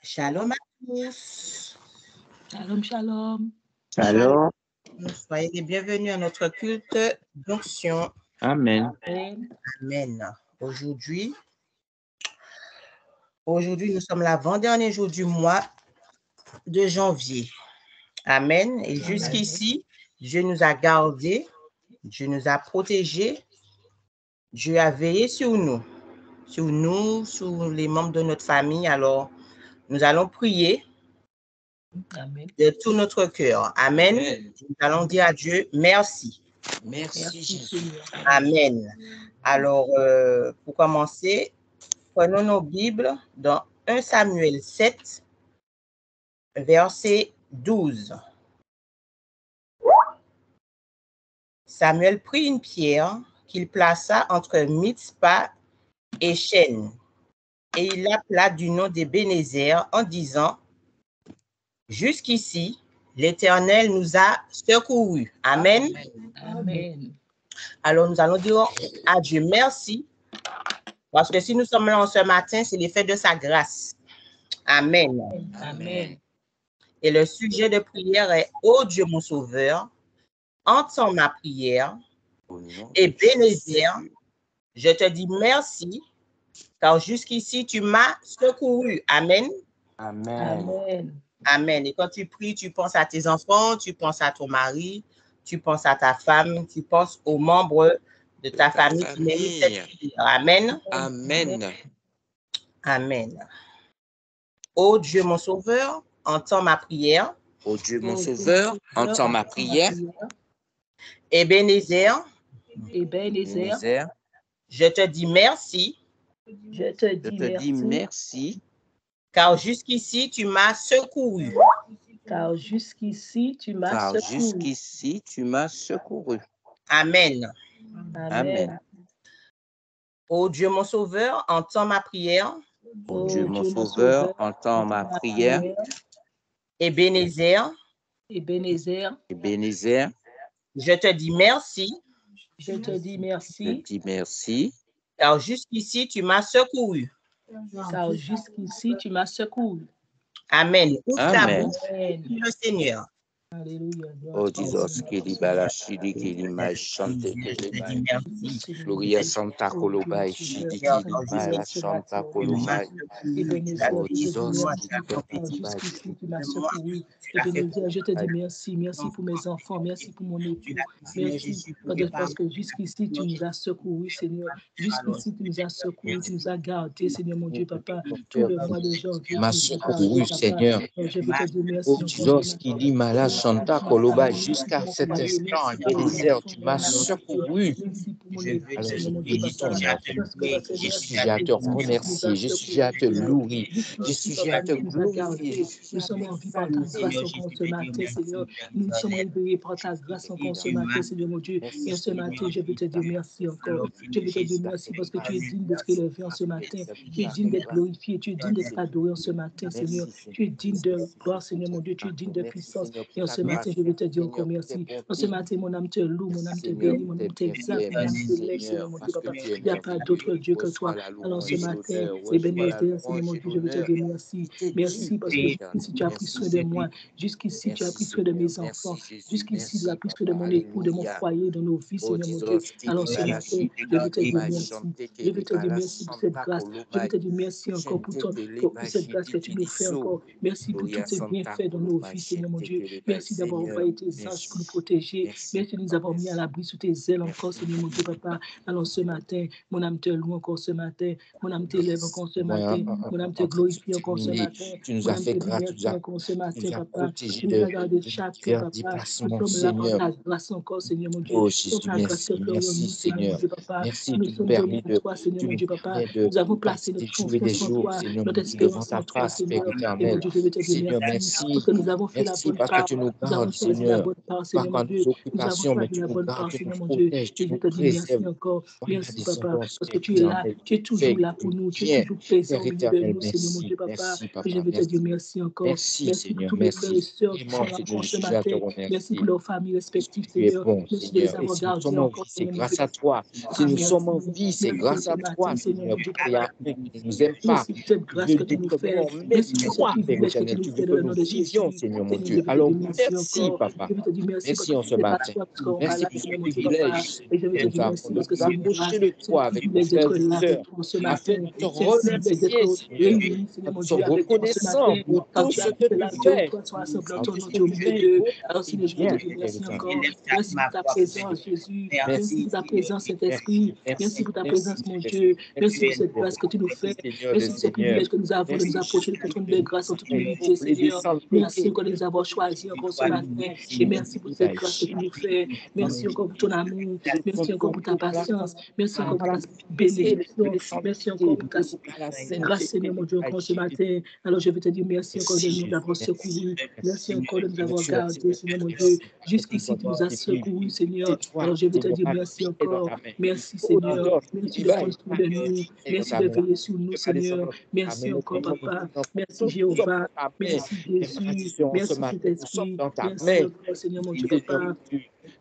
Shalom à tous. Shalom, shalom. Shalom. Soyez les bienvenus à notre culte d'onction. Amen. Amen. Aujourd'hui, nous sommes l'avant-dernier jour du mois de janvier. Amen. Et jusqu'ici, Dieu nous a gardés, Dieu nous a protégés, Dieu a veillé sur nous, sur les membres de notre famille. Alors, nous allons prier de tout notre cœur. Amen. Nous allons dire à Dieu merci. Merci Jésus. Amen. Alors, pour commencer, prenons nos Bibles dans 1 Samuel 7, verset 12. Samuel prit une pierre qu'il plaça entre Mitzpa et Chêne, et il l'appela du nom d'Ébénézer en disant: Jusqu'ici, l'Éternel nous a secourus. Amen. Amen. Alors, nous allons dire à Dieu merci, parce que si nous sommes là ce matin, c'est l'effet de sa grâce. Amen. Amen. Et le sujet de prière est: Ô Dieu mon sauveur, entends ma prière. Et Bénézer, je te dis merci, car jusqu'ici tu m'as secouru. Amen. Amen. Amen. Amen. Et quand tu pries, tu penses à tes enfants, tu penses à ton mari, tu penses à ta femme, tu penses aux membres de ta famille qui méritent cette prière. Amen. Amen. Amen. Ô Dieu mon sauveur, entends ma prière. Ô Dieu mon sauveur, entends ma prière. Ebenezer, Ebenezer, je te dis merci, je te Je dis te dis merci, merci, car jusqu'ici tu m'as secouru. car jusqu'ici tu m'as car secouru. jusqu'ici tu m'as secouru. Amen. Amen. Ô Dieu mon sauveur, entends ma prière. Ô Dieu mon sauveur, entends ma prière. Ebenezer, Ebenezer, Ebenezer, je te dis merci, je te dis je te merci, dis merci, car jusqu'ici tu m'as secouru. car jusqu'ici tu m'as secouru. Amen. Ouvre ta Amen. bouche, prie le Seigneur. Alléluia. Oh Jesus, Kili Balashidi, Kili Mai Shante, Je te Kili dis Mai. merci. Gloria Santa Colomai, Shidi, Kili Mai, Shanta Colomai. Oh Jesus, Jusqu'ici, tu m'as secouru. Ebenezer, je te dis merci. Merci pour mes enfants. Merci pour mon époux. Merci parce que jusqu'ici, tu nous as secourus, Seigneur. Jusqu'ici, tu nous as secourus. Tu nous as gardés, Seigneur, mon Dieu, Papa. Tout le mois de janvier, m'a secouru, Seigneur. Je veux te dire merci. Oh Jesus, Kili Mala Santa Colomai, jusqu'à cet instant, Ebenezer, tu m'as secouru. Merci pour mon Je époux, veux Seigneur, mon te Dieu, Bénis ton Papa. nom. Je suis à te remercier, je suis à te louer, je suis à te glorifier. Nous sommes en vie par ta grâce encore ce matin, Seigneur. Nous sommes réveillés par ta grâce encore ce matin, Seigneur mon Dieu. Et ce matin, je veux te dire merci encore. Je veux te dire merci parce que tu es digne d'être élevé en ce matin. Tu es digne d'être glorifié. Tu es digne d'être adoré en ce matin, Seigneur. Tu es digne de gloire, Seigneur mon Dieu. Tu es digne de puissance. Et en ce matin, je veux te dire encore merci. En ce matin, mon âme te loue, mon âme te bénit, mon âme t'exalte, mon âme t'élève, Seigneur mon Dieu, Papa. Il n'y a pas d'autre Dieu que toi. Alors ce matin, Ebenezer, Seigneur mon Dieu, je veux te dire merci. Merci parce que jusqu'ici tu as pris soin de moi. Jusqu'ici tu as pris soin de mes enfants. Jusqu'ici tu as pris soin de mon époux, de mon foyer, de nos vies, Seigneur mon Dieu. Alors ce matin, je veux te dire merci. Je veux te dire merci pour cette grâce. Je veux te dire merci encore pour cette grâce que tu nous fais encore. Merci pour tous ces bienfaits dans nos vies, Seigneur mon Dieu. Merci d'avoir envoyé tes anges pour nous protéger. Merci de nous avoir mis à l'abri sous tes ailes encore, Seigneur mon Dieu, Papa. Alors ce matin, mon âme te loue encore ce matin. Mon âme t'élève encore ce matin. Mon âme te glorifie encore ce matin. Tu nous as fait grâce, tu nous as protégé de divers déplacements, nous sommes là Seigneur. par ta grâce encore, Seigneur mon Dieu. Oh Jésus, merci Seigneur. Merci, tu nous permets de, Nous avons placé notre jouer des confiance en jours, toi, Seigneur, notre devant espérance ta en toi, face, Père Seigneur. Et mon éternel. Dieu, je veux te dire Seigneur, merci merci. parce que nous avons fait la bonne Parce que part. tu nous Nous avons gardes, choisi la Seigneur. bonne part, Pas Seigneur mon quand Dieu. nos Nous avons occupations, mais choisi tu la nous bonne gardes, part, tu nous Seigneur mon Dieu. protèges, Et tu je nous te dis merci préserves. encore. Voilà, Merci, des Papa, sentences, parce que Père tu es là. éternel. Tu es toujours Fais là pour nous. Tu es bien, toujours présent Père au milieu de éternel, nous, Seigneur mon merci, Dieu, Papa. merci, Et je Papa, veux te dire merci. merci encore. Merci, Merci pour Seigneur, tous mes frères et merci. sœurs qui sont Vraiment, là Seigneur, encore je ce suis à te matin. Merci pour remercier. leurs familles Parce que respectives, tu es Seigneur. bon, Merci de les Seigneur. Et avoir si nous gardés sommes en encore, vie, c'est Seigneur mon Dieu. grâce à toi. Si Ah, nous merci. sommes en vie, c'est Merci grâce ce à toi, matin, Seigneur mon Seigneur. Dieu, Et Papa. après, tu ne nous aimes pas. Merci pour cette Tu grâce veux que tu nous fais. directement, mais Merci pour ce toi, Père privilège que tu éternel, nous tu veux fais dans que le nom nous de vivions, Jésus. Seigneur mon Seigneur, Dieu. je veux te Alors, dire merci merci, encore. Papa. Je veux te dire merci parce Merci que en si ce ce n'est pas matin. toi, parce qu'on pas Merci là, pour ce Seigneur mon Dieu, Papa. privilège Et je veux que te nous dire avons merci de parce que c'est une t'approcher grâce, de c'est le toi avec nos privilège frères d'être et là avec sœurs, toi ce afin matin. de te C'est le privilège remercier, d'être Seigneur. réunis, Seigneur Nous mon Dieu, sommes avec toi ce reconnaissants matin. pour Quand tout tu ce as que dit tu là, deux ou fais, trois sont assemblés en pour ton tout nom, ce que tu es au tu milieu fais. d'eux. Oh, Alors, c'est Seigneur, je veux te bien, dire Père merci éternel. encore. Merci pour ta présence, Jésus. Merci Merci, pour ta Seigneur. présence, Merci, Saint-Esprit. Merci merci, pour ta merci, présence, mon merci, Dieu. merci, Merci pour cette Seigneur. grâce que tu nous Merci, fais. Seigneur des Merci pour ce Seigneurs. privilège que nous avons de nous Merci, approcher de ton trône de Jésus. grâce en toute Les humilité, troubles, les Seigneur. descendants, Merci encore de nous avoir choisis encore ce matin. Et merci pour cette grâce que tu nous fais. Merci encore pour ton amour. Merci encore pour ta patience. Merci encore pour ta bénédiction. Merci encore pour ta grâce, Seigneur, mon Dieu, encore ce matin. Alors, je veux te dire merci encore de nous avoir secourus. Merci encore de nous avoir gardés, Seigneur, mon Dieu. Jusqu'ici, tu nous as secourus, Seigneur. Alors, je veux te dire merci encore. Merci, Seigneur. Merci de prendre soin de nous. Merci de veiller sur nous, Seigneur. Merci encore, Papa. Merci, Jéhovah. Merci, Jésus. Merci, Saint-Esprit. Merci encore, Seigneur, mon Dieu, Papa.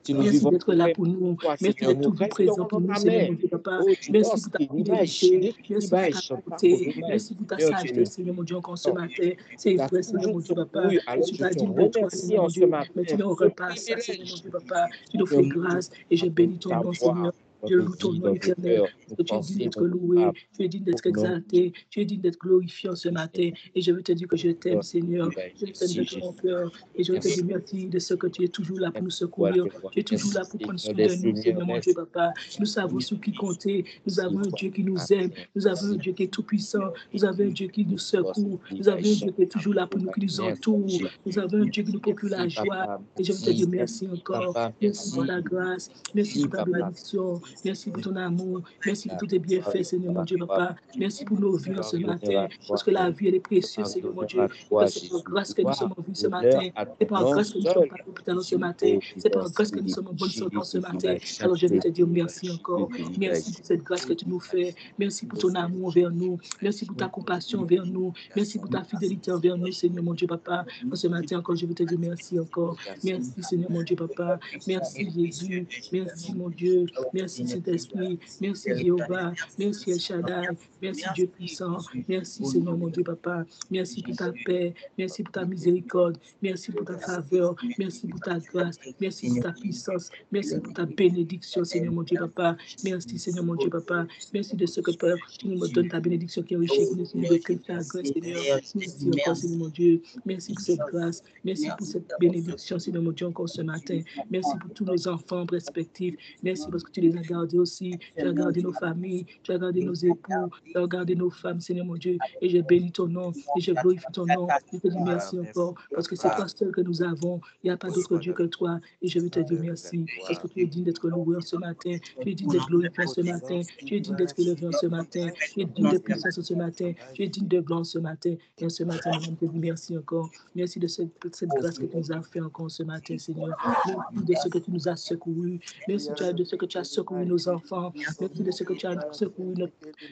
Merci d'être là pour nous. Merci d'être toujours présent pour nous, Seigneur, mon Dieu, Papa. Merci pour ta fidélité. Merci pour ta bonté. Merci pour ta sagesse, Seigneur, mon Dieu, encore ce matin. C'est vrai, Seigneur, mon Dieu, Papa. Et tu t'as dit de toi, Seigneur, mon Dieu. Mais tu ne repasses ça, Seigneur, mon Dieu, Papa. Tu nous fais grâce. Et je bénis ton nom, Seigneur. Je loue ton nom éternel, parce que tu es digne d'être loué, tu es digne d'être exalté, tu es digne d'être glorifié en ce matin. Et je veux te dire que je t'aime, Seigneur. Je t'aime de tout mon cœur. Et je veux te dire merci de ce que tu es toujours là pour nous secourir. Tu es toujours là pour prendre soin de nous, Seigneur, mon Dieu, Papa. Nous savons sur qui compter. Nous avons un Dieu qui nous aime. Nous avons un Dieu qui est tout-puissant. Nous avons un Dieu qui nous secoue. Nous avons un Dieu qui est toujours là pour nous, qui nous entoure. Nous avons un Dieu qui nous procure la joie. Et je veux te dire merci encore. Merci pour ta grâce. Merci pour ta bénédiction. Merci pour ton amour. Merci pour tous tes bienfaits, Seigneur mon Dieu, Papa. Merci pour nos vies en ce matin. Parce que la vie, elle est précieuse, Seigneur mon Dieu. Et que c'est par grâce que nous sommes en vie ce matin. C'est par grâce que nous sommes pas à l'hôpital ce matin. C'est par grâce que nous sommes en bonne santé ce matin. Alors je veux te dire merci encore. Merci pour cette grâce que tu nous fais. Merci pour ton amour envers nous. Merci pour ta compassion envers nous. Merci pour ta fidélité envers nous, Seigneur mon Dieu, Papa. En ce matin encore, je veux te dire merci encore. Merci, Seigneur mon Dieu, Papa. Merci, Jésus. Merci, mon Dieu. Merci, Saint-Esprit. Merci, Jéhovah. Merci, El Shaddai. Merci, Dieu puissant. Merci, Seigneur, mon Dieu, Papa. Merci pour ta paix. Merci pour ta miséricorde. Merci pour ta faveur. Merci pour ta grâce. Merci pour ta puissance. Merci pour ta bénédiction, Seigneur, mon Dieu, Papa. Merci, Seigneur, mon Dieu, Papa. Merci de ce que tu nous donnes ta bénédiction qui est riche et qui nous décrit ta grâce, Seigneur. Merci encore, Seigneur, mon Dieu. Merci pour cette grâce. Merci pour cette bénédiction, Seigneur, mon Dieu, encore ce matin. Merci pour tous nos enfants respectifs. Merci parce que tu les as gardés aussi. Tu as gardé nos familles, tu as gardé nos époux, tu as gardé nos femmes, Seigneur mon Dieu. Et je bénis ton nom et je glorifie ton nom. Je te dis merci encore parce que c'est toi seul que nous avons. Il n'y a pas d'autre Dieu que toi. Et je veux te dire merci parce que tu es digne d'être loué en ce matin. Tu es digne d'être glorifié en ce matin. Tu es digne d'être élevé en ce matin. Tu es digne de puissance en ce matin. Tu es digne de gloire en ce matin. Et en ce matin, nous te dis merci encore. Merci de cette grâce que tu nous as fait encore ce matin, Seigneur. Merci de ce que tu nous as secouru. Merci de ce que tu as secouru nos enfants. Merci de ce que tu as secouru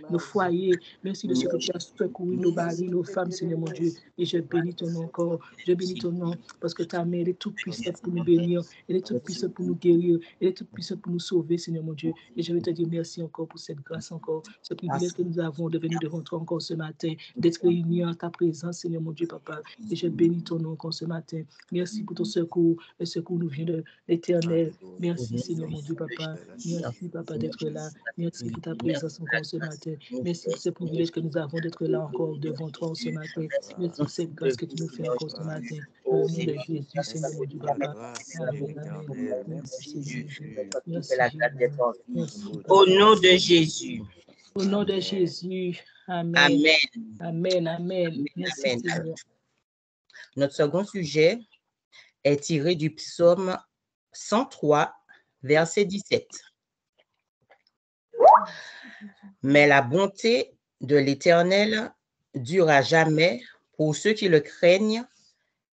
nos foyers. Merci de ce que tu as secouru nos maris, nos femmes, Seigneur mon Dieu. Et je bénis ton nom encore. Je bénis ton nom parce que ta main, elle est toute puissante pour nous bénir. Elle est toute puissante pour nous guérir. Elle est toute puissante pour nous sauver, Seigneur mon Dieu. Et je veux te dire merci encore pour cette grâce encore, ce privilège que nous avons de venir devant toi encore ce matin, d'être réunis en ta présence, Seigneur mon Dieu, Papa. Et je bénis ton nom encore ce matin. Merci pour ton secours. Le secours nous vient de l'Éternel. Merci, Seigneur mon Dieu, Papa. Merci, Papa, d'être là. Merci pour ta présence encore ce matin. Merci pour ce privilège que nous avons d'être là encore devant toi ce matin. Merci pour cette grâce que tu nous fais encore ce matin. Au nom de Jésus, Seigneur mon Dieu, Papa. Amen, amen. Merci, Jésus. Merci, Jésus. Au nom de Jésus. Au nom de Jésus. Amen. Amen. Amen, amen. Merci, Amen. Seigneur. Notre second sujet est tiré du psaume 103, verset 17. Mais la bonté de l'Éternel dure à jamais pour ceux qui le craignent,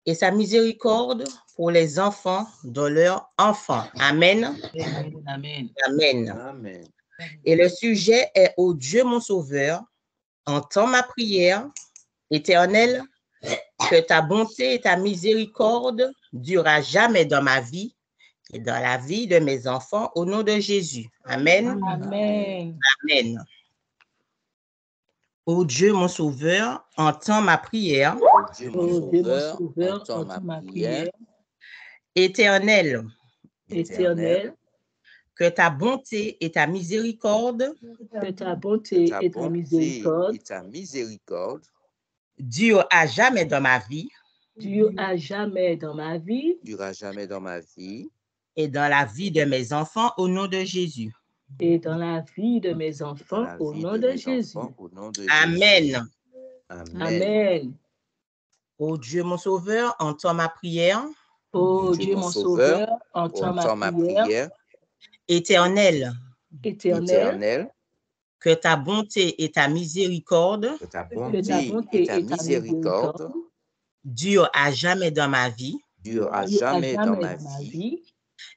et sa miséricorde pour les enfants de leurs enfants. Amen. Amen. Amen. Amen. Amen. Et le sujet est: ô Dieu mon sauveur, entends ma prière. Éternel, que ta bonté et ta miséricorde durent à jamais dans ma vie et dans la vie de mes enfants, au nom de Jésus. Amen. Amen. Amen. Ô Dieu mon sauveur, entends ma prière. Ô Dieu mon Ô Dieu mon sauveur, sauveur, entends entends ma ma prière. prière. Éternel, Éternel, que ta bonté et ta miséricorde que ta bonté et ta miséricorde et ta miséricorde durent à jamais dans ma vie durent à jamais dans ma vie durent à jamais dans ma vie et dans la vie de mes enfants, au nom de Jésus. et dans la vie de mes enfants, au nom de Jésus. Au nom de Amen. Jésus. Amen. Amen. Ô Dieu mon sauveur, entends ma prière. Ô Dieu mon sauveur, entends ma prière. Éternel, Éternel, que ta bonté et ta miséricorde Que ta que ta bonté bonté et ta miséricorde durent à jamais dans ma vie durent à durent jamais dans ma vie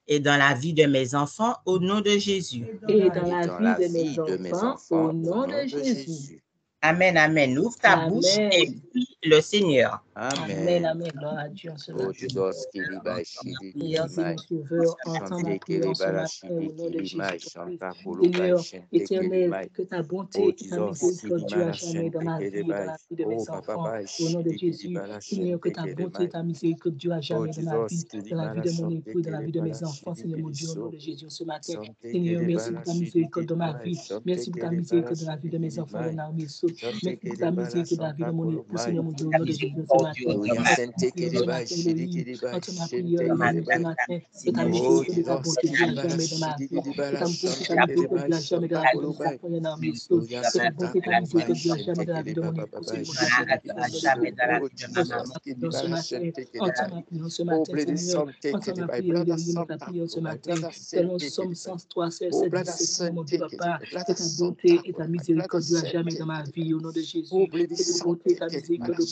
et dans la vie de mes enfants, au nom de Jésus. et dans la dans vie la de vie de mes mes enfants, au enfants, nom au de nom de Jésus. Jésus. Amen, amen. Ouvre ta bouche et Amen. prie le Seigneur. Amen, Amen. amen. Gloire à Dieu en ce Oh matin. Jesus, Kiliba, Shidi, Merci, mon Kilimai. Sauveur, entends ma Chante prière en ce Kilibala, matin Shidi, au nom de Jésus. Kilimai. Chanta Koloba, Seigneur Shente éternel, Kilimai. que ta Oh bonté et ta Jesus, miséricorde durent à Kilimala, jamais dans Shente ma vie et dans Kilimai. la vie de Oh mes enfants. Papa, Au nom de Shidi, Jésus, Kilibala, Seigneur, que Shente ta bonté et Kilimai. ta miséricorde durent à Oh jamais dans ma vie, Jesus, dans la vie Kilibala, de mon Shante époux et dans la vie de mes Kilibala, enfants. Shidi, Seigneur mon Dieu, au nom Kiliso. de Jésus ce matin. Chante Seigneur, merci Kilibala, pour ta Shidi, miséricorde dans ma Kilimai. vie. Chante Merci pour ta Kilibala, miséricorde dans la vie de Shidi, mes enfants et dans Kilimai. la vie de Chante Merci pour ta Kilibala, miséricorde dans la vie de Chanta mon époux, Kolomai. Seigneur mon Dieu, au Ta nom de Jésus ce miséricorde matin. durent dans ma vie. Sente Ce Kiliba, matin, Shidi, Elohim, Kiliba, entends ma Shente prière, Elohim, ce Kilibai. matin. Que ta Oh miséricorde et ta Jesus, bonté durent à Kilibala, jamais dans ma Shidi, vie. Que Kilibala, ta bonté et ta Shante miséricorde Kilibai, durent à jamais dans Shanta la vie de mes Kolobai. enfants et dans mes soeurs. Hallelujah, Que ta Santa bonté et ta Kolomai, miséricorde durent à jamais Shente dans la vie de mon Kiliba, époux, Baba, Seigneur mon Dieu, Dans Shidi, Jésus-Christ, au nom de jamais Jésus. dans la Oh vie de ma Entends Jesus, maman. ma prière ce Kilibala, matin. Shente Entends Kilibai. ma prière ce Oh, matin, blood is Seigneur. Sante Entends ma Kilibai, prière, blood of Elohim, ta Santa prière ce Kolomai, matin. blood of Selon Sente Somme Kilibai. 103, Oh, verset blood of 17, Seigneur mon Dieu, Sante Papa. Kilibai, blood Que of ta Santa bonté et ta Kolomai, blood of miséricorde durent à jamais Sente dans ma Kilibai. vie, au nom de Oh, Jésus. blood is Que ta bonté et Sante ta Kilibai, miséricorde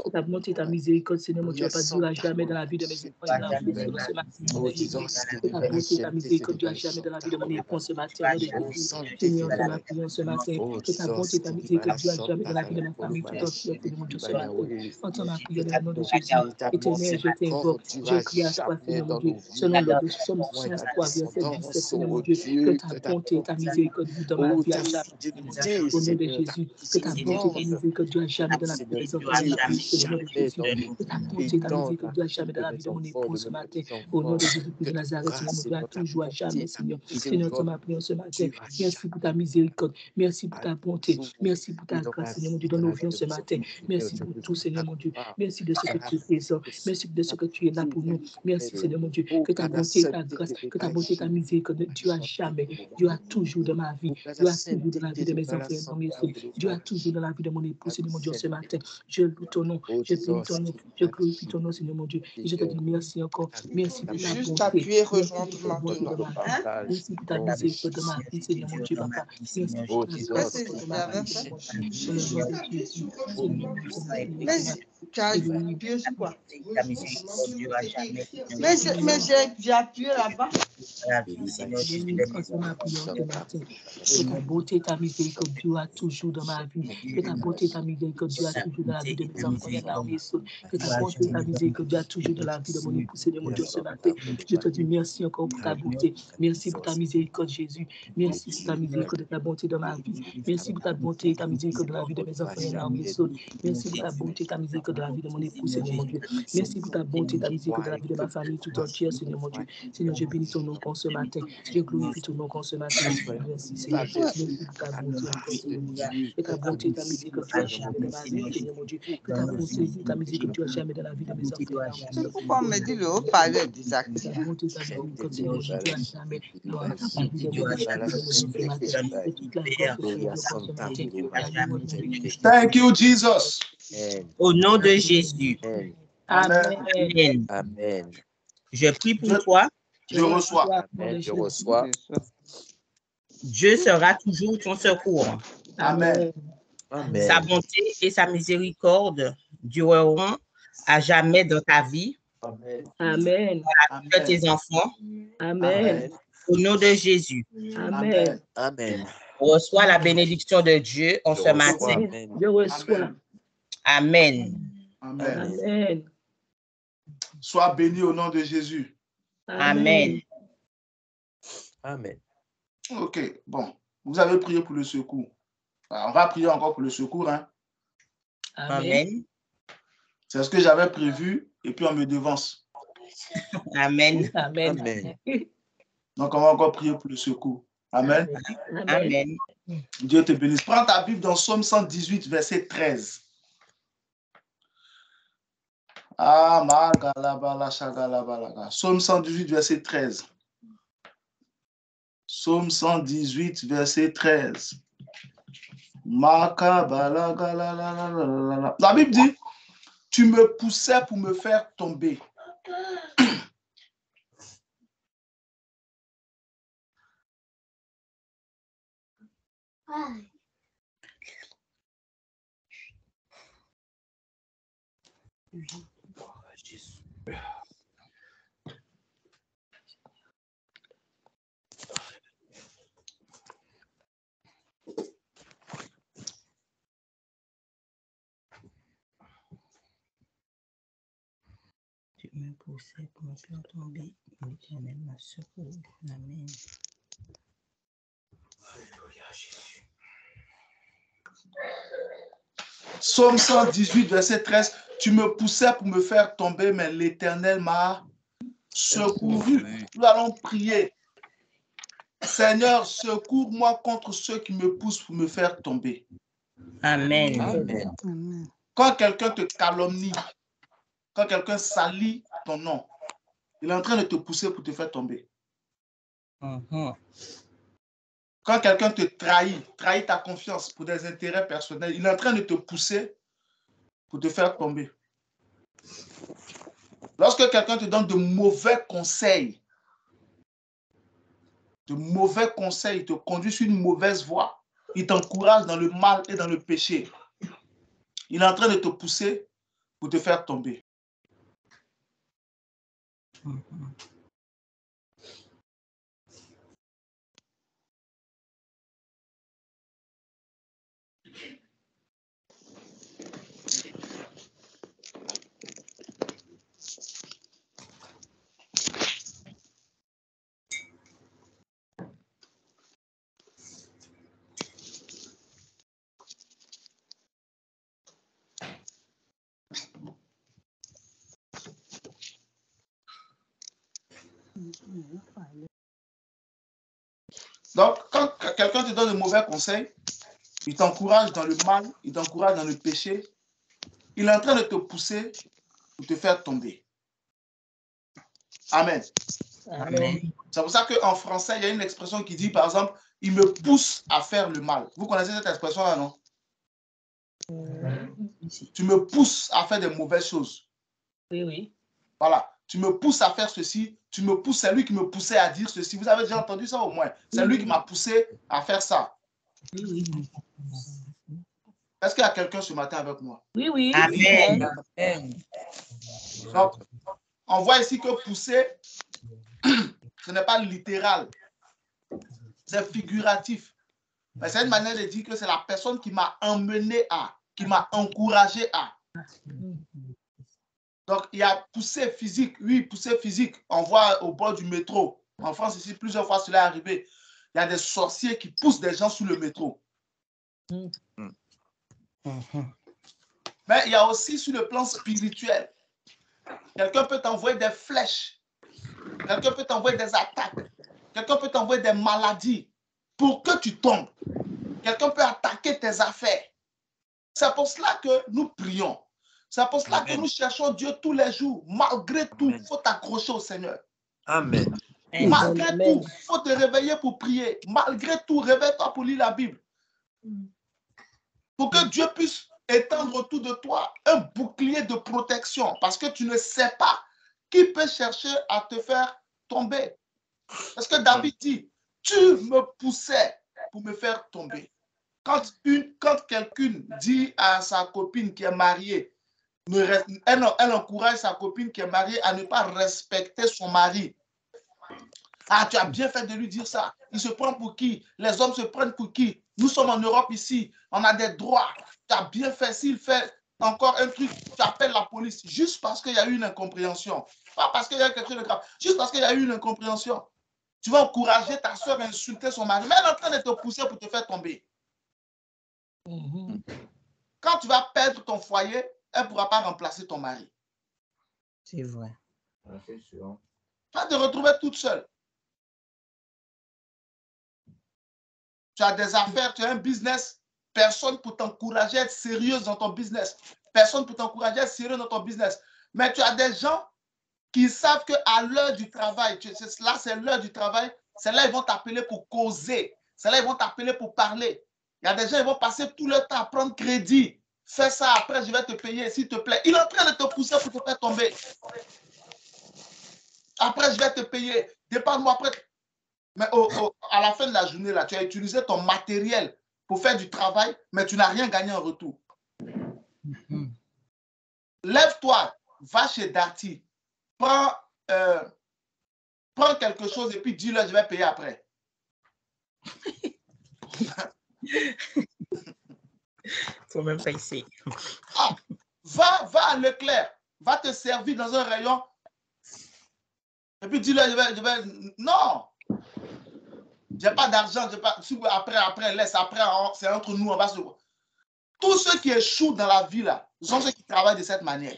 que ta bonté et ta miséricorde, Seigneur mon Dieu, pas durer à jamais dans la vie de mes enfants et dans la vie de ce matin, au nom Oh, de Jésus. Jesus, Que ta Kilibai, bonté et ta Shente miséricorde durent à Kilibai, jamais dans la vie Santa de mon époux Kolomai. ce matin, au nom de Oh, Jésus. Sante Seigneur, entends ma Kilibai. prière ce matin. Oh, Que ta bonté Jesus, et ta Kilibala, miséricorde durent à jamais dans Santa la vie de ma famille tout Kolomai, entière, Shidi, Seigneur mon Dieu, ce Kilibaya, matin. oui. Entends ma prière Ta au nom de Jésus. bonté, ta Éternel, je t'invoque, miséricorde je durera crie à toi, jamais Seigneur mon dans Dieu, nos selon vies. le psaume Moi et ma 103, verset 17, descendance, Seigneur mon oh Dieu, que Dieu, ta que ta bonté et ta bonté, miséricorde vivent dans ma oh vie à ta jamais, Seigneur mon Dieu, fidélité, au nom de Seigneur, ta Jésus, que ta bonté et ta miséricorde, miséricorde durent jamais dans la vie de Seigneur, mes enfants et dans dure la à vie, au nom de jamais Jésus, dans nos que ta vies bonté et et ta dans miséricorde la durent vie jamais dans de la vie mes de mon enfants, époux de ce mes matin, au nom petits-enfants, de Jésus-Christ que de ta Nazareth, Seigneur mon grâce et Dieu, à ta toujours à jamais, bonté, ta Seigneur. Seigneur, tu miséricorde m'as prié ce matin. dure à Merci pour ta jamais, miséricorde. Merci pour à ta bonté. toujours, Merci pour et ta dans ma grâce, Seigneur mon Dieu, vie, dans dans nos la vie vies de ce mes matin. enfants. Seigneur, Merci j'ai pour tout, besoin de Seigneur ta mon Dieu. gloire, Merci de ce dans que la tu es présent. vie Merci de ce que tu es là pour nous. Merci, de Seigneur mon Dieu. oh, Que ta Papa bonté et Sainte, ta grâce, que ta Baba bonté et ta Shidi, miséricorde ne durent Chante jamais. Kolomai. Durent toujours dans ma vie. Oh, Papa Durent toujours Sainte, dans la vie de mes Baba enfants et dans mes Santa soeurs. Durent Kolomai. toujours dans la vie de mon époux, Papa Seigneur mon Dieu, ce Sainte, matin. Je loue ton nom. oh, Je bénis ton Jesus, nom. Je Baba glorifie ton Shidi, nom, Seigneur mon Dieu. Et je te dis Seigneur, merci encore. Merci pour ta Juste bonté. appuyer Merci pour rejoindre ta bonté maintenant. de notre ma vie. partage. Merci pour ta Nom de miséricorde de Jésus. ma vie, Seigneur mon Dieu, Papa. Merci pour Oh, ta Jesus, grâce Vas-y, de la ma vie, Baba ref. Seigneur mon Dieu. Shidi, Dans le nom de Juste Jésus. appuyer Seigneur, je t'en prie, Mais tu as Elohim. appuyé sur quoi? Ta miséricorde durera jamais. Mais j'ai appuyé là-bas. La vie, Seigneur Jésus, de mes Entends ma enfants. prière ce matin. Que ta Au bonté et ta miséricorde durent toujours dans ma vie. Que ta bonté et ta miséricorde durent ta toujours dans la vie bonté de et mes ta enfants et dans miséricorde mes soeurs. Que ta durera bonté et ta jamais dans ma miséricorde durent toujours dans la vie de mon époux, Seigneur mon Dieu, ce matin. Santa Je te Kolomai. dis merci encore pour ta bonté. Merci pour ta miséricorde, Jésus. Merci pour ta miséricorde et ta bonté dans ma vie. Merci pour ta bonté et ta miséricorde dans la vie de mes enfants et dans mes soeurs. Merci pour ta bonté et ta miséricorde dans la vie de mon époux, Seigneur mon Dieu. Merci pour ta bonté et ta miséricorde dans la vie de ma famille tout entière, Seigneur mon Dieu. Seigneur, je bénis ton nom encore ce matin. Je glorifie ton nom encore ce matin. Merci, Seigneur. Merci pour ta bonté encore, Seigneur mon Dieu. Que ta bonté et ta miséricorde durent jamais dans ma vie, Seigneur mon Dieu. Que ta bonté et ta miséricorde durent jamais dans la vie de mes enfants et dans mes C'est soeurs. pourquoi on me dit le haut-parleur est Que ta désactivé. bonté et ta miséricorde, Seigneur mon Dieu, durent jamais dans la vie de mon durera époux, jamais. Seigneur mon Dieu, ce matin. Et toute la gloire te soit encore ce matin. La louange et la bénédiction. Thank you, Jesus. Au nom de Jésus. Amen. Amen. Amen. Amen. Je prie pour toi. Je reçois. Amen. Je reçois. Dieu sera toujours ton secours. Amen. Amen. Amen. Sa bonté et sa miséricorde dureront à jamais dans ta vie, Amen. de tes enfants, Amen. au nom de Jésus. Amen. Amen. Reçois la bénédiction de Dieu en ce matin. Je reçois. Amen. Amen. Amen. Sois béni au nom de Jésus. Amen. Amen. OK, bon. Vous avez prié pour le secours. Alors, on va prier encore pour le secours. Hein. Amen. C'est ce que j'avais prévu et puis on me devance. Amen. Amen. Amen. Donc, on va encore prier pour le secours. Amen. Amen. Dieu te bénisse. Prends ta Bible dans Psaume 118, verset 13. Ah, Psaume 118, verset 13. Psaume 118, verset 13. La Bible dit, tu me poussais pour me faire tomber. Tu me poussais pour me faire tomber. L'Éternel m'a secouru. Amen. Alléluia, Jésus. Psaume 118, verset 13. Tu me poussais pour me faire tomber, mais l'Éternel m'a secouru. Nous allons prier. Seigneur, secours-moi contre ceux qui me poussent pour me faire tomber. Amen. Amen. Quand quelqu'un te calomnie, quand quelqu'un salit ton nom, il est en train de te pousser pour te faire tomber. Quand quelqu'un te trahit ta confiance pour des intérêts personnels, il est en train de te pousser pour te faire tomber. Lorsque quelqu'un te donne de mauvais conseils, il te conduit sur une mauvaise voie, il t'encourage dans le mal et dans le péché, il est en train de te pousser pour te faire tomber. Donc, quand quelqu'un te donne de mauvais conseils, il t'encourage dans le mal, il t'encourage dans le péché, il est en train de te pousser pour te faire tomber. Amen. Amen. C'est pour ça qu'en français, il y a une expression qui dit, par exemple, il me pousse à faire le mal. Vous connaissez cette expression-là, non? Tu me pousses à faire des mauvaises choses. Oui, oui. Voilà. Tu me pousses à faire ceci. Tu me pousses, c'est lui qui me poussait à dire ceci. Vous avez déjà entendu ça au moins? C'est lui qui m'a poussé à faire ça. Oui, oui. Est-ce qu'il y a quelqu'un ce matin avec moi? Oui, oui. Amen. Donc, on voit ici que pousser, ce n'est pas littéral. C'est figuratif. Mais c'est une manière de dire que c'est la personne qui m'a emmené à, qui m'a encouragé à. Donc, il y a poussée physique. Oui, poussée physique. On voit au bord du métro. En France, ici, plusieurs fois, cela est arrivé. Il y a des sorciers qui poussent des gens sous le métro. Mais il y a aussi sur le plan spirituel. Quelqu'un peut t'envoyer des flèches. Quelqu'un peut t'envoyer des attaques. Quelqu'un peut t'envoyer des maladies pour que tu tombes. Quelqu'un peut attaquer tes affaires. C'est pour cela que nous prions. C'est pour cela que nous cherchons Dieu tous les jours. Malgré tout, il faut t'accrocher au Seigneur. Amen. Malgré tout, il faut te réveiller pour prier. Malgré tout, réveille-toi pour lire la Bible. Pour que Dieu puisse étendre autour de toi un bouclier de protection. Parce que tu ne sais pas qui peut chercher à te faire tomber. Parce que David dit, tu me poussais pour me faire tomber. Quand quelqu'un dit à sa copine qui est mariée, elle encourage sa copine qui est mariée à ne pas respecter son mari. Ah, tu as bien fait de lui dire ça. Il se prend pour qui? Les hommes se prennent pour qui? Nous sommes en Europe ici. On a des droits. Tu as bien fait. S'il fait encore un truc, tu appelles la police. Juste parce qu'il y a eu une incompréhension. Pas parce qu'il y a quelque chose de grave. Juste parce qu'il y a eu une incompréhension. Tu vas encourager ta soeur à insulter son mari. Mais elle est en train de te pousser pour te faire tomber. Quand tu vas perdre ton foyer, elle ne pourra pas remplacer ton mari. C'est vrai. Tu vas te retrouver toute seule. Tu as des affaires, tu as un business, personne pour t'encourager à être sérieuse dans ton business. Personne pour t'encourager à être sérieux dans ton business. Mais tu as des gens qui savent qu'à l'heure du travail, là c'est l'heure du travail, c'est là ils vont t'appeler pour causer. C'est là ils vont t'appeler pour parler. Il y a des gens qui vont passer tout le temps à prendre crédit. Fais ça, après je vais te payer, s'il te plaît. Il est en train de te pousser pour te faire tomber. Après je vais te payer. Dépense-moi après. Mais à la fin de la journée, là, tu as utilisé ton matériel pour faire du travail, mais tu n'as rien gagné en retour. Lève-toi, va chez Darty, prends quelque chose et puis dis-le, je vais payer après. Faut même pas essayer. Ah, va à Leclerc, va te servir dans un rayon et puis dis-le, je vais... Non! J'ai pas d'argent, après, laisse, après, c'est entre nous, on va se... Tous ceux qui échouent dans la vie, là, sont ceux qui travaillent de cette manière.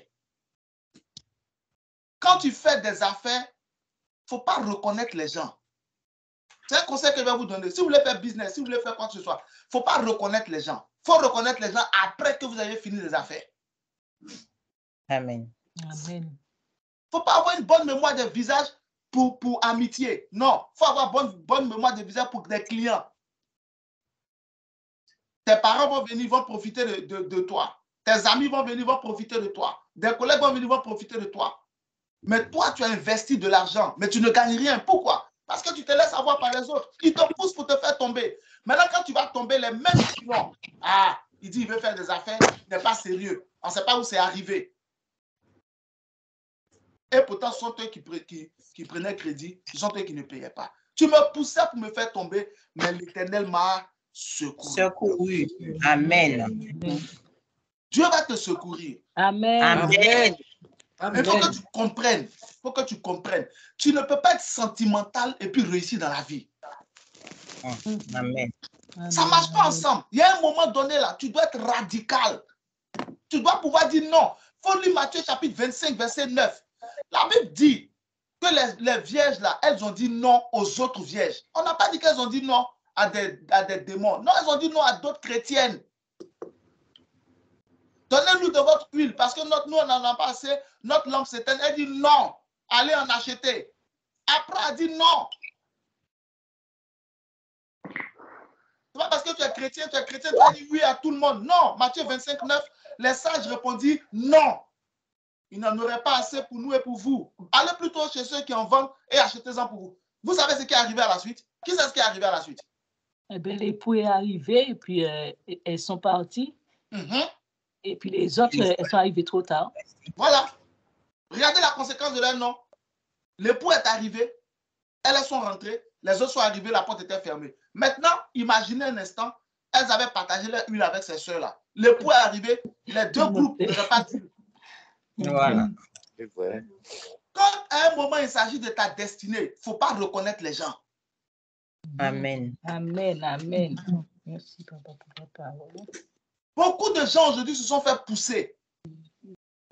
Quand tu fais des affaires, il ne faut pas reconnaître les gens. C'est un conseil que je vais vous donner. Si vous voulez faire business, si vous voulez faire quoi que ce soit, il ne faut pas reconnaître les gens. Il faut reconnaître les gens après que vous avez fini les affaires. Amen. Amen. Il ne faut pas avoir une bonne mémoire de visage pour amitié. Non, il faut avoir bonne mémoire de visage pour des clients. Tes parents vont venir, vont profiter de toi. Tes amis vont venir, vont profiter de toi. Des collègues vont venir, vont profiter de toi. Mais toi, tu as investi de l'argent, mais tu ne gagnes rien. Pourquoi? Parce que tu te laisses avoir par les autres. Ils te poussent pour te faire tomber. Maintenant, quand tu vas tomber, les mêmes clients, il dit il veut faire des affaires, il n'est pas sérieux. On ne sait pas où c'est arrivé. Et pourtant, ce sont eux qui prenaient crédit, ce sont eux qui ne payaient pas. Tu me poussais pour me faire tomber, mais l'Éternel m'a secouru. Secouru. Amen. Dieu va te secourir. Amen. Amen. Il faut que tu comprennes. Il faut que tu comprennes. Tu ne peux pas être sentimental et puis réussir dans la vie. Amen. Ça ne marche pas ensemble. Il y a un moment donné là, tu dois être radical. Tu dois pouvoir dire non. Il faut lire Matthieu chapitre 25, verset 9. La Bible dit que les vierges là, elles ont dit non aux autres vierges. On n'a pas dit qu'elles ont dit non à des démons. Non, elles ont dit non à d'autres chrétiennes. Donnez-nous de votre huile parce que nous, on n'en a pas assez. Notre lampe s'éteint. Elle dit non. Allez en acheter. Après, elle dit non. C'est pas parce que tu es chrétien, tu vas dire oui à tout le monde. Non. Matthieu 25, 9, les sages répondirent non. Ils n'en auraient pas assez pour nous et pour vous. Allez plutôt chez ceux qui en vendent et achetez-en pour vous. Vous savez ce qui est arrivé à la suite? Qui sait ce qui est arrivé à la suite? Eh bien, l'époux est arrivé et puis elles sont parties. Et puis les autres, elles sont arrivées trop tard. Voilà. Regardez la conséquence de leur nom. L'époux est arrivé, elles sont rentrées, les autres sont arrivées, la porte était fermée. Maintenant, imaginez un instant, elles avaient partagé leur huile avec ces soeurs-là. L'époux est arrivé, les deux groupes n'auraient pas d'huile. Voilà. C'est vrai. Quand à un moment il s'agit de ta destinée, il ne faut pas reconnaître les gens. Amen. Amen. Amen. Merci, papa, pour ta parole. Beaucoup de gens aujourd'hui se sont fait pousser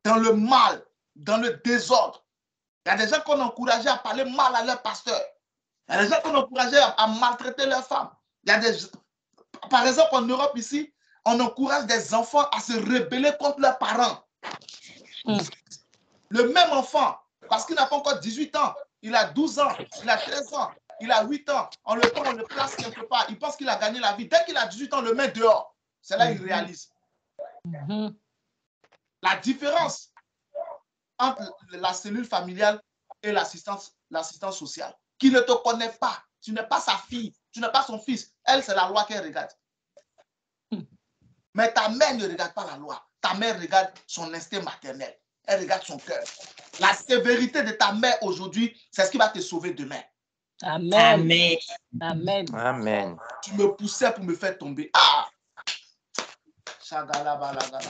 dans le mal, dans le désordre. Il y a des gens qu'on a encouragés à parler mal à leur pasteur. Il y a des gens qu'on a encouragés à maltraiter leurs femmes. Il y a des... Par exemple, en Europe ici, on encourage des enfants à se rebeller contre leurs parents. Le même enfant, parce qu'il n'a pas encore 18 ans, il a 12 ans, il a 13 ans, il a 8 ans, on le prend, on le place quelque part, il pense qu'il a gagné la vie. Dès qu'il a 18 ans, on le met dehors. C'est là qu'il réalise. La différence entre la cellule familiale et l'assistance sociale, qui ne te connaît pas, tu n'es pas sa fille, tu n'es pas son fils, elle c'est la loi qu'elle regarde. Mais ta mère ne regarde pas la loi. ta mère regarde son instinct maternel. Elle regarde son cœur. La sévérité de ta mère aujourd'hui, c'est ce qui va te sauver demain. Amen. Amen. Amen. Amen. Tu me poussais pour me faire tomber. Ah! Shagalabalagala.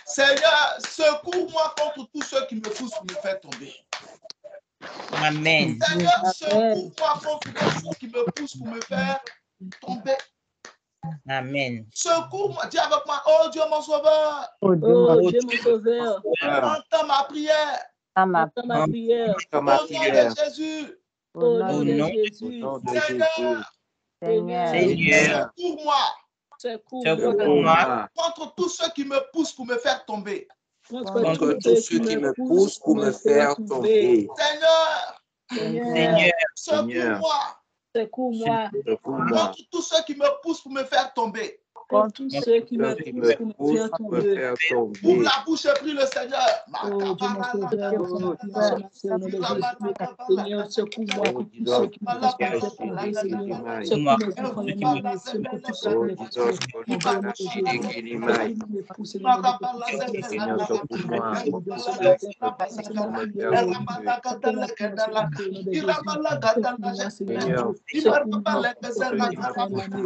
Seigneur, secours-moi contre tous ceux qui me poussent pour me faire tomber. Amen. Seigneur, secours-moi contre tous ceux qui me poussent pour me faire tomber. Amen. Secours-moi. Dis avec moi, oh Dieu mon sauveur. Oh Dieu mon sauveur, Entends ma prière. entends ma prière. Au nom de Jésus. Au nom Au de nom Jésus, Seigneur, Seigneur, secours-moi secours-moi contre tous ceux qui me poussent pour me faire tomber. contre tous ceux qui me poussent pour me faire tomber. Seigneur, Seigneur, secours-moi secours-moi contre tous ceux qui me poussent pour me faire tomber. contre tous ceux qui me poussent pour me faire tomber. Ouvre la bouche et prie le Seigneur. Oh Dieu mon sauveur, au nom de Jésus, Seigneur, secours-moi contre tous ceux qui me poussent pour me faire tomber, Seigneur. Secours mes enfants, les enfants, contre tous ceux qui me poussent pour me faire tomber, Jésus. Me pousse, Seigneur, contre tous ceux qui me poussent pour me faire tomber, Seigneur. C'est ma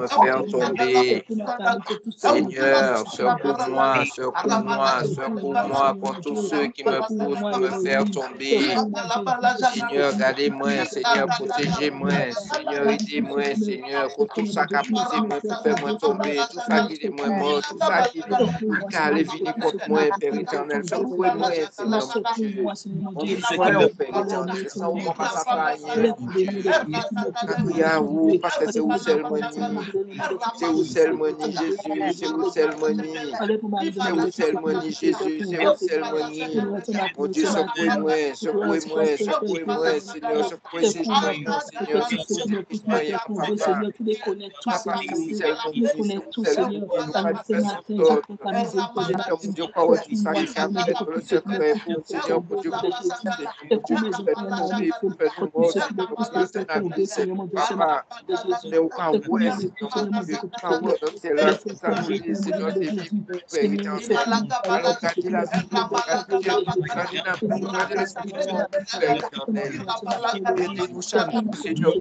prière, secours-moi, Seigneur. Seigneur, secours-moi, secours-moi, secours-moi contre tous ceux qui me poussent pour me faire tomber. Seigneur, gardez-moi, Seigneur, protégez-moi, Seigneur, aidez-moi, Seigneur, contre tout ça qui a poussé moi pour faire moi tomber, tout ça qui est moi mort, tout ça qui allait venir contre moi, Père éternel, secouez-moi, Seigneur, mon Dieu. On besoin au Père éternel, ça on va pas s'appareiller. Parce que c'est où seulement c'est où seulement Jésus, c'est où seulement c'est où seulement Jésus, c'est où seulement mon Dieu, secouez-moi, secouez-moi, secouez-moi, Seigneur, secouez ces gens, Seigneur, Seigneur, tu les connais tous, Papa, Seigneur, c'est tu les connais tous, Seigneur. Alors ce matin, je prends ta miséricorde, secours-moi, Seigneur, pour tous ceux qui me poussent pour tomber, au nom de Jésus. Secours mes enfants, il y en a un seul, pour tous ceux qui me poussent pour me faire tomber, Seigneur, mon Dieu, ce matin, au nom de Jésus. Secours mes enfants, Seigneur, mon Dieu, pour tous ceux qui me poussent pour me faire tomber, au nom de Jésus. Seigneur, secours-moi, alors tous ceux qui me poussent pour me faire tomber, au nom de Jésus. aidez-nous chaque jour, Seigneur,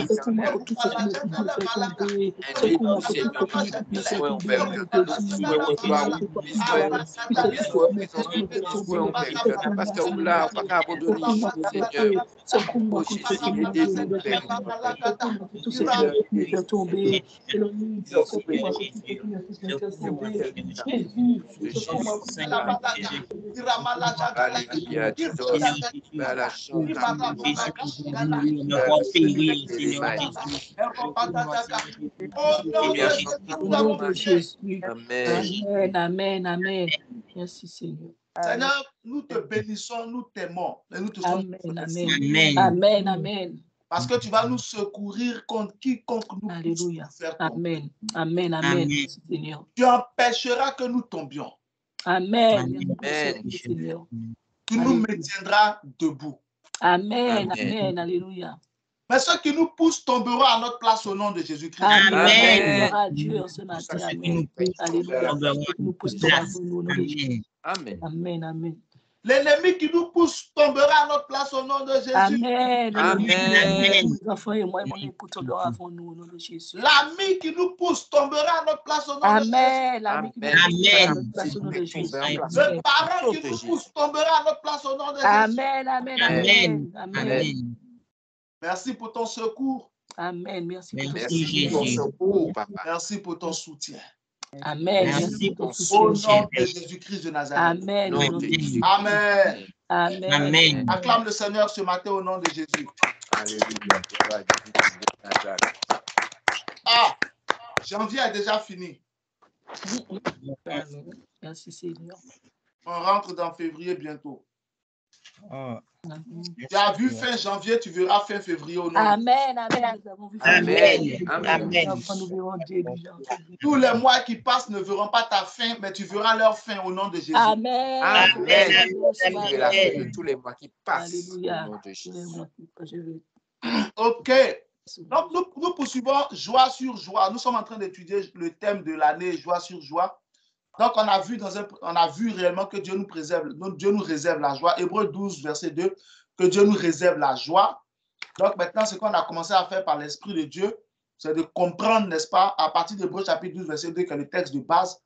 Secours-moi pour tous ceux qui me poussent pour me faire tomber. Secours-moi pour tous ceux qui me poussent pour me faire tomber, au nom de Jésus. Secours-moi contre ceux qui me faire tomber. Secours-moi contre ceux qui me poussent pour me faire tomber. Jésus, secours-moi contre ceux qui me au nom de Jésus. Amen, amen, amen. Merci Seigneur. Seigneur, nous te bénissons, nous t'aimons. Et nous te sommes Amen, amen, amen. parce que tu vas nous secourir contre quiconque nous pousse. Alléluia. Amen, amen, amen. Merci Seigneur. Tu empêcheras que nous tombions. Amen. Seigneur. Tu nous maintiendras debout. Amen, amen, alléluia. Mais ceux qui nous poussent tomberont à notre place au nom de Jésus-Christ. Amen. Dieu ce matin. Amen. Alléluia. Nous poussons au nom de Jésus. Amen. Amen, amen. L'ennemi qui nous pousse tombera à notre place au nom de Jésus. Amen. Amen. Mes enfants et moi, mon époux tomberont avant nous au nom de Jésus. L'ami qui nous pousse tombera à notre place au nom de Jésus. Amen. L'ami qui nous pousse à notre place au nom de Jésus. Le parent qui nous pousse tombera à notre place au nom de Jésus. Amen, amen, amen. Amen. Merci pour ton secours. Amen. Merci pour ton secours, papa. Merci pour ton soutien. Amen. Merci pour ton Au soutien. nom de Jésus-Christ de Nazareth. Amen. Amen. Amen. Acclame le Seigneur ce matin au nom de Jésus. Alléluia. Ah, janvier est déjà fini. Merci Seigneur. On rentre dans février bientôt. Tu as vu fin janvier, tu verras fin février au nom. Amen, amen. Nous avons vu Amen. Nous verrons Dieu. Tous les mois qui passent ne verront pas ta fin, mais tu verras leur fin au nom de Jésus. Amen. Amen. Tous les mois qui passent. Alléluia. Au nom de Jésus. Ok. Donc, nous poursuivons joie sur joie. Nous sommes en train d'étudier le thème de l'année, joie sur joie. Donc, on a vu réellement que Dieu nous préserve, Dieu nous réserve la joie. Hébreux 12, verset 2, que Dieu nous réserve la joie. Donc, maintenant, ce qu'on a commencé à faire par l'Esprit de Dieu, c'est de comprendre, n'est-ce pas, à partir d'Hébreux chapitre 12, verset 2, qui est le texte de base,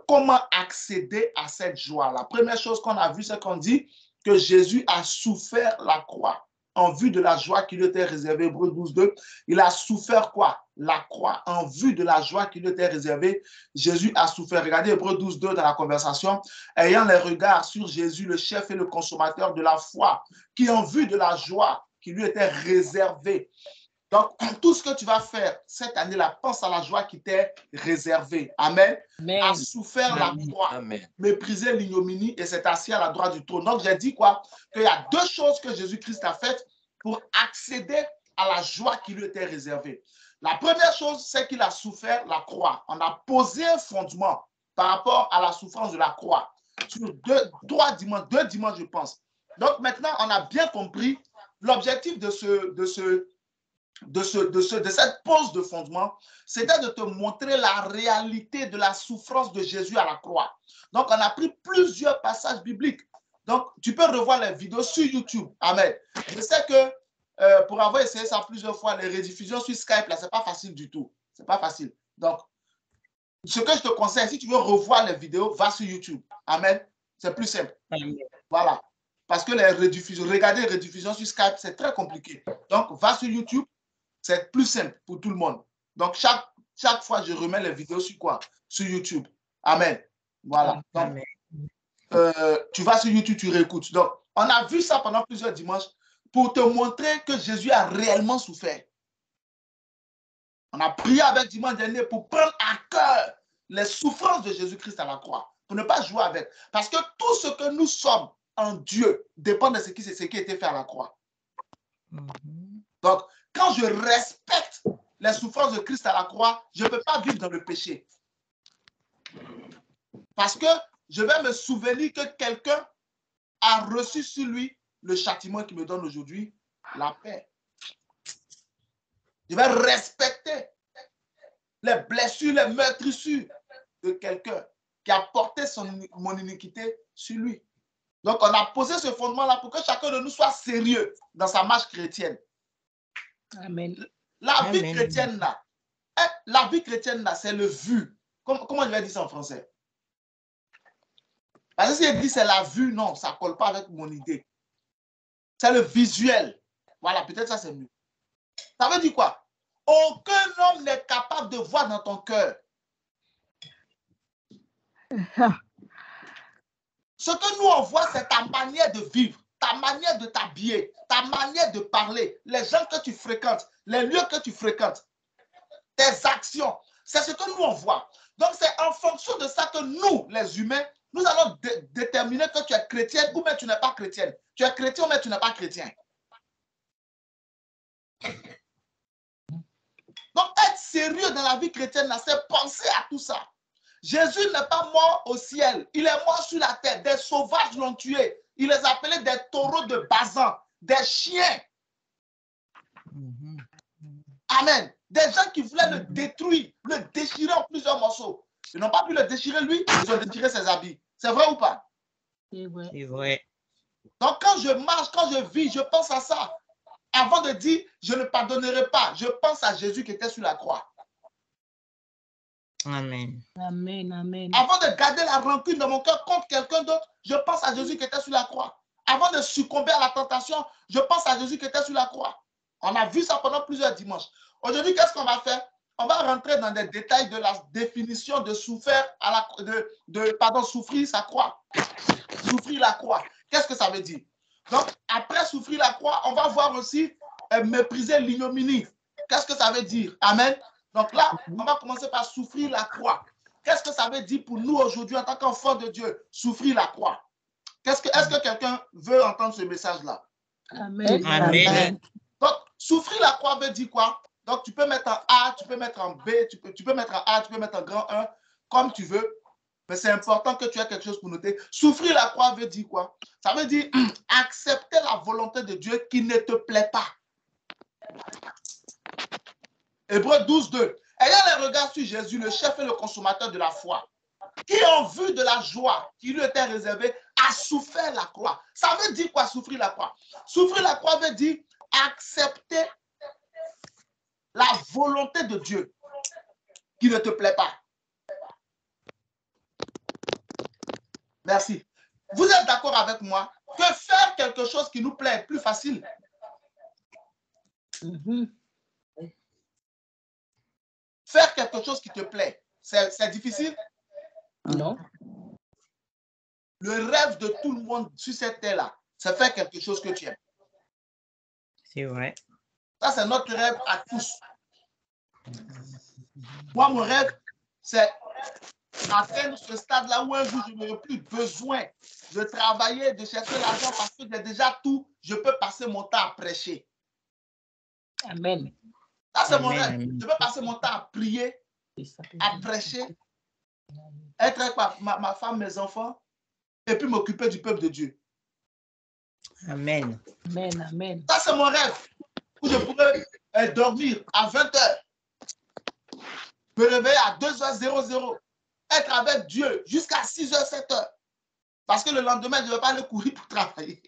comment accéder à cette joie. La première chose qu'on a vue, c'est qu'on dit que Jésus a souffert la croix en vue de la joie qui lui était réservée. Hébreux 12, 2. Il a souffert quoi? La croix. En vue de la joie qui lui était réservée, Jésus a souffert. Regardez Hébreux 12, 2 dans la conversation. Ayant les regards sur Jésus, le chef et le consommateur de la foi, qui en vue de la joie qui lui était réservée. Donc, tout ce que tu vas faire cette année-là, pense à la joie qui t'est réservée. Amen. Amen. A souffert la croix, méprisé l'ignominie et s'est assis à la droite du trône. Donc, j'ai dit quoi? Qu'il y a deux choses que Jésus-Christ a faites pour accéder à la joie qui lui était réservée. La première chose, c'est qu'il a souffert la croix. On a posé un fondement par rapport à la souffrance de la croix sur deux dimanches, je pense. Donc, maintenant, on a bien compris l'objectif de cette pose de fondement, c'était de te montrer la réalité de la souffrance de Jésus à la croix. Donc, on a pris plusieurs passages bibliques. Donc, tu peux revoir les vidéos sur YouTube. Amen. Je sais que pour avoir essayé ça plusieurs fois, les rediffusions sur Skype, là, c'est pas facile du tout. C'est pas facile. Donc, ce que je te conseille, si tu veux revoir les vidéos, va sur YouTube. Amen. C'est plus simple. Amen. Voilà. Parce que les rediffusions, regarder les rediffusions sur Skype, c'est très compliqué. Donc, va sur YouTube. C'est plus simple pour tout le monde. Donc, chaque fois, je remets les vidéos sur quoi? Sur YouTube. Amen. Voilà. Donc, tu vas sur YouTube, tu réécoutes. Donc, on a vu ça pendant plusieurs dimanches pour te montrer que Jésus a réellement souffert. On a prié avec dimanche dernier pour prendre à cœur les souffrances de Jésus-Christ à la croix, pour ne pas jouer avec. Parce que tout ce que nous sommes en Dieu dépend de ce qui a été fait à la croix. Donc, quand je respecte les souffrances de Christ à la croix, je ne peux pas vivre dans le péché. Parce que je vais me souvenir que quelqu'un a reçu sur lui le châtiment qui me donne aujourd'hui la paix. Je vais respecter les blessures, les meurtrissures de quelqu'un qui a porté mon iniquité sur lui. Donc, on a posé ce fondement-là pour que chacun de nous soit sérieux dans sa marche chrétienne. Amen. La vie chrétienne, là, c'est le vu. Comment je vais dire ça en français? Parce que si je dis c'est la vue, non, ça ne colle pas avec mon idée. C'est le visuel. Voilà, peut-être ça c'est mieux. Ça veut dire quoi? Aucun homme n'est capable de voir dans ton cœur. Ce que nous on voit, c'est ta manière de vivre, ta manière de t'habiller, ta manière de parler, les gens que tu fréquentes, les lieux que tu fréquentes, tes actions. C'est ce que nous on voit. Donc c'est en fonction de ça que nous, les humains, nous allons déterminer que tu es chrétienne ou même tu n'es pas chrétienne. Tu es chrétien ou même tu n'es pas chrétien. Donc être sérieux dans la vie chrétienne, c'est penser à tout ça. Jésus n'est pas mort au ciel, il est mort sur la terre. Des sauvages l'ont tué. Il les appelait des taureaux de Bazan, des chiens. Amen. Des gens qui voulaient le détruire, le déchirer en plusieurs morceaux. Ils n'ont pas pu le déchirer lui, ils ont déchiré ses habits. C'est vrai ou pas? C'est vrai. C'est vrai. Donc quand je marche, quand je vis, je pense à ça. Avant de dire, je ne pardonnerai pas, je pense à Jésus qui était sur la croix. Amen. Amen, amen. Avant de garder la rancune dans mon cœur contre quelqu'un d'autre, je pense à Jésus qui était sur la croix. Avant de succomber à la tentation, je pense à Jésus qui était sur la croix. On a vu ça pendant plusieurs dimanches. Aujourd'hui, qu'est-ce qu'on va faire? On va rentrer dans des détails de la définition de souffrir souffrir sa croix. Souffrir la croix. Qu'est-ce que ça veut dire? Donc, après souffrir la croix, on va voir aussi mépriser l'ignominie. Qu'est-ce que ça veut dire? Amen. Donc là, on va commencer par souffrir la croix. Qu'est-ce que ça veut dire pour nous aujourd'hui en tant qu'enfants de Dieu? Souffrir la croix. Est-ce que quelqu'un veut entendre ce message-là? Amen. Amen. Donc, souffrir la croix veut dire quoi? Donc, tu peux mettre en A, tu peux mettre en B, tu peux mettre en A, tu peux mettre en grand 1, comme tu veux. Mais c'est important que tu aies quelque chose pour noter. Souffrir la croix veut dire quoi? Ça veut dire accepter la volonté de Dieu qui ne te plaît pas. Hébreux 12, 2. Ayant les regards sur Jésus, le chef et le consommateur de la foi, qui, en vue de la joie qui lui était réservée, a souffert la croix. Ça veut dire quoi, souffrir la croix? Souffrir la croix veut dire accepter la volonté de Dieu qui ne te plaît pas. Merci. Vous êtes d'accord avec moi que faire quelque chose qui nous plaît est plus facile? Faire quelque chose qui te plaît, c'est difficile? Non. Le rêve de tout le monde sur cette terre-là, c'est faire quelque chose que tu aimes. C'est vrai. Ça, c'est notre rêve à tous. Moi, mon rêve, c'est atteindre ce stade-là où un jour, je n'aurai plus besoin de travailler, de chercher l'argent parce que j'ai déjà tout. Je peux passer mon temps à prêcher. Amen. Ça, c'est mon rêve. Je peux passer mon temps à prier, à prêcher, être avec ma femme, mes enfants, et puis m'occuper du peuple de Dieu. Amen. Amen, amen. Ça, c'est mon rêve. Où je pourrais dormir à 20h, me réveiller à 2h00, être avec Dieu jusqu'à 6h, 7h. Parce que le lendemain, je ne vais pas aller courir pour travailler.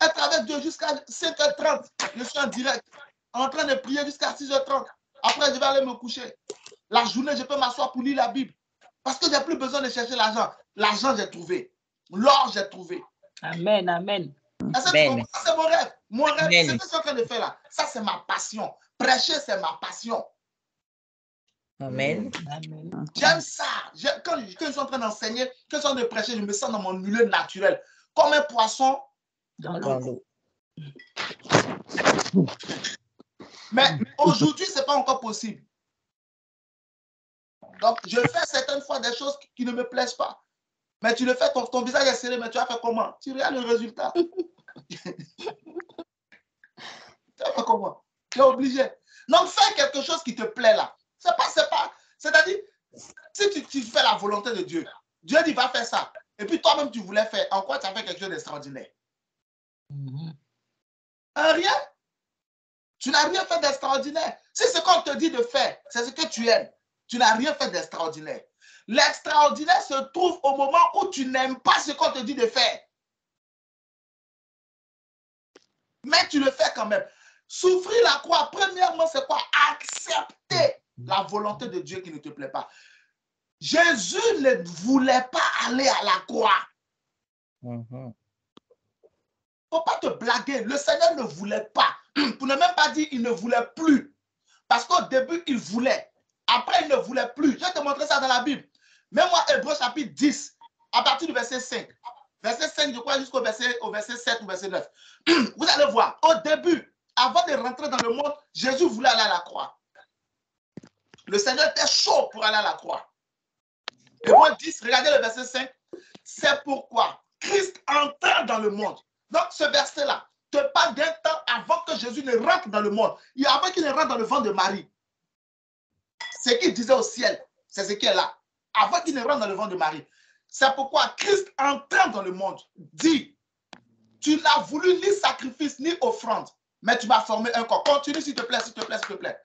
Être avec Dieu jusqu'à 5h30, je suis en direct, en train de prier jusqu'à 6h30. Après, je vais aller me coucher. La journée, je peux m'asseoir pour lire la Bible. Parce que je n'ai plus besoin de chercher l'argent. L'argent, j'ai trouvé. L'or, j'ai trouvé. Amen, amen. Ça, c'est mon rêve. Mon rêve, c'est ce que je suis en train de faire là. Ça, c'est ma passion. Prêcher, c'est ma passion. Amen. J'aime ça. Quand je suis en train d'enseigner, quand je suis en train de prêcher, je me sens dans mon milieu naturel. Comme un poisson dans l'eau. Mais aujourd'hui, ce n'est pas encore possible. Donc, je fais certaines fois des choses qui ne me plaisent pas. Mais tu le fais, ton visage est serré, mais tu as fait comment? Tu regardes le résultat. Tu as fait comment? Tu es obligé. Donc, fais quelque chose qui te plaît là. C'est-à-dire, si tu fais la volonté de Dieu, Dieu dit va faire ça. Et puis toi-même, tu voulais faire. En quoi tu as fait quelque chose d'extraordinaire? Rien. Tu n'as rien fait d'extraordinaire. Si ce qu'on te dit de faire, c'est ce que tu aimes, tu n'as rien fait d'extraordinaire. L'extraordinaire se trouve au moment où tu n'aimes pas ce qu'on te dit de faire. Mais tu le fais quand même. Souffrir la croix, premièrement, c'est quoi? Accepter la volonté de Dieu qui ne te plaît pas. Jésus ne voulait pas aller à la croix. Il ne faut pas te blaguer. Le Seigneur ne voulait pas. Pour ne même pas dire qu'il ne voulait plus. Parce qu'au début, il voulait. Après, il ne voulait plus. Je vais te montrer ça dans la Bible. Mets-moi Hébreux chapitre 10, à partir du verset 5. Verset 5, je crois, jusqu'au verset 7 ou verset 9. Vous allez voir, au début, avant de rentrer dans le monde, Jésus voulait aller à la croix. Le Seigneur était chaud pour aller à la croix. Hébreux 10, regardez le verset 5. C'est pourquoi Christ entra dans le monde. Donc, ce verset-là te parle d'un temps avant que Jésus ne rentre dans le monde. Et avant qu'il ne rentre dans le ventre de Marie. Ce qu'il disait au ciel, c'est ce qui est là. Avant qu'il ne rentre dans le ventre de Marie. C'est pourquoi Christ entrant dans le monde dit, tu n'as voulu ni sacrifice ni offrande, mais tu m'as formé un corps. Continue s'il te plaît, s'il te plaît, s'il te plaît.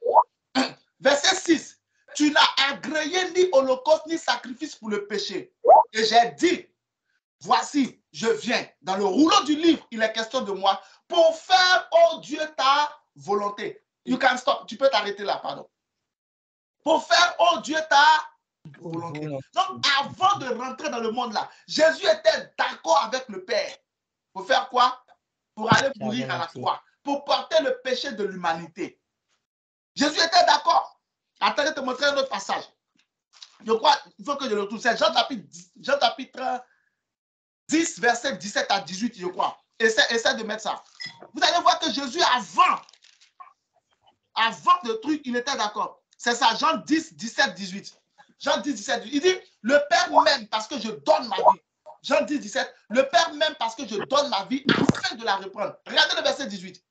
Verset 6, tu n'as agréé ni holocauste ni sacrifice pour le péché. Et j'ai dit, voici, je viens. Dans le rouleau du livre, il est question de moi pour faire, oh Dieu, ta volonté. You can stop. Tu peux t'arrêter là, pardon. Pour faire, oh Dieu, ta volonté. Donc, avant de rentrer dans le monde là, Jésus était d'accord avec le Père. Pour faire quoi? Pour aller mourir à la croix. Pour porter le péché de l'humanité. Jésus était d'accord. Attendez, je te montrer un autre passage. Je crois, il faut que je le trouve. C'est Jean chapitre 10, verset 17 à 18, je crois. Essaie de mettre ça. Vous allez voir que Jésus, avant le truc, il était d'accord. C'est ça, Jean 10, 17, 18. Jean 10, 17, 18. Il dit, le Père m'aime parce que je donne ma vie. Jean 10, 17. Le Père m'aime parce que je donne ma vie afin de la reprendre. Regardez le verset 18.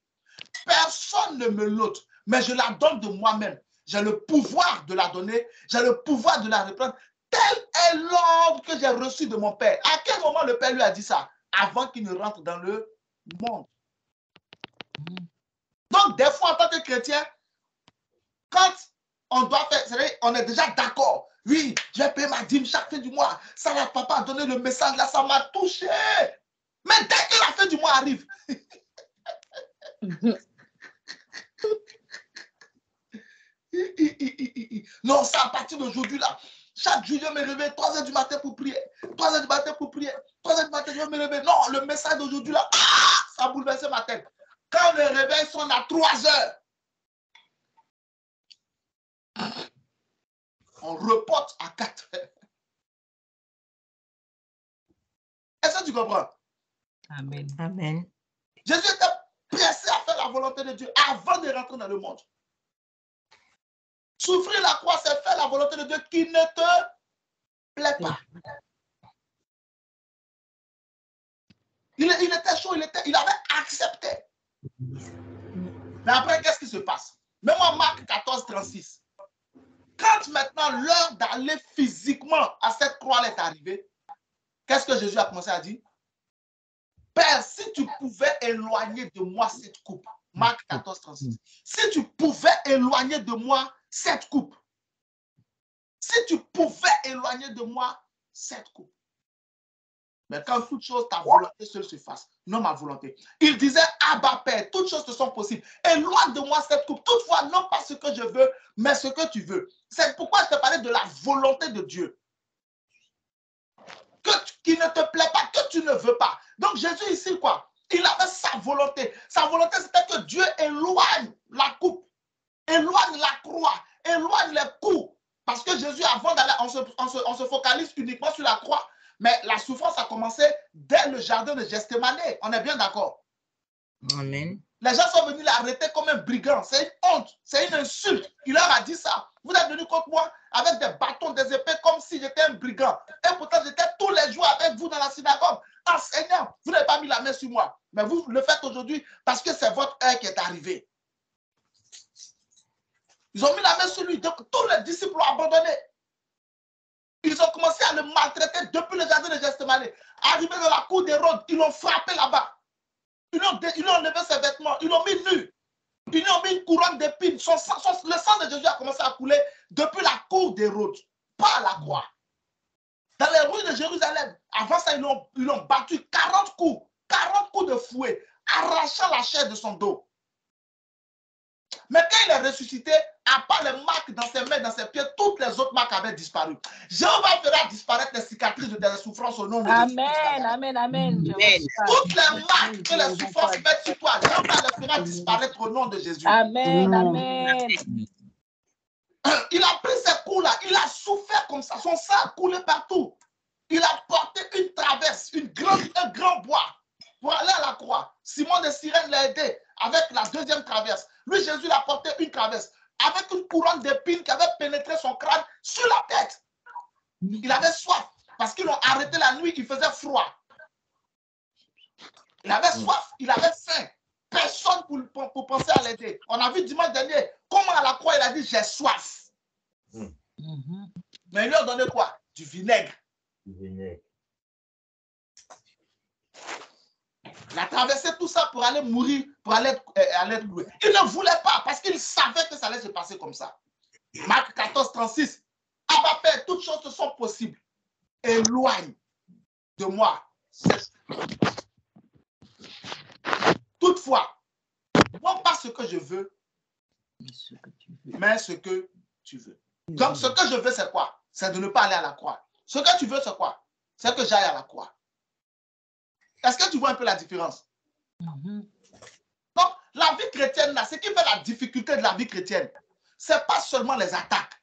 Personne ne me l'ôte, mais je la donne de moi-même. J'ai le pouvoir de la donner, j'ai le pouvoir de la reprendre. Tel est l'ordre que j'ai reçu de mon Père. À quel moment le Père lui a dit ça? Avant qu'il ne rentre dans le monde. Donc, des fois, en tant que chrétien, quand on doit faire, c'est-à-dire, on est déjà d'accord. Oui, je vais payer ma dîme chaque fin du mois. Ça, là, papa a donné le message, là, ça m'a touché. Mais dès que la fin du mois arrive, non, ça à partir d'aujourd'hui, là, chaque jour, je me réveille 3 heures du matin pour prier. 3 heures du matin pour prier. 3 heures du matin, je me réveille. Non, le message d'aujourd'hui, là, ça a bouleversé ma tête. Quand le réveil sonne à 3 heures, on reporte à 4 heures. Est-ce que tu comprends? Amen. Amen. Jésus était pressé à faire la volonté de Dieu avant de rentrer dans le monde. Souffrir la croix, c'est faire la volonté de Dieu qui ne te plaît pas. Il était chaud, il avait accepté. Mais après, qu'est-ce qui se passe? Même en Marc 14, 36. Quand maintenant l'heure d'aller physiquement à cette croix est arrivée, qu'est-ce que Jésus a commencé à dire? Père, si tu pouvais éloigner de moi cette coupe. Marc 14, 36. Si tu pouvais éloigner de moi cette coupe. Si tu pouvais éloigner de moi cette coupe. Mais quand toute chose, ta volonté seule se fasse, non ma volonté. Il disait, Abba Père, toutes choses te sont possibles. Éloigne de moi cette coupe. Toutefois, non pas ce que je veux, mais ce que tu veux. C'est pourquoi je te parlais de la volonté de Dieu. Qui ne te plaît pas, que tu ne veux pas. Donc Jésus ici, quoi? Il avait sa volonté. Sa volonté, c'était que Dieu éloigne la coupe, éloigne la croix, éloigne les coups. Parce que Jésus, avant d'aller, on se focalise uniquement sur la croix. Mais la souffrance a commencé dès le jardin de Gethsémane. On est bien d'accord? Amen. Les gens sont venus l'arrêter comme un brigand. C'est une honte, c'est une insulte. Il leur a dit ça. Vous êtes venus contre moi avec des bâtons, des épées, comme si j'étais un brigand. Et pourtant, j'étais tous les jours avec vous dans la synagogue, enseignant. Vous n'avez pas mis la main sur moi. Mais vous le faites aujourd'hui parce que c'est votre heure qui est arrivée. Ils ont mis la main sur lui. Donc, tous les disciples l'ont abandonné. Ils ont commencé à le maltraiter depuis le jardin de Gethsémane. Arrivé dans la cour d'Hérode, ils l'ont frappé là-bas. Ils ont enlevé ses vêtements, ils l'ont mis nu. Ils lui ont mis une couronne d'épines. Le sang de Jésus a commencé à couler depuis la cour d'Hérode, pas à la croix. Dans les rues de Jérusalem, avant ça, ils l'ont battu 40 coups de fouet, arrachant la chair de son dos. Mais quand il est ressuscité, à part les marques dans ses mains, dans ses pieds, toutes les autres marques avaient disparu. Jéhovah fera disparaître les cicatrices de tes souffrances au nom de Jésus. Amen, amen. Toutes les marques que les souffrances mettent sur toi, Jéhovah les fera disparaître au nom de Jésus. Amen, amen. Il a pris ces coups-là, il a souffert comme ça, son sang a coulé partout. Il a porté une traverse, un grand bois pour aller à la croix. Simon de Cyrène l'a aidé avec la deuxième traverse. Lui, Jésus l'a porté une traverse avec une couronne d'épines qui avait pénétré son crâne sur la tête. Il avait soif parce qu'ils l'ont arrêté la nuit, il faisait froid. Il avait soif, il avait faim. Personne pour penser à l'aider. On a vu dimanche dernier comment à la croix il a dit j'ai soif. Mais il lui a donné quoi? Du vinaigre. Il a traversé tout ça pour aller mourir, pour aller être cloué. Il ne voulait pas parce qu'il savait que ça allait se passer comme ça. Marc 14, 36. Abba Père, toutes choses te sont possibles. Éloigne de moi. Toutefois, non pas ce que je veux, mais ce que tu veux. Donc, ce que je veux, c'est quoi? C'est de ne pas aller à la croix. Ce que tu veux, c'est quoi? C'est que j'aille à la croix. Est-ce que tu vois un peu la différence? Donc, la vie chrétienne, là, ce qui fait la difficulté de la vie chrétienne, ce n'est pas seulement les attaques.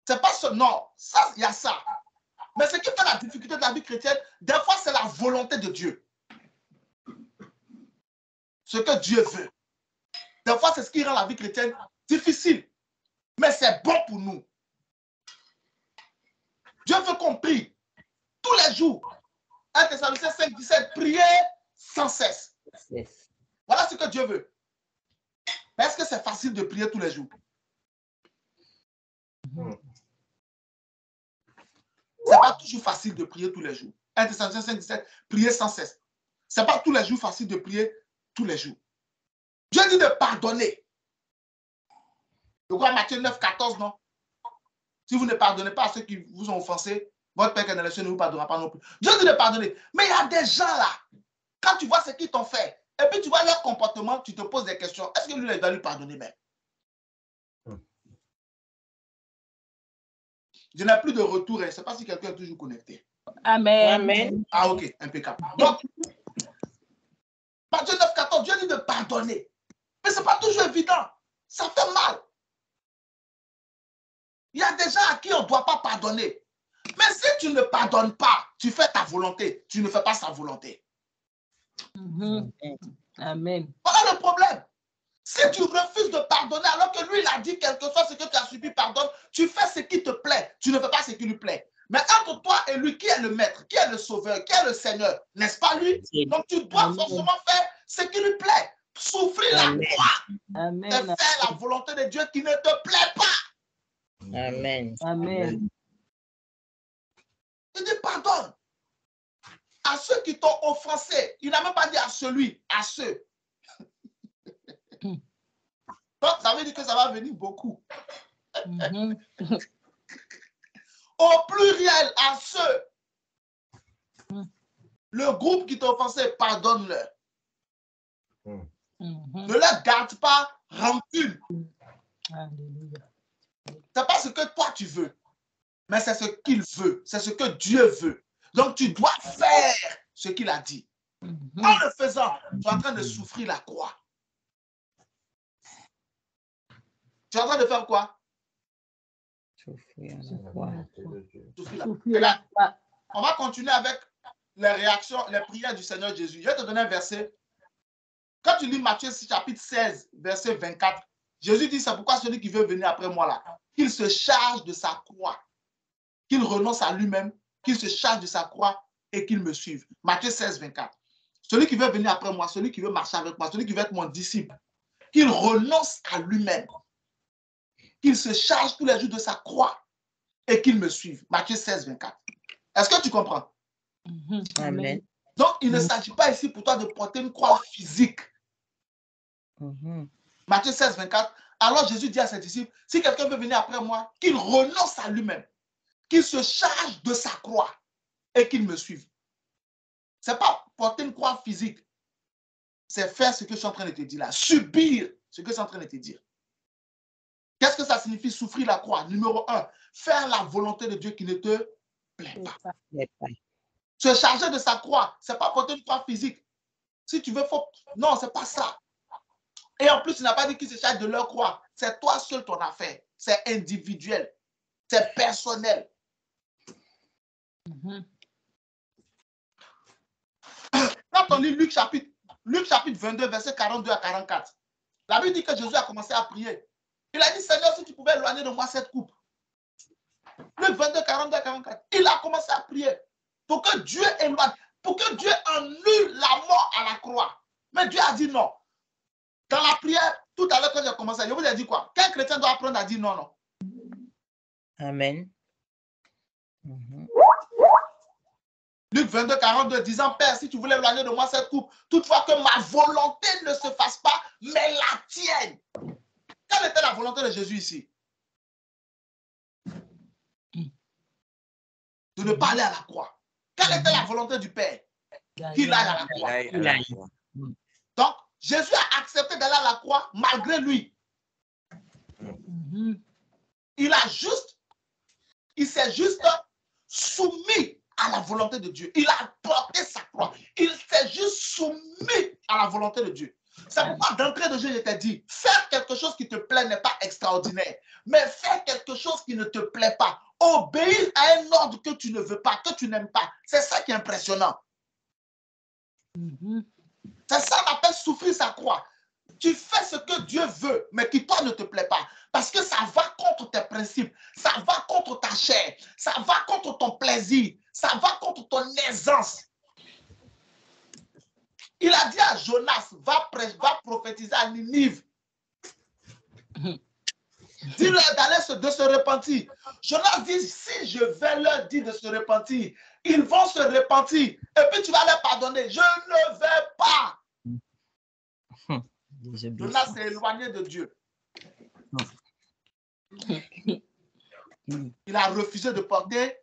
C'est pas seulement, non, ça, il y a ça. Mais ce qui fait la difficulté de la vie chrétienne, des fois, c'est la volonté de Dieu. Ce que Dieu veut. Des fois, c'est ce qui rend la vie chrétienne difficile. Mais c'est bon pour nous. Dieu veut qu'on prie tous les jours. 1 Thessaloniciens 5, 17, priez sans cesse. Voilà ce que Dieu veut. Mais est-ce que c'est facile de prier tous les jours? C'est pas toujours facile de prier tous les jours. 1 Thessaloniciens 5, 17, priez sans cesse. C'est pas tous les jours facile de prier tous les jours. Dieu dit de pardonner. De quoi Matthieu 9, 14, non? Si vous ne pardonnez pas à ceux qui vous ont offensé, votre Père qui est dans les cieux ne vous pardonnera pas non plus. Dieu dit de pardonner. Mais il y a des gens là, quand tu vois ce qu'ils t'ont fait, et puis tu vois leur comportement, tu te poses des questions. Est-ce que lui, il va lui pardonner même? Je n'ai plus de retour. Je ne sais pas si quelqu'un est toujours connecté. Amen. Amen. Ah, ok, impeccable. Donc, Matthieu 9, 14, Dieu dit de pardonner. Mais ce n'est pas toujours évident. Ça fait mal. Il y a des gens à qui on ne doit pas pardonner. Mais si tu ne pardonnes pas, tu fais ta volonté. Tu ne fais pas sa volonté. Amen. Voilà le problème. Si tu refuses de pardonner alors que lui, il a dit quelque chose, ce que tu as subi, pardonne, tu fais ce qui te plaît. Tu ne fais pas ce qui lui plaît. Mais entre toi et lui, qui est le maître, qui est le sauveur, qui est le Seigneur? N'est-ce pas lui? Donc tu dois forcément faire ce qui lui plaît. Souffrir la croix. Et faire la volonté de Dieu qui ne te plaît pas. Amen. Amen. Il dit pardonne à ceux qui t'ont offensé. Il n'a même pas dit à celui, à ceux. Donc, ça veut dire que ça va venir beaucoup. Au pluriel, à ceux. Le groupe qui t'a offensé, pardonne-leur. Ne leur garde pas rancune. C'est pas ce que toi tu veux, mais c'est ce qu'il veut. C'est ce que Dieu veut. Donc, tu dois faire ce qu'il a dit. En le faisant, tu es en train de souffrir la croix. Tu es en train de faire quoi? Souffrir la croix. Souffrir la croix. On va continuer avec les réactions, les prières du Seigneur Jésus. Je vais te donner un verset. Quand tu lis Matthieu chapitre 16, verset 24, Jésus dit, c'est pourquoi celui qui veut venir après moi là, qu'il se charge de sa croix, qu'il renonce à lui-même, qu'il se charge de sa croix et qu'il me suive. Matthieu 16, 24. Celui qui veut venir après moi, celui qui veut marcher avec moi, celui qui veut être mon disciple, qu'il renonce à lui-même, qu'il se charge tous les jours de sa croix et qu'il me suive. Matthieu 16, 24. Est-ce que tu comprends? Amen. Donc, il ne s'agit pas ici pour toi de porter une croix physique. Matthieu 16, 24. Alors Jésus dit à ses disciples, si quelqu'un veut venir après moi, qu'il renonce à lui-même, qu'il se charge de sa croix et qu'il me suive. Ce n'est pas porter une croix physique. C'est faire ce que je suis en train de te dire là. Subir ce que je suis en train de te dire. Qu'est-ce que ça signifie souffrir la croix? Numéro 1, faire la volonté de Dieu qui ne te plaît pas. Se charger de sa croix, ce n'est pas porter une croix physique. Si tu veux, faut... Non, ce n'est pas ça. Et en plus, il n'a pas dit qu'ils se chargent de leur croix. C'est toi seul ton affaire. C'est individuel. C'est personnel. Quand on lit Luc chapitre 22, verset 42 à 44, la Bible dit que Jésus a commencé à prier. Il a dit, Seigneur, si tu pouvais éloigner de moi cette coupe. Luc 22, 42 à 44. Il a commencé à prier pour que Dieu éloigne, pour que Dieu annule la mort à la croix. Mais Dieu a dit non. Dans la prière, tout à l'heure quand j'ai commencé, je vous ai dit quoi? Qu'un chrétien doit apprendre à dire non, non. Amen. Luc 22, 42, disant, Père, si tu voulais éloigner de moi cette coupe, toutefois que ma volonté ne se fasse pas, mais la tienne. Quelle était la volonté de Jésus ici? De ne pas aller à la croix. Quelle était la volonté du Père? Qu'il aille à la croix. Donc, Jésus a accepté d'aller à la croix malgré lui. Il s'est juste soumis à la volonté de Dieu. Il a porté sa croix. Il s'est juste soumis à la volonté de Dieu. C'est pourquoi d'entrée de jeu, je t'ai dit, faire quelque chose qui te plaît n'est pas extraordinaire, mais faire quelque chose qui ne te plaît pas, obéir à un ordre que tu ne veux pas, que tu n'aimes pas, c'est ça qui est impressionnant. C'est ça qu'on appelle souffrir sa croix. Tu fais ce que Dieu veut, mais qui toi ne te plaît pas. Parce que ça va contre tes principes, ça va contre ta chair, ça va contre ton plaisir, ça va contre ton aisance. Il a dit à Jonas, va prophétiser à Ninive. Dis-leur de se repentir. Jonas dit, si je vais leur dire de se repentir, ils vont se repentir. Et puis tu vas leur pardonner. Je ne vais pas. Jonas s'est éloigné de Dieu. Il a refusé de porter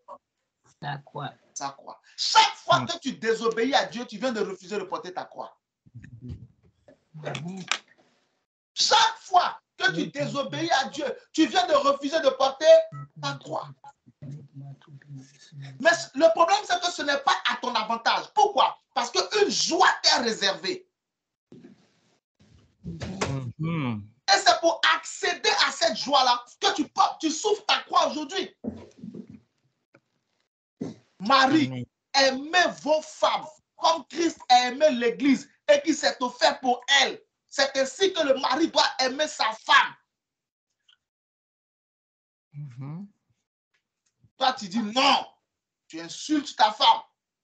sa croix. sa croix. Chaque fois que tu désobéis à Dieu, tu viens de refuser de porter ta croix. Chaque fois que tu désobéis à Dieu, tu viens de refuser de porter ta croix. Mais le problème, c'est que ce n'est pas à ton avantage. Pourquoi? Parce qu'une joie t'est réservée. Et c'est pour accéder à cette joie-là que tu souffres ta croix aujourd'hui. Marie, aimez vos femmes comme Christ a aimé l'Église et qui s'est offert pour elle. C'est ainsi que le mari doit aimer sa femme. Toi, tu dis non. Tu insultes ta femme.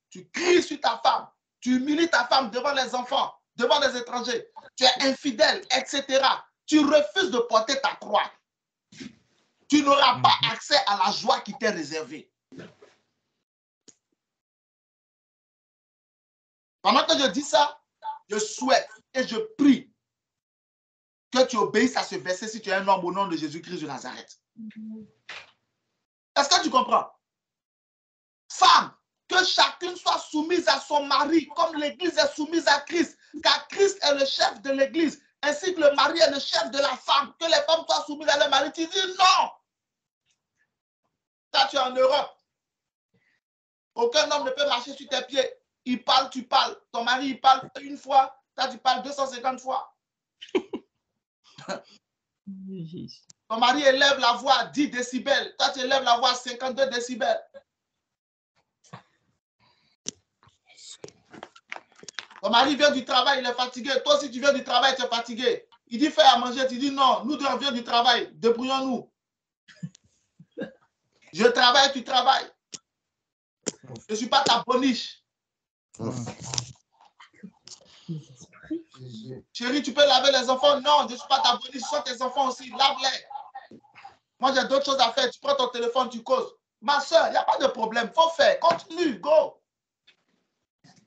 Tu cries sur ta femme. Tu humilies ta femme devant les enfants, devant les étrangers. Tu es infidèle, etc. Tu refuses de porter ta croix. Tu n'auras pas accès à la joie qui t'est réservée. Pendant que je dis ça, je souhaite et je prie que tu obéisses à ce verset si tu es un homme au nom de Jésus-Christ de Nazareth. Est-ce que tu comprends? Femme, que chacune soit soumise à son mari, comme l'Église est soumise à Christ, car Christ est le chef de l'Église, ainsi que le mari est le chef de la femme, que les femmes soient soumises à leur mari. Tu dis non. Là, tu es en Europe. Aucun homme ne peut marcher sur tes pieds. Il parle, tu parles. Ton mari, il parle une fois. Là, tu parles 250 fois. Ton mari élève la voix à 10 décibels. Toi, tu élèves la voix à 52 décibels. Ton mari vient du travail, il est fatigué. Toi aussi, tu viens du travail, tu es fatigué. Il dit, fais à manger. Tu dis, non, nous deux, on vient du travail. Débrouillons-nous. Je travaille, tu travailles. Je ne suis pas ta boniche. Chérie, tu peux laver les enfants? Non, je ne suis pas ta boniche. Ce sont tes enfants aussi. Lave-les. Moi, j'ai d'autres choses à faire. Tu prends ton téléphone, tu causes. Ma soeur, il n'y a pas de problème. Il faut faire. Continue. Go.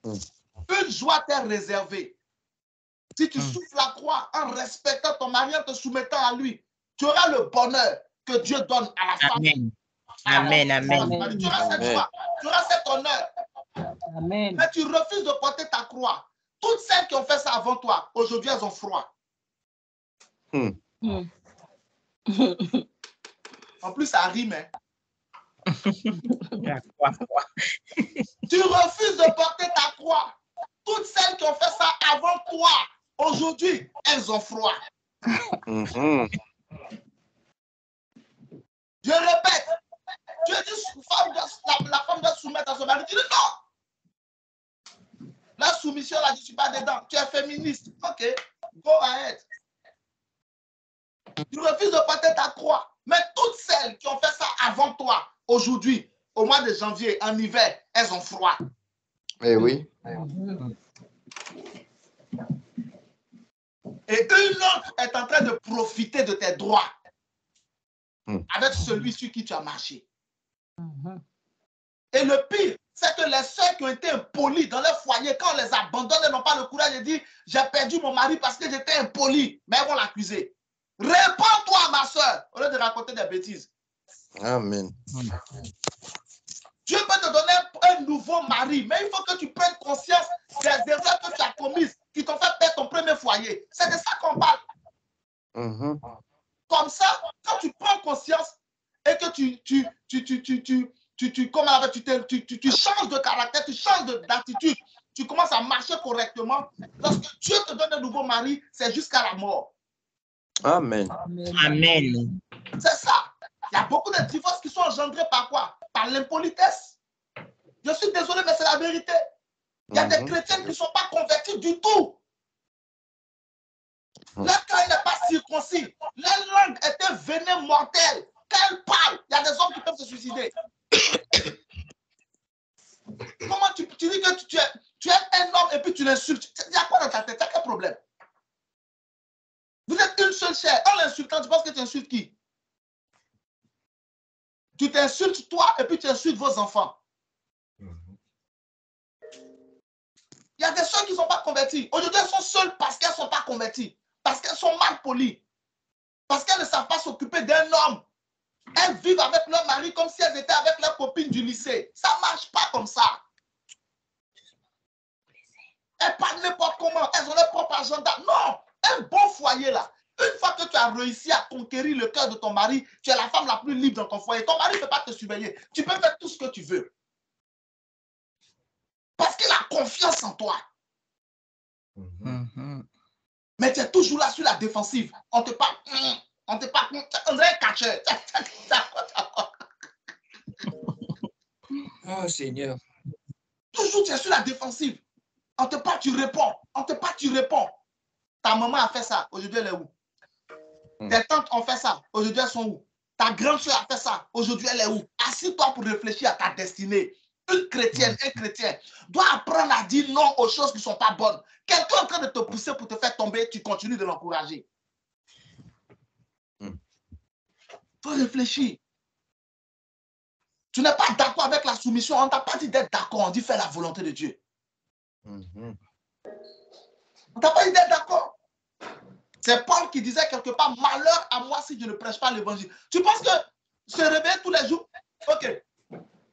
Une joie t'est réservée. Si tu souffles la croix en respectant ton mari, en te soumettant à lui, tu auras le bonheur que Dieu donne à la femme. Amen. Amen. Tu auras cette joie. Tu auras cet honneur. Amen. Mais tu refuses de porter ta croix. Toutes celles qui ont fait ça avant toi, aujourd'hui, elles ont froid. En plus, ça rime. Hein? Tu refuses de porter ta croix. Toutes celles qui ont fait ça avant toi, aujourd'hui, elles ont froid. Je répète, Dieu dit la femme doit soumettre à son mari. Tu dis non. La soumission, là, je ne suis pas dedans. Tu es féministe. Ok, go ahead. Tu refuses de porter ta croix. Mais toutes celles qui ont fait ça avant toi, aujourd'hui, au mois de janvier, en hiver, elles ont froid. Eh oui. Et une autre est en train de profiter de tes droits avec celui sur qui tu as marché. Et le pire, c'est que les sœurs qui ont été impolies dans leur foyer, quand on les abandonne, elles n'ont pas le courage de dire « J'ai perdu mon mari parce que j'étais impoli ». Mais elles vont l'accuser. Réponds-toi, ma soeur, au lieu de raconter des bêtises. Amen. Dieu peut te donner un nouveau mari, mais il faut que tu prennes conscience des erreurs que tu as commises qui t'ont fait perdre ton premier foyer. C'est de ça qu'on parle. Comme ça, quand tu prends conscience et que tu changes de caractère, tu changes d'attitude, tu commences à marcher correctement, lorsque Dieu te donne un nouveau mari, c'est jusqu'à la mort. Amen. Amen. C'est ça. Il y a beaucoup de divorces qui sont engendrés par quoi? Par l'impolitesse. Je suis désolé, mais c'est la vérité. Il y a des chrétiens qui ne sont pas convertis du tout. Leur cœur n'est pas circoncis. Leur langue était venin mortel. Quand elle parle, il y a des hommes qui peuvent se suicider. Comment tu dis que tu es un homme et puis tu l'insultes? Il y a quoi dans ta tête? Il y a quel problème? Vous êtes une seule chair. En l'insultant, tu penses que tu insultes qui? Tu t'insultes toi et puis tu insultes vos enfants. Il y a des soeurs qui ne sont pas converties. Aujourd'hui, elles sont seules parce qu'elles ne sont pas converties. Parce qu'elles sont mal polies. Parce qu'elles ne savent pas s'occuper d'un homme. Elles vivent avec leur mari comme si elles étaient avec leurs copines du lycée. Ça ne marche pas comme ça. Elles parlent n'importe comment. Elles ont leur propre agenda. Non, un bon foyer là. Une fois que tu as réussi à conquérir le cœur de ton mari, tu es la femme la plus libre dans ton foyer. Ton mari ne peut pas te surveiller. Tu peux faire tout ce que tu veux. Parce qu'il a confiance en toi. Mais tu es toujours là sur la défensive. On te parle, on dirait un catcheur. Oh Seigneur. Toujours tu es sur la défensive. On te parle, tu réponds. On te parle, tu réponds. Ta maman a fait ça. Aujourd'hui, elle est où? Tes tantes ont fait ça. Aujourd'hui, elles sont où? Ta grande soeur a fait ça. Aujourd'hui, elle est où? Assis-toi pour réfléchir à ta destinée. Une chrétienne, un chrétien doit apprendre à dire non aux choses qui ne sont pas bonnes. Quelqu'un est en train de te pousser pour te faire tomber, tu continues de l'encourager. Il faut réfléchir. Tu n'es pas d'accord avec la soumission. On ne t'a pas dit d'être d'accord. On dit faire la volonté de Dieu. On ne t'a pas dit d'être d'accord. C'est Paul qui disait quelque part, malheur à moi si je ne prêche pas l'évangile. Tu penses que se réveiller tous les jours, ok.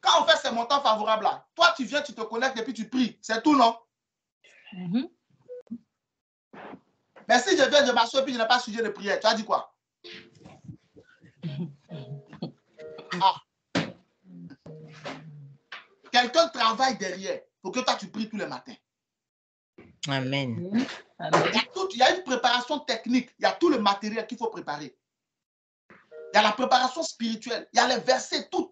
Quand on fait ces montants favorables là, toi tu viens, tu te connectes et puis tu pries. C'est tout, non? Mais si je viens, je m'assois et puis je n'ai pas sujet de prière, tu as dit quoi? Ah. Quelqu'un travaille derrière pour que toi tu pries tous les matins. Amen. Il y a une préparation technique, il y a tout le matériel qu'il faut préparer. Il y a la préparation spirituelle, il y a les versets, tout.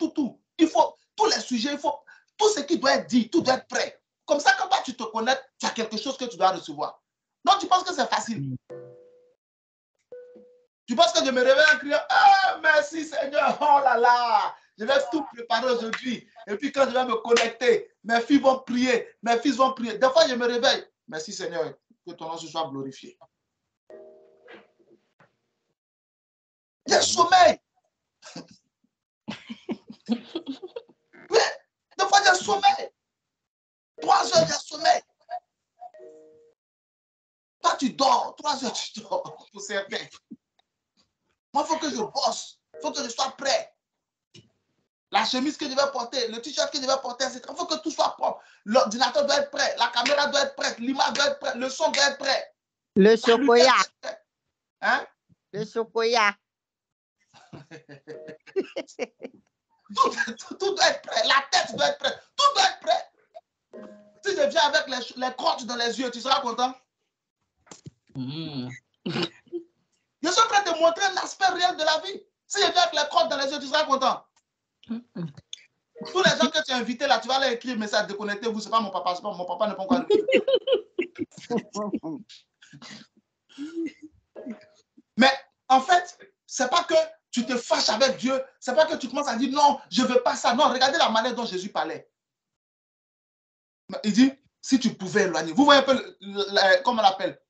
Il faut tous les sujets, il faut tout ce qui doit être dit, tout doit être prêt. Comme ça, quand toi, tu te connectes, tu as quelque chose que tu dois recevoir. Non, tu penses que c'est facile. Tu penses que je me réveille en criant, ah, merci Seigneur, oh là là, je vais tout préparer aujourd'hui. Et puis quand je vais me connecter, mes filles vont prier, mes fils vont prier. Des fois, je me réveille. Merci Seigneur, que ton nom se soit glorifié. Il y a sommeil. Oui, des fois, il y a sommeil. 3 heures, il y a sommeil. Toi, tu dors. 3 heures, tu dors. Pour certains. Moi, il faut que je bosse. Il faut que je sois prêt. La chemise que je vais porter, le t-shirt que je vais porter, il faut que tout soit propre. L'ordinateur doit être prêt. La caméra doit être prête. L'image doit être prête. Le son doit être prêt. Le chocolat. Hein? Le chocolat. Tout doit être prêt. La tête doit être prête. Tout doit être prêt. Si je viens avec les crottes dans les yeux, tu seras content? Je suis en train de te montrer un aspect réel de la vie. Si je viens avec les crottes dans les yeux, tu seras content? Tous les gens que tu as invités là, tu vas leur écrire un message, déconnectez-vous, c'est pas mon papa, mon papa n'est pas encore arrivé. Mais en fait, c'est pas que tu te fâches avec Dieu, c'est pas que tu commences à dire non, je ne veux pas ça. Non, regardez la manière dont Jésus parlait. Il dit, si tu pouvais éloigner. Vous voyez un peu, comment on l'appelle,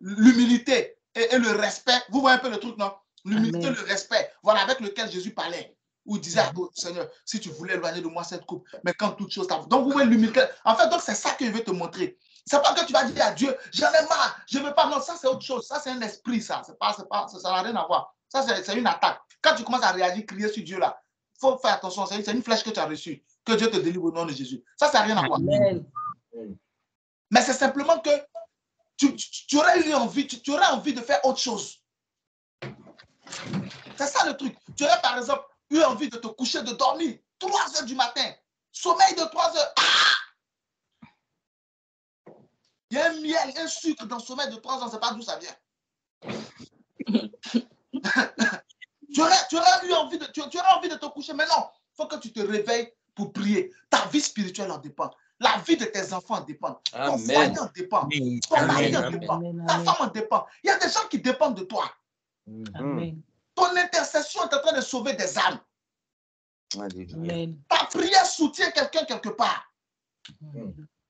l'humilité et le respect. Vous voyez un peu le truc, non? L'humilité, le respect. Voilà, avec lequel Jésus parlait. Où il disait, oh, Seigneur, si tu voulais éloigner de moi cette coupe, mais quand toute chose t'avance. Donc, vous voyez l'humilité. En fait, donc c'est ça que je veux te montrer. C'est pas que tu vas dire à Dieu, j'en ai marre, je ne veux pas. Non, ça c'est autre chose. Ça c'est un esprit, ça. Ça n'a rien à voir. Ça c'est une attaque. Quand tu commences à réagir, crier sur Dieu là, il faut faire attention. C'est une flèche que tu as reçue. Que Dieu te délivre au nom de Jésus. Ça n'a rien à voir. Mais c'est simplement que tu aurais eu envie, tu aurais envie de faire autre chose. C'est ça le truc. Tu aurais par exemple eu envie de te coucher, de dormir 3 heures du matin. Sommeil de 3 heures. Ah! Il y a un miel, un sucre dans le sommeil de 3 heures, on ne sait pas d'où ça vient. tu aurais eu envie de te coucher, mais non, il faut que tu te réveilles pour prier. Ta vie spirituelle en dépend. La vie de tes enfants en dépend. Ton foyer en dépend. Ton mari en dépend. Ta femme en dépend. Il y a des gens qui dépendent de toi. Amen. Ton intercession est en train de sauver des âmes. Amen. Ta prière soutient quelqu'un quelque part.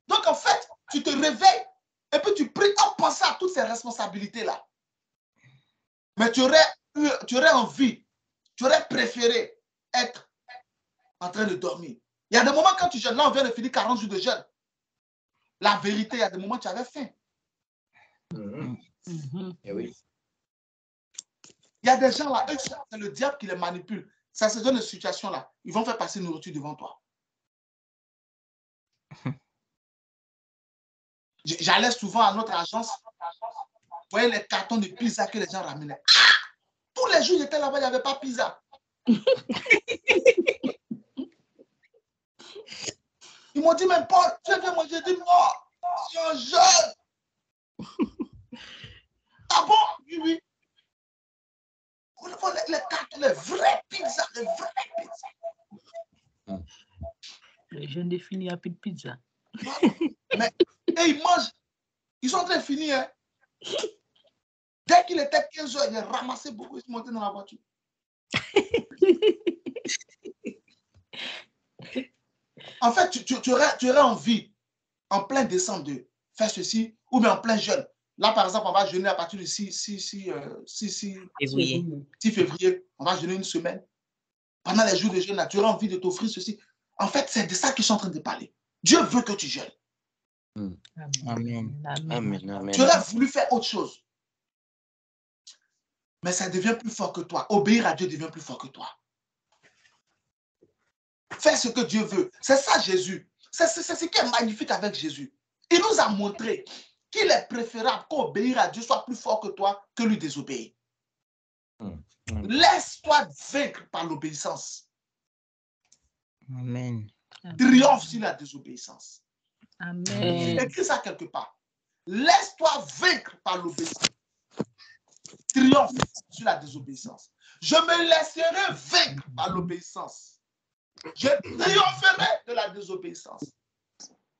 Donc en fait, tu te réveilles et puis tu pries en pensant à toutes ces responsabilités-là. Mais tu aurais envie, tu aurais préféré être en train de dormir. Il y a des moments quand tu jeûnes, là on vient de finir 40 jours de jeûne. La vérité, il y a des moments où tu avais faim. Eh oui. Il y a des gens là, c'est le diable qui les manipule. Ça se donne une situation là. Ils vont faire passer une nourriture devant toi. J'allais souvent à notre agence. Vous voyez les cartons de pizza que les gens ramenaient. Tous les jours, j'étais là-bas, il n'y avait pas pizza. Ils m'ont dit, mais Paul, tu viens manger? J'ai dit, non, je suis un jeune. Ah bon? Oui, oui. Les cartons, les vraies pizzas, les vraies pizzas. Les jeunes définis à plus de pizza. Mais, et ils mangent. Ils sont en train de finir. Hein. Dès qu'il était 15 heures, il a ramassé beaucoup, il se montait dans la voiture. En fait, tu aurais envie, en plein décembre, de faire ceci, ou bien en plein jeûne. Là, par exemple, on va jeûner à partir du 6 février. On va jeûner une semaine. Pendant les jours de jeûne, tu aurais envie de t'offrir ceci. En fait, c'est de ça qu'ils sont en train de parler. Dieu veut que tu jeûnes. Amen. Amen. Amen. Tu aurais voulu faire autre chose. Mais ça devient plus fort que toi. Obéir à Dieu devient plus fort que toi. Fais ce que Dieu veut. C'est ça Jésus. C'est ce qui est magnifique avec Jésus. Il nous a montré qu'il est préférable qu'obéir à Dieu soit plus fort que toi que lui désobéir. Laisse-toi vaincre par l'obéissance. Amen. Triomphe sur la désobéissance. Amen. Écris ça quelque part. Laisse-toi vaincre par l'obéissance. Triomphe sur la désobéissance. Je me laisserai vaincre par l'obéissance. Je triompherai de la désobéissance.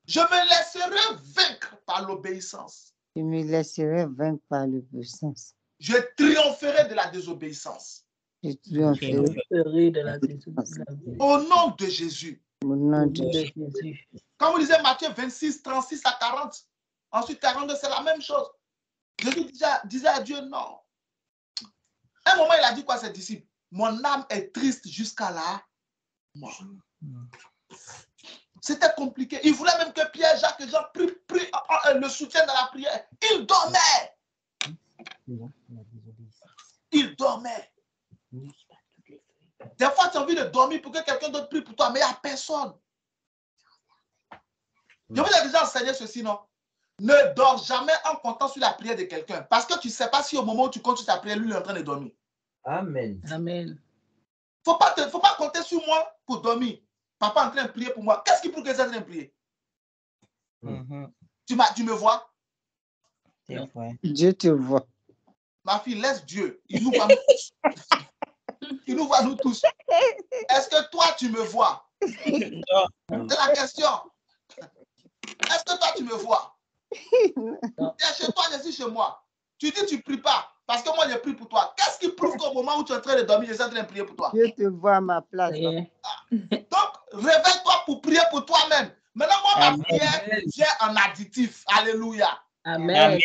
Je me laisserai vaincre par l'obéissance. Je me laisserai vaincre par l'obéissance. Je triompherai de la désobéissance. Je triompherai de la désobéissance. Au nom de Jésus. Au nom de Jésus. Quand vous lisez Matthieu 26, 36 à 40, ensuite 42, c'est la même chose. Jésus disait à Dieu non. À un moment, il a dit quoi à ses disciples? Mon âme est triste jusqu'à la mort. C'était compliqué. Il voulait même que Pierre, Jacques et Jean prient le soutiennent dans la prière. Ils dormaient. Ils dormaient. Des fois, tu as envie de dormir pour que quelqu'un d'autre prie pour toi, mais il n'y a personne. Je vous ai déjà enseigné ceci, non? Ne dors jamais en comptant sur la prière de quelqu'un. Parce que tu ne sais pas si au moment où tu comptes sur ta prière, lui, il est en train de dormir. Amen. Amen. Faut pas compter sur moi pour dormir. Papa est en train de prier pour moi. Qu'est-ce qui prouve que tu es en train de prier? Tu me vois? Dieu te voit. Ma fille, laisse Dieu. Il nous voit nous tous. Il nous voit nous tous. Est-ce que toi, tu me vois? C'est la question. Est-ce que toi, tu me vois? Tu es chez toi, je suis chez moi. Tu dis tu ne pries pas parce que moi, je prie pour toi. Qu'est-ce qui prouve qu'au moment où tu es en train de dormir, je suis en train de prier pour toi? Dieu te voit à ma place. Donc, réveille-toi pour prier pour toi-même. Maintenant, moi, ma prière, j'ai un additif. Alléluia. Amen.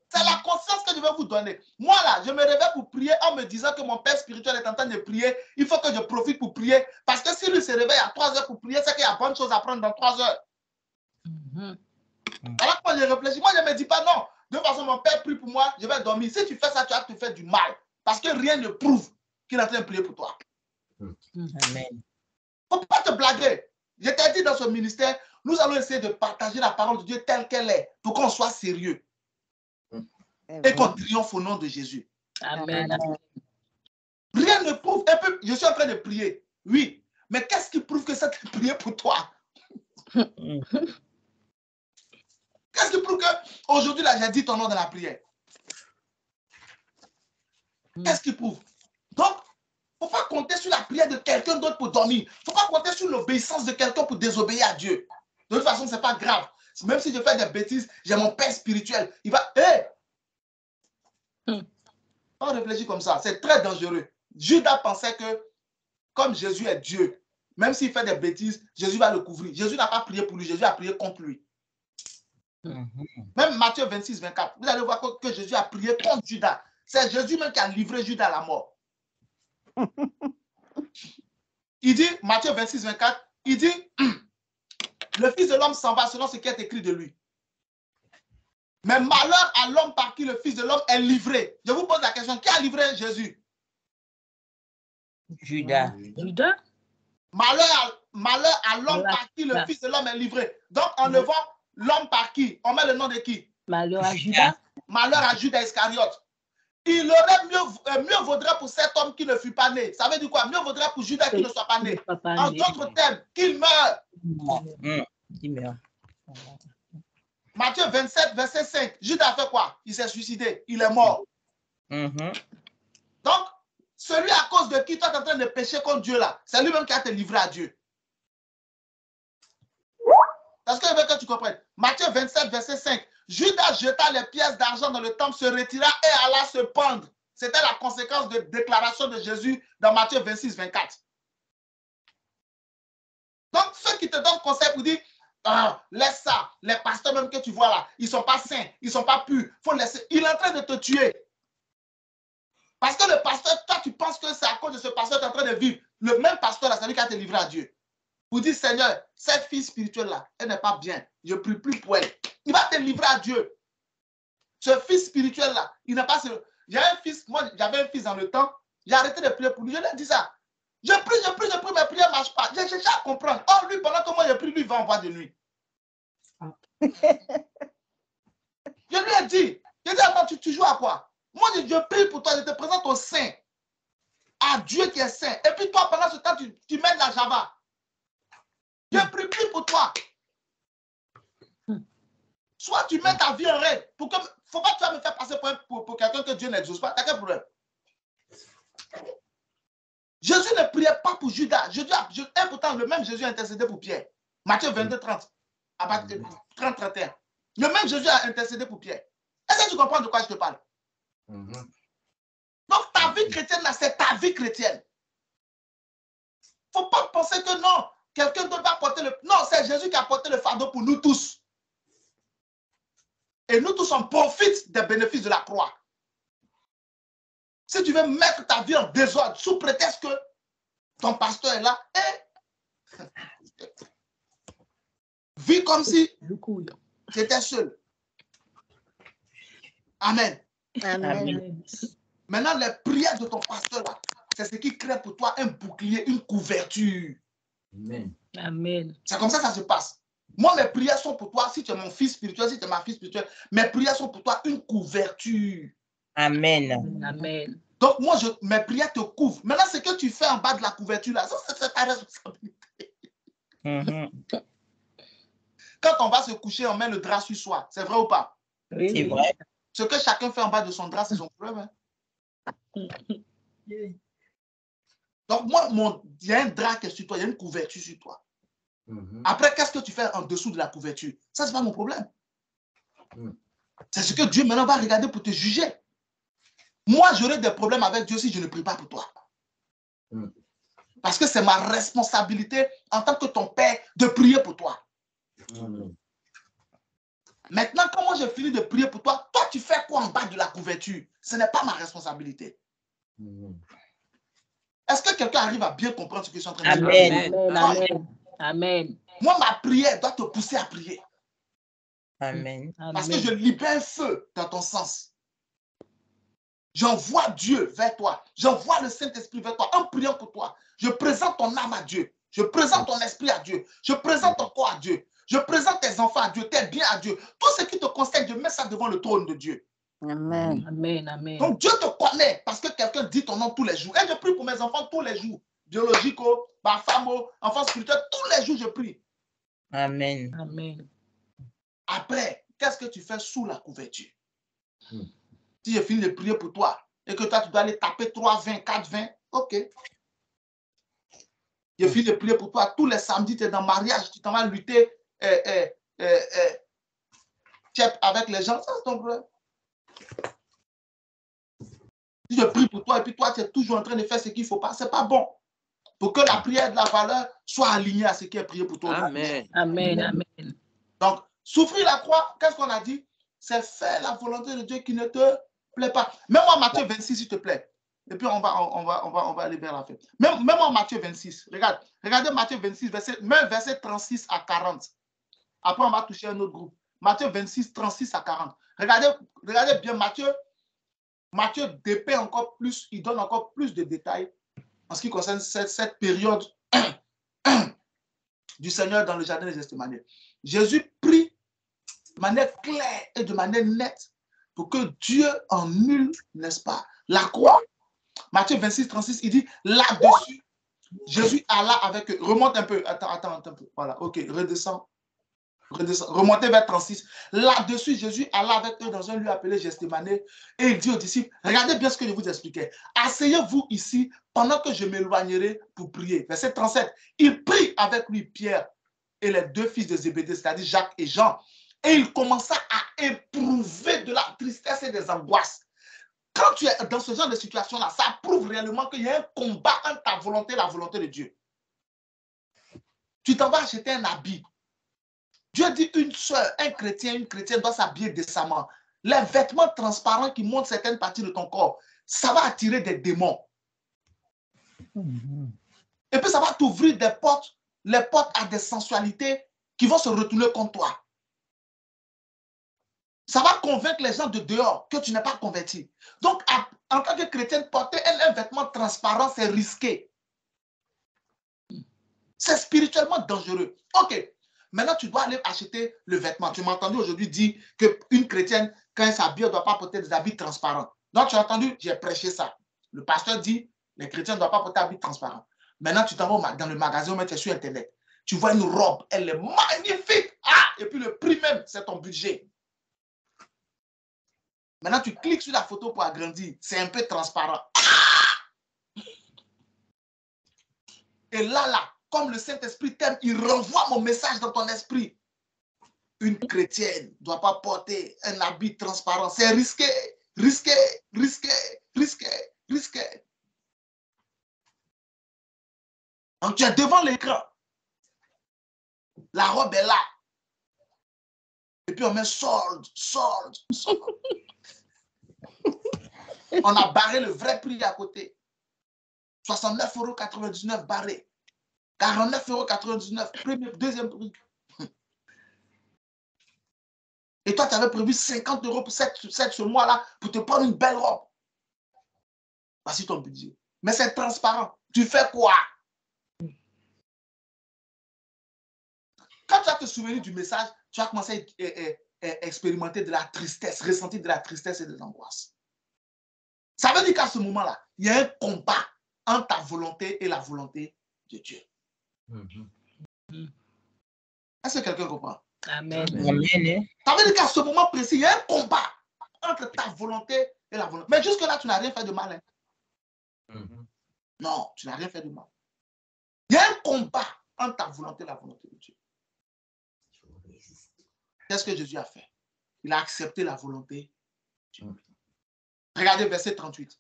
C'est la conscience que je vais vous donner. Moi, là, je me réveille pour prier en me disant que mon père spirituel est en train de prier. Il faut que je profite pour prier. Parce que si lui se réveille à 3 heures pour prier, c'est qu'il y a bonne chose à prendre dans 3 heures. Alors que moi, je réfléchis. Moi, je ne me dis pas non. De toute façon, mon père prie pour moi, je vais dormir. Si tu fais ça, tu vas te faire du mal. Parce que rien ne prouve qu'il est en train de prier pour toi. Amen. Il ne faut pas te blaguer. Je t'ai dit dans ce ministère, nous allons essayer de partager la parole de Dieu telle qu'elle est pour qu'on soit sérieux. Et qu'on triomphe au nom de Jésus. Amen. Rien ne prouve. Et puis, je suis en train de prier. Oui. Mais qu'est-ce qui prouve que c'est prié pour toi? Qu'est-ce qui prouve qu'aujourd'hui, là, j'ai dit ton nom dans la prière? Qu'est-ce qui prouve? Donc, il ne faut pas compter sur la prière de quelqu'un d'autre pour dormir. Il ne faut pas compter sur l'obéissance de quelqu'un pour désobéir à Dieu. De toute façon, ce n'est pas grave. Même si je fais des bêtises, j'ai mon père spirituel. Il va... Hey! On réfléchit comme ça. C'est très dangereux. Judas pensait que, comme Jésus est Dieu, même s'il fait des bêtises, Jésus va le couvrir. Jésus n'a pas prié pour lui. Jésus a prié contre lui. Même Matthieu 26, 24, vous allez voir que Jésus a prié contre Judas. C'est Jésus même qui a livré Judas à la mort. Il dit, Matthieu 26, 24, il dit, le Fils de l'homme s'en va selon ce qui est écrit de lui. Mais malheur à l'homme par qui le Fils de l'homme est livré. Je vous pose la question, qui a livré Jésus? Judas. Judas. Malheur à l'homme par qui le Fils de l'homme est livré. Donc, en levant l'homme par qui? On met le nom de qui? Malheur à Judas. Malheur à Judas Iscariote. Il aurait mieux vaudrait pour cet homme qui ne fut pas né. Ça veut dire quoi? Mieux vaudrait pour Judas qui ne soit pas né. En d'autres termes, qu'il meure. Il meurt. Matthieu 27, verset 5. Judas a fait quoi? Il s'est suicidé. Il est mort. Donc, celui à cause de qui toi tu es en train de pécher contre Dieu là, c'est lui-même qui a te livré à Dieu. Parce que je veux que tu comprennes. Matthieu 27, verset 5. Judas jeta les pièces d'argent dans le temple, se retira et alla se pendre. C'était la conséquence de déclaration de Jésus dans Matthieu 26, 24. Donc, ceux qui te donnent conseil pour dire, laisse ça, les pasteurs même que tu vois là, ils ne sont pas saints, ils ne sont pas purs, faut laisser. Il est en train de te tuer. Parce que le pasteur, toi, tu penses que c'est à cause de ce pasteur que tu es en train de vivre. Le même pasteur là, c'est lui qui a te livré à Dieu. Vous dites, Seigneur, cette fille spirituelle-là, elle n'est pas bien. Je ne prie plus pour elle. Il va te livrer à Dieu. Ce fils spirituel-là, il n'est pas... Il y a un fils, moi, j'avais un fils dans le temps, j'ai arrêté de prier pour lui. Je lui ai dit ça. Je prie, mes prières ne marchent pas. J'ai cherché à comprendre. Oh, lui, pendant que moi, je prie, lui, il va en voir de nuit. Je lui ai dit, attends, tu joues à quoi? Moi, je prie pour toi, je te présente au Saint, à Dieu qui est Saint. Et puis toi, pendant ce temps, tu mènes la Java. Je prie plus pour toi. Soit tu mets ta vie en règle. Il ne faut pas que tu vas me faire passer pour quelqu'un que Dieu n'exauce pas. Tu as quel problème? Jésus ne priait pas pour Judas. Et pourtant, le même Jésus a intercédé pour Pierre. Matthieu 22, 30. 30, 31. Le même Jésus a intercédé pour Pierre. Est-ce que tu comprends de quoi je te parle? Donc, ta vie chrétienne, là, c'est ta vie chrétienne. Il ne faut pas penser que non, quelqu'un d'autre va porter le... Non, c'est Jésus qui a porté le fardeau pour nous tous. Et nous tous, on profite des bénéfices de la croix. Si tu veux mettre ta vie en désordre sous prétexte que ton pasteur est là, vis comme si tu étais seul. Amen. Amen. Maintenant, les prières de ton pasteur, là, c'est ce qui crée pour toi un bouclier, une couverture. Amen. Amen. C'est comme ça que ça se passe. Moi, mes prières sont pour toi, si tu es mon fils spirituel, si tu es ma fille spirituelle, mes prières sont pour toi une couverture. Amen. Amen. Donc, moi, mes prières te couvrent. Maintenant, ce que tu fais en bas de la couverture, là, ça, c'est ta responsabilité. Quand on va se coucher, on met le drap sur soi. C'est vrai ou pas? Oui, c'est vrai. Ce que chacun fait en bas de son drap, c'est son problème. Hein? Donc, moi, il y a un drap qui est sur toi, il y a une couverture sur toi. Après, qu'est-ce que tu fais en dessous de la couverture? Ça, c'est pas mon problème. C'est ce que Dieu maintenant va regarder pour te juger. Moi, j'aurai des problèmes avec Dieu si je ne prie pas pour toi. Parce que c'est ma responsabilité en tant que ton père de prier pour toi. Maintenant, quand moi j'ai fini de prier pour toi, toi, tu fais quoi en bas de la couverture? Ce n'est pas ma responsabilité. Est-ce que quelqu'un arrive à bien comprendre ce que je suis en train de dire? Amen. Amen. Amen. Moi, ma prière doit te pousser à prier. Amen. Parce que je libère un feu dans ton sens. J'envoie Dieu vers toi. J'envoie le Saint-Esprit vers toi en priant pour toi. Je présente ton âme à Dieu. Je présente ton esprit à Dieu. Je présente ton corps à Dieu. Je présente tes enfants à Dieu, tes biens à Dieu. Tout ce qui te concerne, je mets ça devant le trône de Dieu. Amen. Amen. Amen. Donc Dieu te connaît parce que quelqu'un dit ton nom tous les jours. Et je prie pour mes enfants tous les jours. Biologiques, ma femme, enfants spirituels, tous les jours je prie. Amen. Amen. Après, qu'est-ce que tu fais sous la couverture? Si je finis de prier pour toi et que toi tu dois aller taper 3-20, 4-20, ok. Je finis de prier pour toi. Tous les samedis, tu es dans le mariage, tu t'en vas lutter avec les gens. Ça, c'est ton problème. Si je prie pour toi et puis toi, tu es toujours en train de faire ce qu'il ne faut pas, ce n'est pas bon. Pour que la prière de la valeur soit alignée à ce qui est prié pour toi. Amen. Amen. Amen. Donc, souffrir la croix, qu'est-ce qu'on a dit? C'est faire la volonté de Dieu qui ne te plaît pas. Mets-moi Matthieu 26, s'il te plaît. Et puis, on va aller vers la fin. Mets-moi Matthieu 26. Regardez Matthieu 26, verset 36 à 40. Après, on va toucher un autre groupe. Matthieu 26, 36 à 40. Regardez bien Matthieu dépeint encore plus, il donne encore plus de détails en ce qui concerne cette période du Seigneur dans le jardin de Gethsémani. Jésus prie de manière claire et de manière nette pour que Dieu en nul, n'est-ce pas, la croix. Matthieu 26, 36, il dit là-dessus, Jésus alla avec eux. Remonte un peu. Attends un peu. Voilà, ok, redescends. Remontez vers 36. Là-dessus, Jésus alla avec eux dans un lieu appelé Gethsémani et il dit aux disciples, regardez bien ce que je vous expliquais. Asseyez-vous ici pendant que je m'éloignerai pour prier. Verset 37. Il prie avec lui Pierre et les deux fils de Zébédée, c'est-à-dire Jacques et Jean. Et il commença à éprouver de la tristesse et des angoisses. Quand tu es dans ce genre de situation-là, ça prouve réellement qu'il y a un combat entre ta volonté et la volonté de Dieu. Tu t'en vas acheter un habit. Dieu dit une soeur, un chrétien, une chrétienne doit s'habiller décemment. Les vêtements transparents qui montrent certaines parties de ton corps, ça va attirer des démons. Et puis ça va t'ouvrir des portes, les portes à des sensualités qui vont se retourner contre toi. Ça va convaincre les gens de dehors que tu n'es pas converti. Donc, en tant que chrétienne, porter un vêtement transparent, c'est risqué. C'est spirituellement dangereux. Ok. Maintenant, tu dois aller acheter le vêtement. Tu m'as entendu aujourd'hui dire qu'une chrétienne, quand elle s'habille, ne doit pas porter des habits transparents. Donc, tu as entendu, j'ai prêché ça. Le pasteur dit, les chrétiens ne doivent pas porter des habits transparents. Maintenant, tu t'en vas dans le magasin, tu es sur Internet. Tu vois une robe, elle est magnifique. Ah, et puis le prix même, c'est ton budget. Maintenant, tu cliques sur la photo pour agrandir. C'est un peu transparent. Ah! Et là, comme le Saint-Esprit t'aime, il renvoie mon message dans ton esprit. Une chrétienne ne doit pas porter un habit transparent. C'est risqué, risqué, risqué, risqué, risqué. Donc, tu es devant l'écran. La robe est là. Et puis, on met solde, solde, solde. On a barré le vrai prix à côté. 69,99 € barré. 49,99 €, premier, deuxième prix. Et toi, tu avais prévu 50 € pour ce mois-là pour te prendre une belle robe. Voici ton budget. Mais c'est transparent. Tu fais quoi? Quand tu vas te souvenir du message, tu vas commencer à expérimenter de la tristesse, ressentir de la tristesse et des angoisses. Ça veut dire qu'à ce moment-là, il y a un combat entre ta volonté et la volonté de Dieu. Est-ce que quelqu'un comprend? Amen. Amen. Ça veut dire qu'à ce moment précis, il y a un combat entre ta volonté et la volonté. Mais jusque-là, tu n'as rien fait de mal. Hein? Non, tu n'as rien fait de mal. Il y a un combat entre ta volonté et la volonté de Dieu. Qu'est-ce que Jésus a fait? Il a accepté la volonté de Dieu. Regardez verset 38.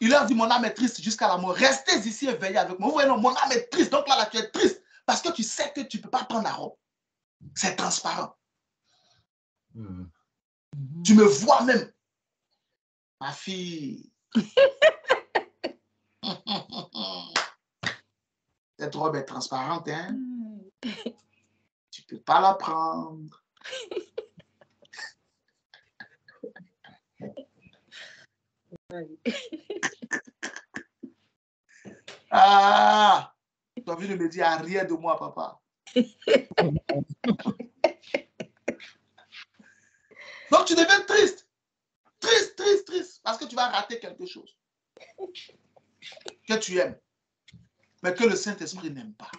Il leur dit, mon âme est triste jusqu'à la mort. Restez ici et veillez avec moi. Vous voyez, non, mon âme est triste. Donc là, tu es triste parce que tu sais que tu ne peux pas prendre la robe. C'est transparent. Tu me vois même. Ma fille. Cette robe est transparente, hein? Tu ne peux pas la prendre. Ah! Tu as envie de me dire rien de moi, papa. Donc tu deviens triste. Triste, triste, triste. Parce que tu vas rater quelque chose que tu aimes, mais que le Saint-Esprit n'aime pas.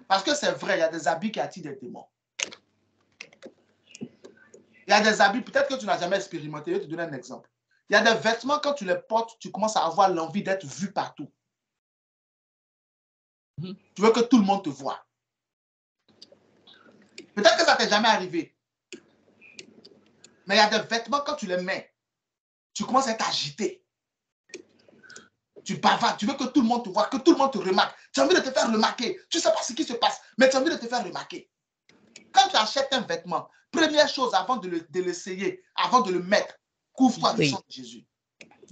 Parce que c'est vrai, il y a des habits qui attirent des démons. Il y a des habits, peut-être que tu n'as jamais expérimenté. Je vais te donner un exemple. Il y a des vêtements, quand tu les portes, tu commences à avoir l'envie d'être vu partout. Tu veux que tout le monde te voie. Peut-être que ça ne t'est jamais arrivé. Mais il y a des vêtements, quand tu les mets, tu commences à être agité. Tu bavardes, tu veux que tout le monde te voie, que tout le monde te remarque. Tu as envie de te faire remarquer. Tu ne sais pas ce qui se passe, mais tu as envie de te faire remarquer. Quand tu achètes un vêtement, première chose avant de l'essayer, avant de le mettre, couvre-toi du sang de Jésus.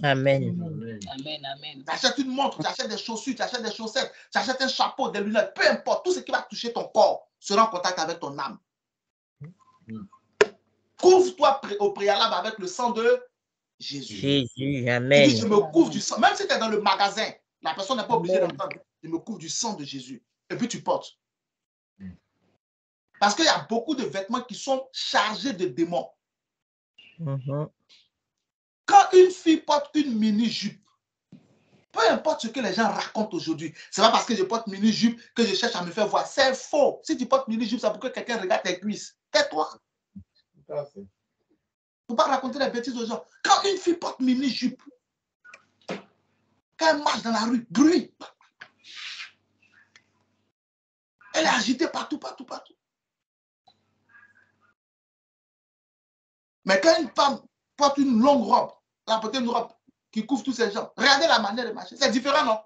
Amen. Amen, amen. Tu achètes une montre, tu achètes des chaussures, tu achètes des chaussettes, tu achètes un chapeau, des lunettes, peu importe, tout ce qui va toucher ton corps sera en contact avec ton âme. Couvre-toi au préalable avec le sang de Jésus. Jésus, amen. Il dit, je me couvre du sang. Même si tu es dans le magasin, la personne n'est pas obligée d'entendre. Je me couvre du sang de Jésus. Et puis tu portes. Parce qu'il y a beaucoup de vêtements qui sont chargés de démons. Quand une fille porte une mini-jupe, peu importe ce que les gens racontent aujourd'hui, c'est pas parce que je porte mini-jupe que je cherche à me faire voir. C'est faux. Si tu portes mini-jupe, c'est pour que quelqu'un regarde tes cuisses. Tais-toi. Il ne faut pas raconter des bêtises aux gens. Quand une fille porte mini-jupe, quand elle marche dans la rue, bruit. Elle est agitée partout, partout, partout. Mais quand une femme porte une longue robe, elle a porté une robe qui couvre tous ces gens, regardez la manière de marcher. C'est différent, non?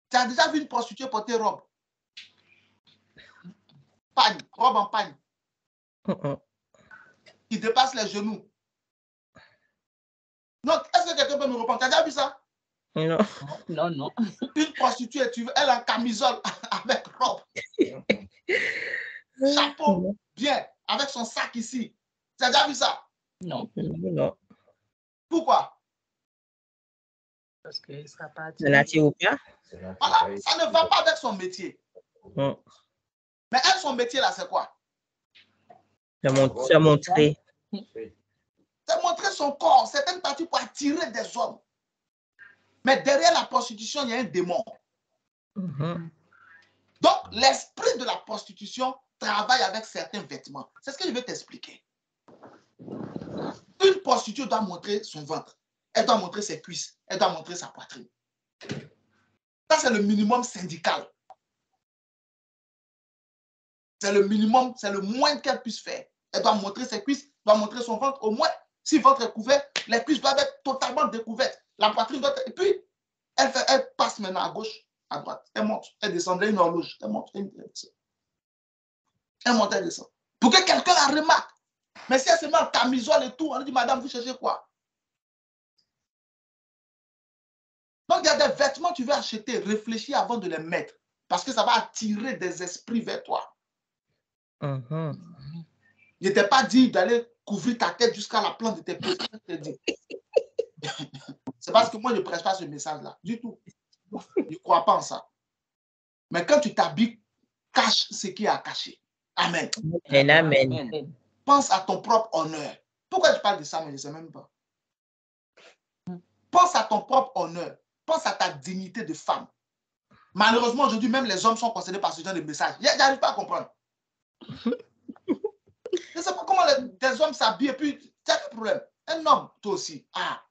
Tu as déjà vu une prostituée porter robe? Pagne, robe en pagne. Qui dépasse les genoux. Non, est-ce que quelqu'un peut me répondre? Tu as déjà vu ça? Non. Non, non. Une prostituée, elle a en camisole avec robe. Chapeau, bien, avec son sac ici. Tu as déjà vu ça? Non. Non. Pourquoi? Parce que ça n'a pas Ça n'attire pas? Voilà, ça ne va pas avec son métier. Mais elle, son métier là, c'est quoi? C'est montrer. C'est montrer son corps, certaines parties pour attirer des hommes. Mais derrière la prostitution, il y a un démon. Donc, l'esprit de la prostitution travaille avec certains vêtements. C'est ce que je vais t'expliquer. Une prostituée doit montrer son ventre. Elle doit montrer ses cuisses. Elle doit montrer sa poitrine. Ça, c'est le minimum syndical. C'est le minimum, c'est le moins qu'elle puisse faire. Elle doit montrer ses cuisses, doit montrer son ventre. Au moins, si le ventre est couvert, les cuisses doivent être totalement découvertes. La poitrine doit être... Et puis, elle passe maintenant à gauche, à droite. Elle monte, elle descend, elle a une horloge. Elle monte, elle descend. Elle monte, elle descend. Pour que quelqu'un la remarque. Mais si elle se met en camisole et tout, on dit, madame, vous cherchez quoi? Donc, il y a des vêtements que tu veux acheter, réfléchis avant de les mettre. Parce que ça va attirer des esprits vers toi. Je ne t'ai pas dit d'aller couvrir ta tête jusqu'à la plante de tes pieds. C'est parce que moi, je ne prêche pas ce message-là. Du tout. Je ne crois pas en ça. Mais quand tu t'habilles, cache ce qui est à cacher. Amen. Amen. Pense à ton propre honneur. Pourquoi je parle de ça, mais je ne sais même pas. Pense à ton propre honneur. Pense à ta dignité de femme. Malheureusement, aujourd'hui, même les hommes sont concernés par ce genre de message. Je n'arrive pas à comprendre. Je ne sais pas comment des hommes s'habillent et puis, tu as quel problème? Un homme, toi aussi. Ah.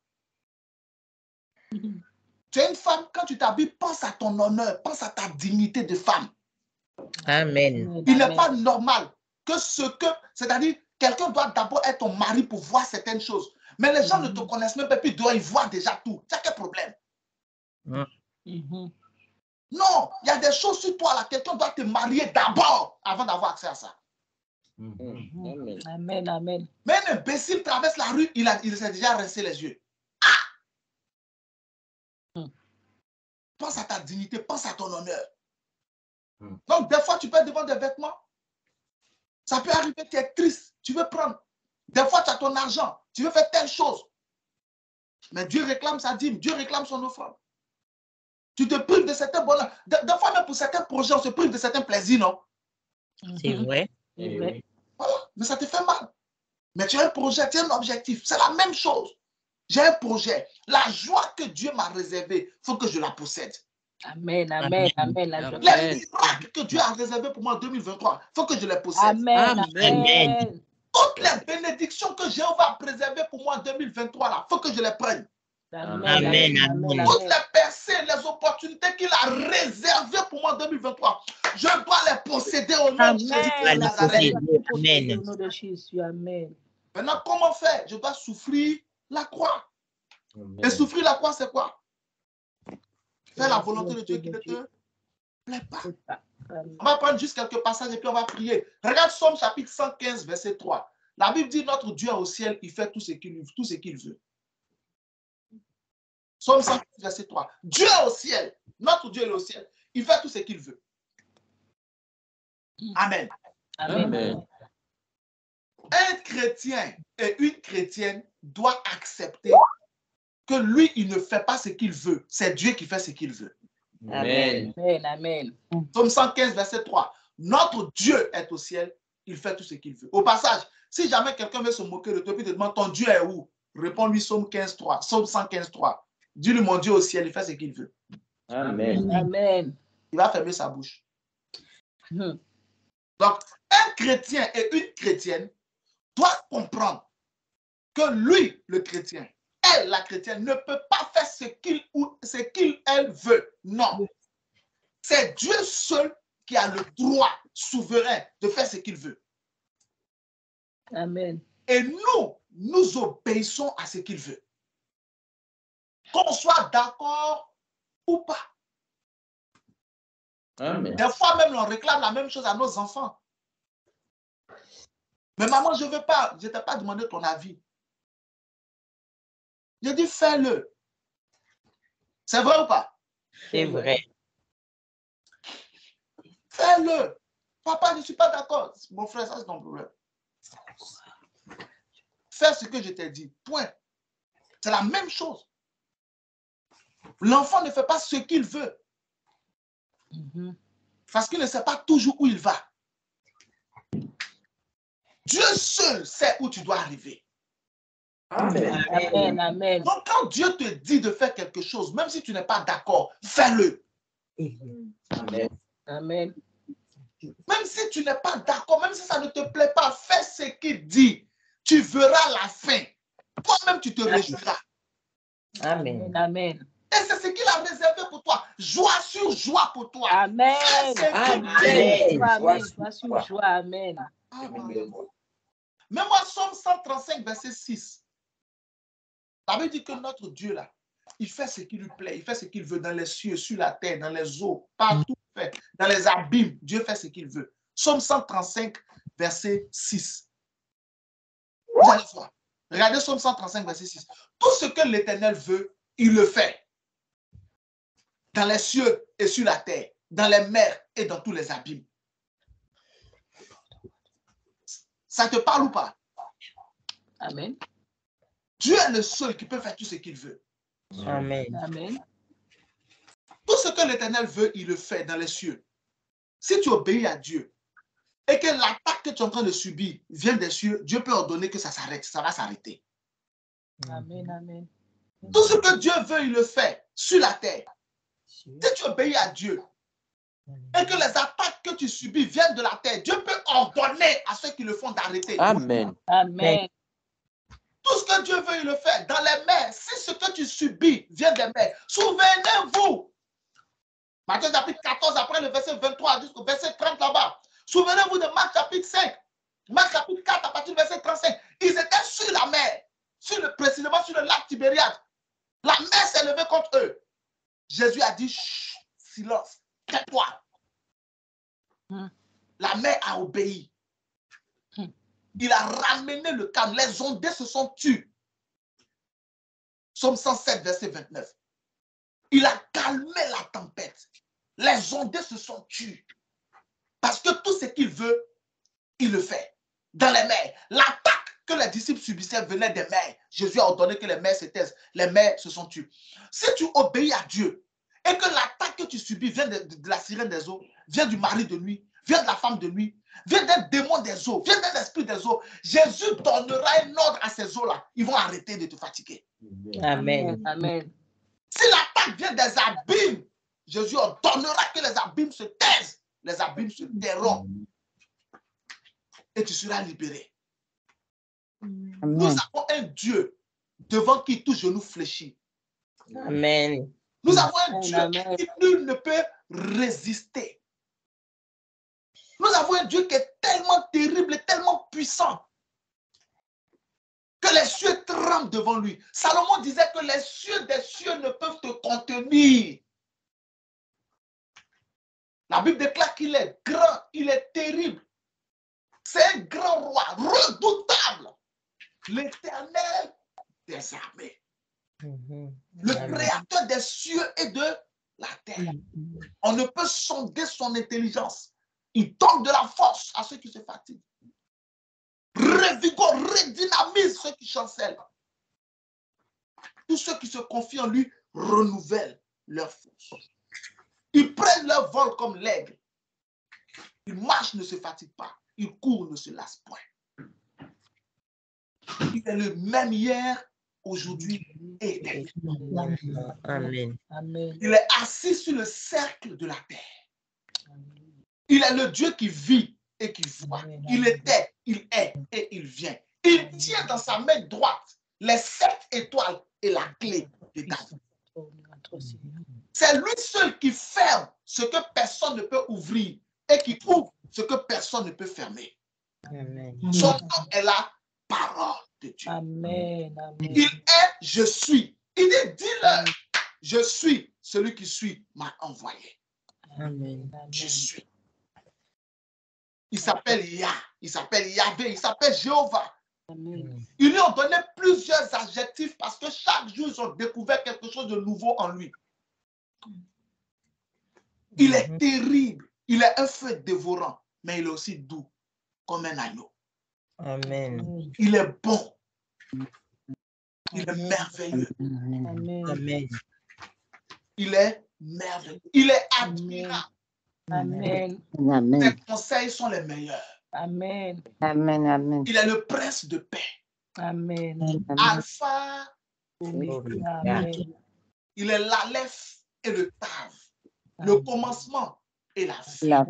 Tu es une femme, quand tu t'habilles, pense à ton honneur, pense à ta dignité de femme. Amen. Il n'est pas normal que c'est-à-dire, quelqu'un doit d'abord être ton mari pour voir certaines choses. Mais les gens ne te connaissent même pas, puis ils doivent voir déjà tout. Tu as quel problème? Non, il y a des choses sur toi là, quelqu'un doit te marier d'abord avant d'avoir accès à ça. Amen, amen. Mais un imbécile traverse la rue, il s'est déjà rincé les yeux. Pense à ta dignité, pense à ton honneur. Donc, des fois, tu peux être devant des vêtements. Ça peut arriver, tu es triste, tu veux prendre. Des fois, tu as ton argent, tu veux faire telle chose. Mais Dieu réclame sa dîme, Dieu réclame son offrande. Tu te prives de certains bonheurs. Des fois, même pour certains projets, on se prive de certains plaisirs, non? C'est vrai. Voilà. Mais ça te fait mal. Mais tu as un projet, tu as un objectif. C'est la même chose. J'ai un projet. La joie que Dieu m'a réservée, il faut que je la possède. Amen, amen, amen. Amen. Les miracles que Dieu a réservés pour moi en 2023, il faut que je les possède. Amen, amen. Toutes les bénédictions que Jéhovah a préservées pour moi en 2023, il faut que je les prenne. Amen. Toutes les percées, les opportunités qu'il a réservées pour moi en 2023, je dois les posséder au nom de Jésus de Nazareth. Amen. Maintenant, comment faire? Je dois souffrir la croix. Et souffrir la croix, c'est quoi? Faire la volonté de Dieu qui ne te plaît pas. On va prendre juste quelques passages et puis on va prier. Regarde Somme chapitre 115, verset 3. La Bible dit, notre Dieu est au ciel, il fait tout ce qu'il veut. Somme 115, verset 3. Dieu est au ciel. Notre Dieu est au ciel. Il fait tout ce qu'il veut. Amen. Amen. un chrétien et une chrétienne doivent accepter que lui, il ne fait pas ce qu'il veut. C'est Dieu qui fait ce qu'il veut. Amen. Amen. Amen. Psaume 115, verset 3. Notre Dieu est au ciel, il fait tout ce qu'il veut. Au passage, si jamais quelqu'un veut se moquer de toi et te demande ton Dieu est où? Réponds-lui Psaume 15, 3. Psaume 115, 3. Dis-lui mon Dieu au ciel, il fait ce qu'il veut. Amen. Amen. Il va fermer sa bouche. Mhm. Donc, un chrétien et une chrétienne doivent comprendre que lui, le chrétien, elle, la chrétienne, ne peut pas faire ce qu'il ou ce qu'il, elle veut. Non. C'est Dieu seul qui a le droit souverain de faire ce qu'il veut. Amen. Et nous obéissons à ce qu'il veut. Qu'on soit d'accord ou pas. Amen. Des fois même, on réclame la même chose à nos enfants. Mais maman, je ne veux pas, je ne t'ai pas demandé ton avis. J'ai dit, fais-le. C'est vrai ou pas? C'est vrai. Fais-le. Papa, je ne suis pas d'accord. Mon frère, ça c'est ton problème. Fais ce que je t'ai dit. Point. C'est la même chose. L'enfant ne fait pas ce qu'il veut. Parce qu'il ne sait pas toujours où il va. Dieu seul sait où tu dois arriver. Amen. Amen. Amen. Donc, quand Dieu te dit de faire quelque chose, même si tu n'es pas d'accord, fais-le. Amen. Amen. Même si tu n'es pas d'accord, même si ça ne te plaît pas, fais ce qu'il dit. Tu verras la fin. Toi-même, tu te réjouiras. Amen. Amen. Et c'est ce qu'il a réservé pour toi. Joie sur joie pour toi. Amen. Fais ce qu'il Amen. dit. Amen. Joie sur joie. Amen. Même-moi, Psaume 135, verset 6. Ça veut dire que notre Dieu, là, il fait ce qui lui plaît. Il fait ce qu'il veut dans les cieux, sur la terre, dans les eaux, partout. Dans les abîmes, Dieu fait ce qu'il veut. Psaume 135, verset 6. Vous allez voir. Regardez Psaume 135, verset 6. Tout ce que l'Éternel veut, il le fait. Dans les cieux et sur la terre, dans les mers et dans tous les abîmes. Ça te parle ou pas? Amen. Dieu est le seul qui peut faire tout ce qu'il veut. Amen. Amen. Tout ce que l'Éternel veut, il le fait dans les cieux. Si tu obéis à Dieu et que l'attaque que tu es en train de subir vient des cieux, Dieu peut ordonner que ça s'arrête, ça va s'arrêter. Amen. Amen. Tout ce que Dieu veut, il le fait sur la terre. Si tu obéis à Dieu et que les attaques que tu subis viennent de la terre, Dieu peut ordonner à ceux qui le font d'arrêter. Amen. Amen. Tout ce que Dieu veut, il le fait. Dans les mers, si ce que tu subis vient des mers, souvenez-vous. Matthieu chapitre 14, après le verset 23 jusqu'au verset 30 là-bas. Souvenez-vous de Marc chapitre 5. Marc chapitre 4 à partir du verset 35. Ils étaient sur la mer, précisément sur le lac Tibériade. La mer s'est levée contre eux. Jésus a dit, chut, silence, tais-toi. La mer a obéi. Il a ramené le calme. Les ondées se sont tues. Psaume 107, verset 29. Il a calmé la tempête. Les ondées se sont tues. Parce que tout ce qu'il veut, il le fait. Dans les mers. L'attaque que les disciples subissaient venait des mers. Jésus a ordonné que les mers se taisent. Les mers se sont tues. Si tu obéis à Dieu et que l'attaque que tu subis vient de la sirène des eaux, vient du mari de nuit, vient de la femme de nuit, vient d'un démon des eaux, vient d'un esprit des eaux, Jésus donnera un ordre à ces eaux-là. Ils vont arrêter de te fatiguer. Amen. Amen. Si l'attaque vient des abîmes, Jésus ordonnera que les abîmes se taisent. Les abîmes se tairont. Et tu seras libéré. Amen. Nous avons un Dieu devant qui tout genou fléchit. Amen. Nous avons un Dieu Amen. à qui nul ne peut résister. Nous avons un Dieu qui est tellement terrible et tellement puissant que les cieux tremblent devant lui. Salomon disait que les cieux des cieux ne peuvent te contenir. La Bible déclare qu'il est grand, il est terrible. C'est un grand roi, redoutable. L'Éternel des armées. Le créateur des cieux et de la terre. On ne peut sonder son intelligence. Il donne de la force à ceux qui se fatiguent. revigore, redynamise ceux qui chancellent. Tous ceux qui se confient en lui renouvellent leur force. Ils prennent leur vol comme l'aigle. Ils marchent, ne se fatiguent pas. Ils courent, ne se lassent point. Il est le même hier, aujourd'hui et éternellement. Amen. Il est assis sur le cercle de la terre. Il est le Dieu qui vit et qui voit. Il était, il est et il vient. Il tient dans sa main droite les 7 étoiles et la clé de David. C'est lui seul qui ferme ce que personne ne peut ouvrir et qui ouvre ce que personne ne peut fermer. Amen. Son nom est la parole de Dieu. Amen. Il est, je suis. Il dit, dis-le, je suis. Celui qui suit m'a envoyé. Amen. Je suis. Il s'appelle Yah, il s'appelle Yahvé, il s'appelle Jéhovah. Amen. Ils lui ont donné plusieurs adjectifs parce que chaque jour, ils ont découvert quelque chose de nouveau en lui. Il est terrible. Il est un feu dévorant, mais il est aussi doux, comme un agneau. Amen. Il est bon. Il est merveilleux. Amen. Il est merveilleux. Il est admirable. Amen. Ses conseils sont les meilleurs. Amen. Il est le prince de paix. Amen. Alpha, Amen. il est l'Aleph et le Tav, le commencement et la fin.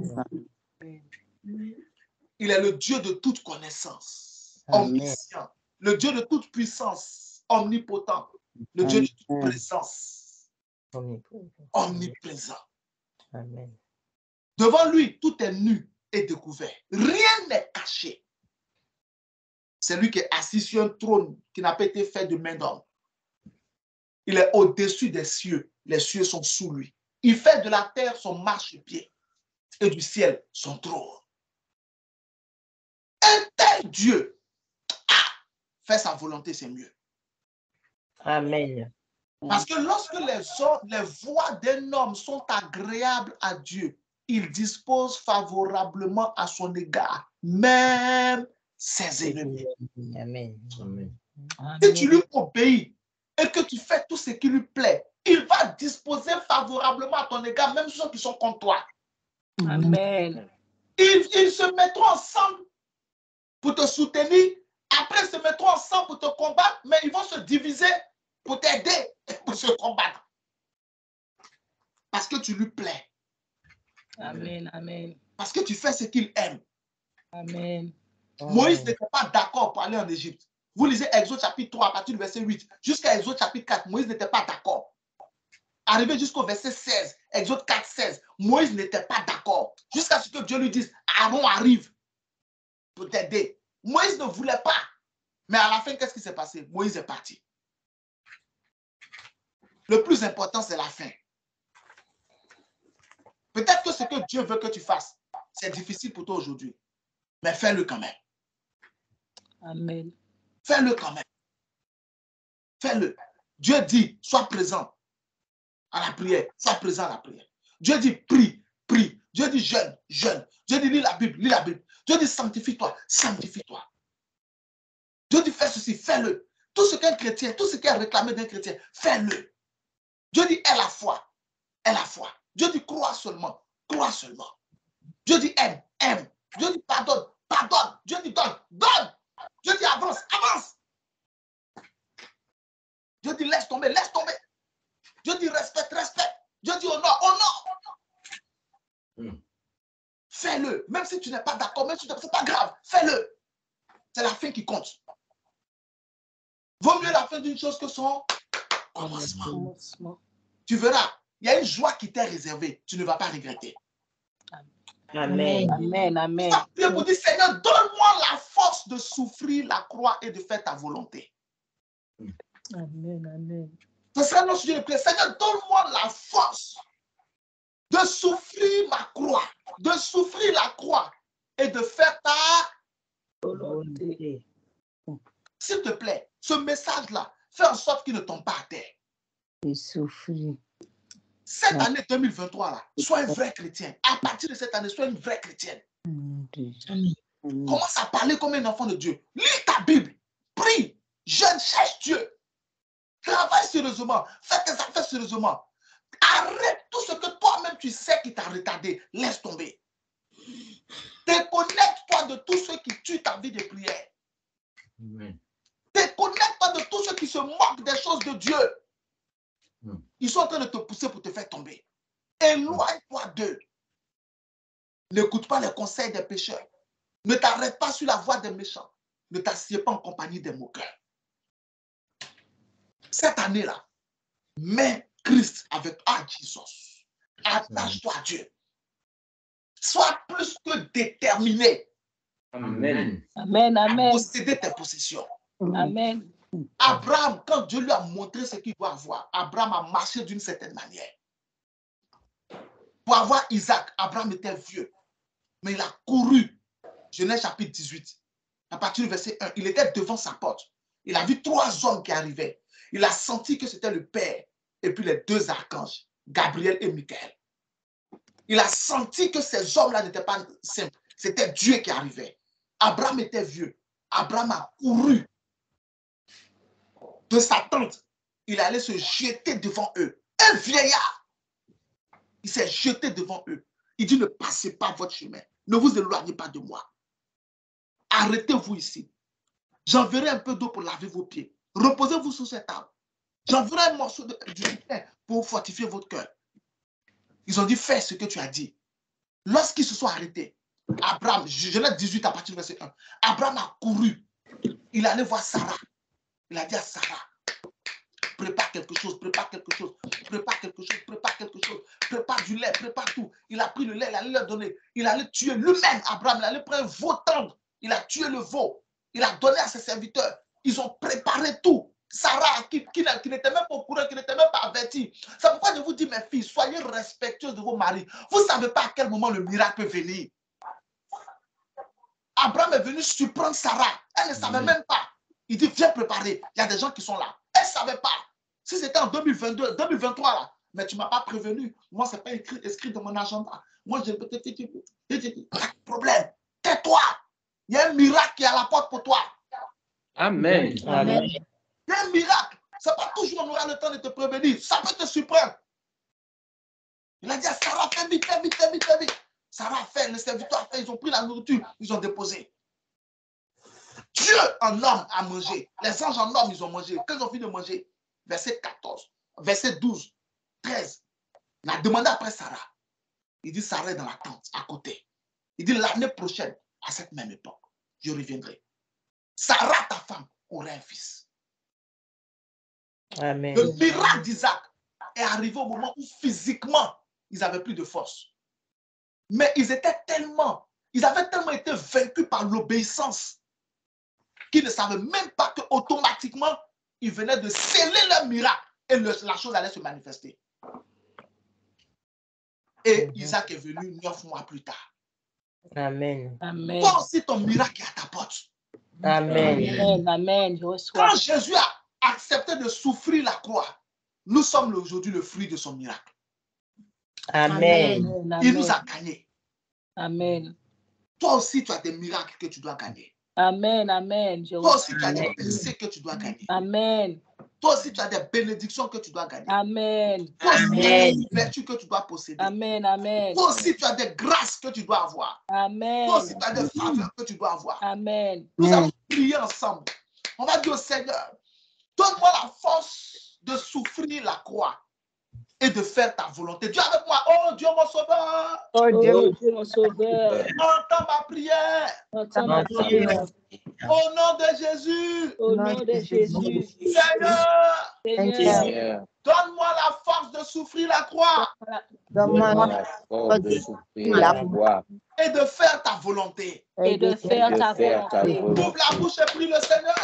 Il est le Dieu de toute connaissance, omniscient, le Dieu de toute puissance, omnipotent, le Dieu de toute présence, omniprésent. Amen. Devant lui, tout est nu et découvert. Rien n'est caché. C'est lui qui est assis sur un trône qui n'a pas été fait de main d'homme. Il est au-dessus des cieux. Les cieux sont sous lui. Il fait de la terre son marchepied et du ciel son trône. Un tel Dieu, fait sa volonté, c'est mieux. Amen. Parce que lorsque les voix d'un homme sont agréables à Dieu, il dispose favorablement à son égard, même ses ennemis. Amen. Amen. Si tu lui obéis et que tu fais tout ce qui lui plaît, il va disposer favorablement à ton égard, même ceux qui sont contre toi. Amen. Ils se mettront ensemble pour te soutenir, après ils se mettront ensemble pour te combattre, mais ils vont se diviser pour t'aider pour se combattre. Parce que tu lui plais. Amen. Amen. Parce que tu fais ce qu'il aime. Amen. Moïse n'était pas d'accord pour aller en Égypte. Vous lisez Exode chapitre 3 à partir du verset 8 jusqu'à Exode chapitre 4. Moïse n'était pas d'accord. Arrivé jusqu'au verset 16, Exode 4, 16, Moïse n'était pas d'accord. Jusqu'à ce que Dieu lui dise, Aaron arrive pour t'aider. Moïse ne voulait pas. Mais à la fin, qu'est-ce qui s'est passé? Moïse est parti. Le plus important, c'est la fin. Peut-être que ce que Dieu veut que tu fasses, c'est difficile pour toi aujourd'hui. Mais fais-le quand même. Amen. Fais-le quand même. Fais-le. Dieu dit, sois présent à la prière. Sois présent à la prière. Dieu dit, prie, prie. Dieu dit, jeûne, jeûne. Dieu dit, lis la Bible, lis la Bible. Dieu dit, sanctifie-toi, sanctifie-toi. Dieu dit, fais ceci, fais-le. Tout ce qu'un chrétien, tout ce qui est réclamé d'un chrétien, fais-le. Dieu dit, aie la foi, aie la foi. Dieu dit, crois seulement, crois seulement. Dieu dit, aime, aime. Dieu dit, pardonne, pardonne. Dieu dit, donne, donne. Dieu dit, avance, avance. Dieu dit, laisse tomber, laisse tomber. Dieu dit, respecte, respecte. Dieu dit, honore, honore. Fais-le. Même si tu n'es pas d'accord, même si ce n'est pas grave, fais-le. C'est la fin qui compte. Vaut mieux la fin d'une chose que son commencement. Tu verras, il y a une joie qui t'est réservée. Tu ne vas pas regretter. Amen. Amen. Amen. Dieu vous dit, Seigneur, donne-moi la force de souffrir la croix et de faire ta volonté. Amen. Amen. Ce sera notre sujet de prière. Seigneur, donne-moi la force de souffrir ma croix, de souffrir la croix et de faire ta Volonté. S'il te plaît, ce message-là, fais en sorte qu'il ne tombe pas à terre. Et souffrir. Cette année 2023, là, sois un vrai chrétien. À partir de cette année, sois une vraie chrétienne. Commence à parler comme un enfant de Dieu. Lis ta Bible. Prie. Jeûne, cherche Dieu. Travaille sérieusement. Fais tes affaires sérieusement. Arrête tout ce que toi-même tu sais qui t'a retardé. Laisse tomber. Déconnecte-toi de tous ceux qui tuent ta vie de prière. Déconnecte-toi de tous ceux qui se moquent des choses de Dieu. Ils sont en train de te pousser pour te faire tomber. Éloigne-toi d'eux. N'écoute pas les conseils des pécheurs. Ne t'arrête pas sur la voie des méchants. Ne t'assieds pas en compagnie des moqueurs. Cette année-là, mets Christ avec Jesus. Attache-toi à Dieu. Sois plus que déterminé. Amen. Amen, amen. Posséder tes possessions. Amen. Abraham, quand Dieu lui a montré ce qu'il doit avoir, Abraham a marché d'une certaine manière. Pour avoir Isaac, Abraham était vieux. Mais il a couru. Genèse chapitre 18. À partir du verset 1, il était devant sa porte. Il a vu 3 hommes qui arrivaient. Il a senti que c'était le Père et puis les 2 archanges, Gabriel et Michael. Il a senti que ces hommes-là n'étaient pas simples. C'était Dieu qui arrivait. Abraham était vieux. Abraham a couru de sa tente. Il allait se jeter devant eux. Un vieillard. Il s'est jeté devant eux. Il dit, ne passez pas votre chemin. Ne vous éloignez pas de moi. Arrêtez-vous ici. J'enverrai un peu d'eau pour laver vos pieds. Reposez-vous sur cette table. J'enverrai un morceau de pain pour fortifier votre cœur. Ils ont dit, fais ce que tu as dit. Lorsqu'ils se sont arrêtés, Abraham, Genèse 18 à partir du verset 1, Abraham a couru. Il allait voir Sarah. Il a dit à Sarah, prépare quelque chose, prépare quelque chose, prépare quelque chose, prépare quelque chose, prépare du lait, prépare tout. Il a pris le lait, il allait leur donner. Il allait tuer lui-même, Abraham, il allait prendre un veau tendre. Il a tué le veau. Il a donné à ses serviteurs. Ils ont préparé tout. Sarah, qui n'était même pas au courant, qui n'était même pas avertie. C'est pourquoi je vous dis, mes filles, soyez respectueuses de vos maris. Vous ne savez pas à quel moment le miracle peut venir. Abraham est venu surprendre Sarah. Elle ne savait même pas. Il dit, viens préparer. Il y a des gens qui sont là. Elle ne savait pas. Si c'était en 2022, 2023, là, mais tu ne m'as pas prévenu. Moi, ce n'est pas écrit dans mon agenda. Moi, j'ai peut-être dit, problème. Tais-toi. Il y a un miracle qui est à la porte pour toi. Amen. Amen. Il y a un miracle. Ce n'est pas toujours on aura le temps de te prévenir. Ça peut te surprendre. Il a dit à Sarah, fais vite, fais vite, fais vite, fais vite. Sarah a fait, le serviteur a fait, ils ont pris la nourriture, ils ont déposé. Dieu en homme a mangé. Les anges en homme, ils ont mangé. Quand ils ont fini de manger, verset 14, verset 12, 13, il a demandé après Sarah. Il dit, Sarah est dans la tente, à côté. Il dit, l'année prochaine, à cette même époque, je reviendrai. Sarah, ta femme, aurait un fils. Amen. Le miracle d'Isaac est arrivé au moment où physiquement, ils n'avaient plus de force. Mais ils avaient tellement été vaincus par l'obéissance qu'ils ne savaient même pas qu'automatiquement, ils venaient de sceller leur miracle et la chose allait se manifester. Et Isaac est venu 9 mois plus tard. Amen. Amen. Toi aussi, ton miracle est à ta porte. Amen. Amen. Amen. Je reçois. Quand Jésus a accepté de souffrir la croix, nous sommes aujourd'hui le fruit de son miracle. Amen. Amen. Il nous a gagnés. Amen. Toi aussi, tu as des miracles que tu dois gagner. Amen. Amen. Je Toi reçois. aussi, tu as des pensées que tu dois gagner. Amen. Toi aussi, tu as des bénédictions que tu dois gagner. Amen. Toi aussi, tu as Amen. des vertus que tu dois posséder. Amen. Amen. Toi aussi, tu as des grâces que tu dois avoir. Amen. Toi aussi, tu as des faveurs que tu dois avoir. Amen. Nous allons prier ensemble. On va dire au Seigneur, donne-moi la force de souffrir la croix et de faire ta volonté. Dieu avec moi. Oh Dieu mon sauveur. Oh Dieu mon sauveur. Entends ma prière. Entends ma prière. Au nom de Jésus. Au nom de Jésus. Seigneur, Seigneur. donne-moi la force de souffrir la croix Donne-moi la force de souffrir la croix et de faire ta volonté. Et de faire ta volonté. Ouvre la bouche et prie le Seigneur.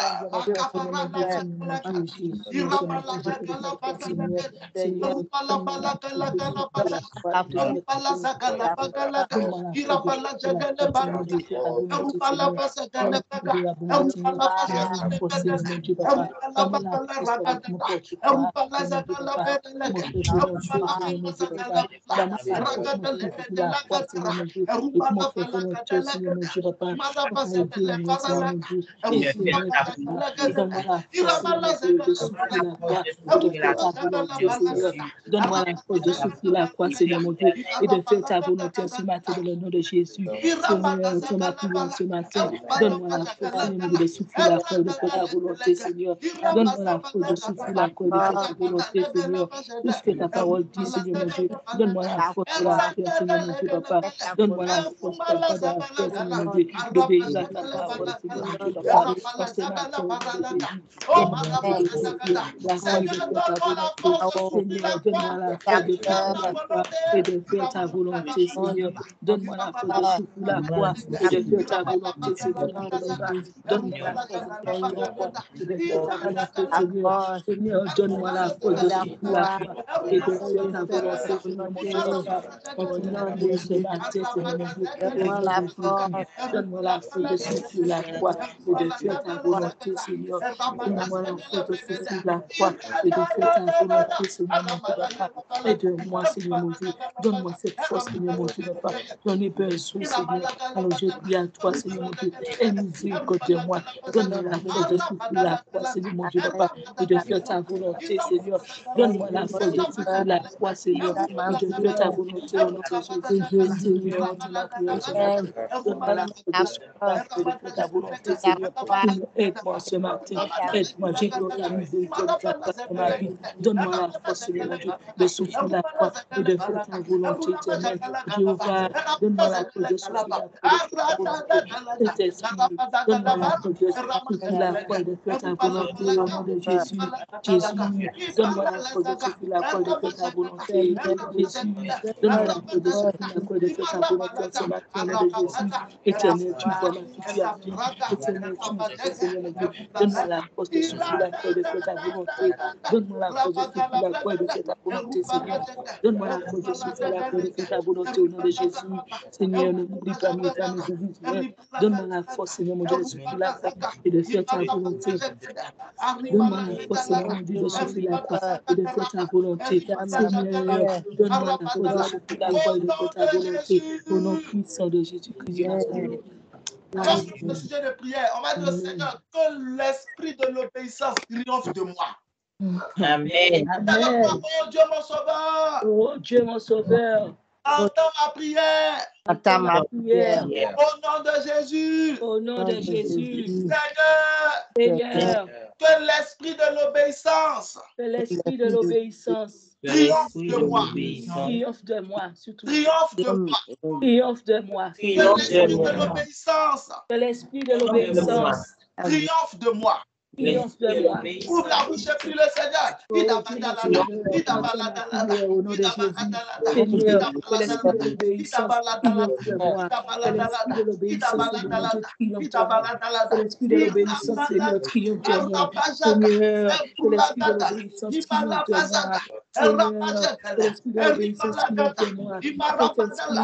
mon frère volonté, Seigneur mon Dieu, papa. Papa, aide-moi, Seigneur mon Dieu. Et donne-moi la force, Seigneur mon Dieu, de souffrir la croix et de faire ta volonté, Seigneur. Donne-moi la force de souffrir la croix, Seigneur mon Dieu, et de faire ta volonté ce matin dans le nom de Jésus. Seigneur, c'est ma prière ce matin. Donne-moi la force, Seigneur mon Dieu, de souffrir la croix et de faire ta volonté, Seigneur. Donne-moi la force de souffrir la croix et de faire ta volonté, Seigneur. Tout ce que ta parole dit, Seigneur mon Dieu. Donne-moi la force de la faire, Seigneur mon Dieu, papa. Donne-moi la force, papa, de la faire, Seigneur mon Dieu, d'obéir à ta parole, Seigneur mon Dieu, papa. Parce que maintenant, au nom de Jésus, donne-moi la force de souffrir la croix et de faire ta volonté. Seigneur, donne-moi la force de souffrir la croix et de faire ta volonté, Seigneur. Donne-moi la force de souffrir la croix et de faire ta volonté, Seigneur mon Dieu, papa. Donne-moi la force de souffrir la croix et de faire ta volonté, Seigneur. Seigneur, donne-moi la force de souffrir la croix et de faire ta volonté, Seigneur mon Dieu, papa. On te la prière ce matin, Seigneur mon Dieu, au nom de Jésus. Donne-moi la force de souffrir la croix et de faire ta volonté, Seigneur. Donne-moi la force de souffrir la croix et de faire ta volonté, Seigneur mon Dieu, papa. Aide-moi, Seigneur mon Dieu. Donne-moi cette force, Seigneur mon Dieu, papa. J'en ai besoin, Seigneur. Alors je prie à toi, Seigneur mon Dieu. Aie miséricorde de moi. Donne-moi la force de souffrir la croix, Seigneur mon Dieu, papa, et de faire ta volonté, Seigneur. Donne-moi la force de souffrir la croix, Seigneur, et de faire ta volonté au nom de Jésus. Seigneur, on te la prière ce matin. Donne-moi la force de souffrir la croix et de faire ta volonté, Seigneur. Seigneur, aide-moi ce matin. Aide-moi. J'ai besoin de ta miséricorde de ta grâce dans ma vie. Donne-moi la force, Seigneur mon Dieu, de souffrir la croix et de faire ta volonté éternelle. Jéhovah, donne-moi la force de souffrir la croix et de faire ta volonté. Saint-Esprit, donne-moi la force de souffrir la croix et de faire ta volonté au nom de Jésus. Jésus, donne-moi la force de souffrir la croix et de faire ta volonté. Jésus, donne-moi la force de souffrir la croix et de faire ta volonté ce matin au nom de Jésus. Éternel, tu vois ma situation. Éternel, tu sais, Seigneur mon Dieu. Donne-moi la force de souffrir la croix et de faire ta volonté. Donne-moi la force de souffrir la croix et de faire ta volonté, Seigneur. Donne-moi la force de souffrir la croix et de faire ta volonté au nom de Jésus. Seigneur, ne m'oublie pas, mes amis, je vous dis. Donne-moi la force, Seigneur mon Dieu, de souffrir la croix et de faire ta volonté. Donne-moi la force, Seigneur mon Dieu, de souffrir la croix et de faire ta volonté. Seigneur, donne-moi la force de souffrir la croix et de faire ta volonté. Au nom puissant de Jésus-Christ de Nazareth. Le sujet de prière, on va dire, Seigneur, que l'esprit de l'obéissance triomphe de moi. Amen. Amen. Oh Dieu mon sauveur. Oh Dieu mon sauveur. Entends ma prière. Entends ma prière. Au nom de Jésus. Au nom de Jésus. Seigneur, que l'esprit de l'obéissance. Que l'esprit de l'obéissance. Triomphe de moi. Triomphe de moi. Surtout. Triomphe de moi. Triomphe de moi. Que l'esprit de l'obéissance. Que l'esprit de l'obéissance. Triomphe de moi. Triomphe de moi. Ouvre la bouche et prie le Seigneur. Au nom de Jésus. Seigneur, que l'esprit de l'obéissance triomphe de moi. Que l'esprit de l'obéissance, Seigneur, triomphe de moi. Que l'esprit de l'obéissance, Seigneur, triomphe de moi. Seigneur, que l'esprit de l'obéissance triomphe de moi. Seigneur, que l'esprit de l'obéissance triomphe de moi.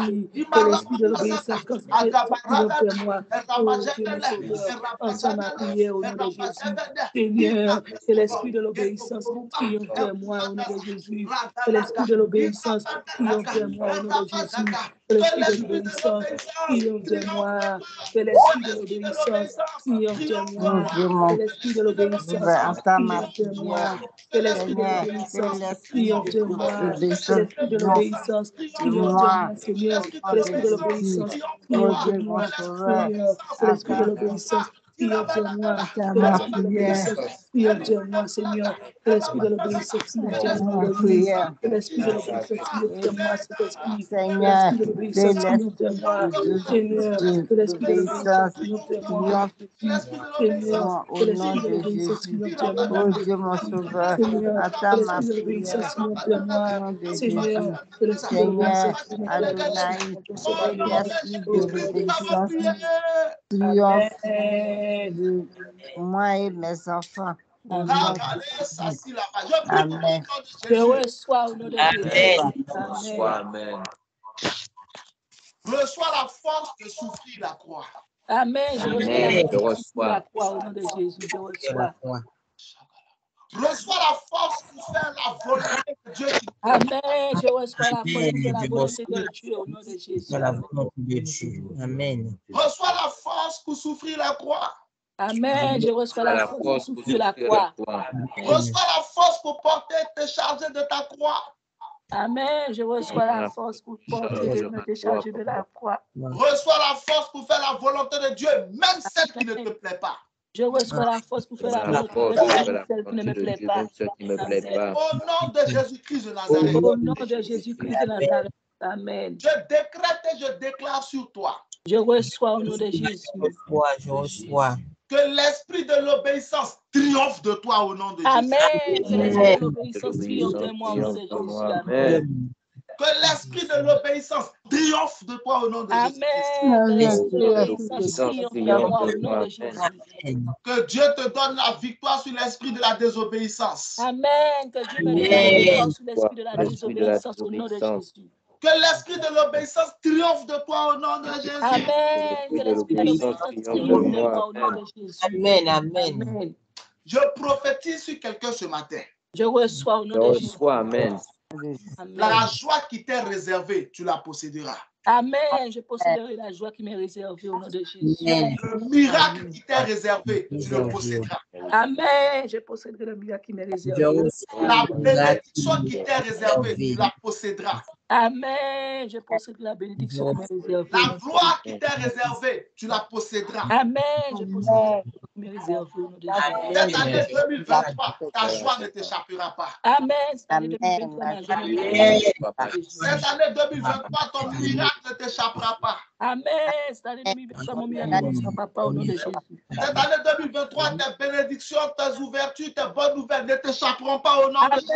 Saint-Esprit, que l'esprit de l'obéissance triomphe de moi. Oh Dieu mon sauveur, entends ma prière au nom de Jésus. Seigneur, que l'esprit de l'obéissance triomphe de moi au nom de Jésus. Que l'esprit de l'obéissance triomphe de moi au nom de Jésus. Que l'esprit de l'obéissance triomphe de moi. Que l'esprit de l'obéissance triomphe de moi. Que l'esprit de l'obéissance triomphe de moi. Que l'esprit de l'obéissance triomphe de moi. Que l'esprit de l'obéissance triomphe de moi, Seigneur. Que l'esprit de l'obéissance triomphe de moi, Seigneur. Que l'esprit de l'obéissance triomphe de moi. Que l'esprit de l'obéissance triomphe de moi, Seigneur. Que l'esprit de l'obéissance triomphe de moi, l'Église. Que l'esprit de l'obéissance triomphe de moi, cet esprit. Que l'esprit de l'obéissance triomphe de moi, Seigneur. Que l'esprit de l'obéissance triomphe de moi, Seigneur. Que l'esprit de l'obéissance triomphe de moi, Dieu mon sauveur, Seigneur. Que attends ma l'esprit de l'obéissance prière. triomphe de moi, Seigneur. Que l'esprit de Seigneur, l'obéissance triomphe de moi, Adonai, que l'esprit de l'obéissance triomphe Amen. de moi et mes enfants. Amen. Amen. Je reçois au nom de Jésus. Amen. Reçois la force de souffrir la croix. Amen. Je reçois la croix au nom de Jésus. Je reçois. Reçois la force pour faire la volonté de Dieu. Amen. Je reçois la force pour faire la Je volonté de Dieu au nom de Jésus. la volonté de Dieu. Amen. Reçois la force pour souffrir la croix. Amen. Je reçois la force pour souffrir la croix. Reçois la force pour porter, te charger de ta croix. Amen. Je reçois la force pour porter et me décharger de la croix. Reçois la force pour faire la volonté de Dieu, même celle qui ne te plaît pas. Je reçois la force pour faire la volonté de Dieu, même celle qui ne me plaît pas. Au nom de Jésus-Christ de Nazareth. Au nom de Jésus-Christ de Nazareth. Amen. Je décrète et je déclare sur toi. Je reçois au nom de Jésus. Je reçois. Que l'esprit de l'obéissance triomphe de toi au nom de Jésus. Amen. Que l'esprit de l'obéissance triomphe de moi au nom de Jésus. Amen. Que l'esprit de l'obéissance triomphe de toi au nom de Jésus. Amen. Que l'esprit de l'obéissance triomphe de moi au nom de Jésus. Que Dieu te donne la victoire sur l'esprit de la désobéissance. Amen. Que Dieu me donne la victoire sur l'esprit de la désobéissance au nom de Jésus. Que l'esprit de l'obéissance triomphe de toi au nom de Jésus. Amen. Que l'esprit de l'obéissance triomphe de moi au nom de Jésus. Amen. Amen. Amen. Je prophétise sur quelqu'un ce matin. Je reçois au nom de Jésus. Amen. La joie qui t'est réservée, tu la posséderas. Amen. Je posséderai la joie qui m'est réservée au nom de Jésus. Le miracle qui t'est réservé, tu le posséderas. Amen. Je posséderai le miracle qui m'est réservé. La bénédiction qui t'est réservée, tu la posséderas. Amen. Je posséderai la bénédiction qui m'est réservée. La gloire qui t'est réservée, tu la posséderas. Amen. Je posséderai la gloire qui m'est réservée au nom de Jésus. Cette année 2023, ta joie ne t'échappera pas. Amen. Cette année 2023, ma joie ne m'échappera pas. Cette année 2023, ton miracle ne t'échappera pas. Amen. Cette année 2023, mon miracle ne m'échappera pas au nom de Jésus. Cette année 2023, tes bénédictions, tes ouvertures, tes bonnes nouvelles ne t'échapperont pas au nom de Jésus.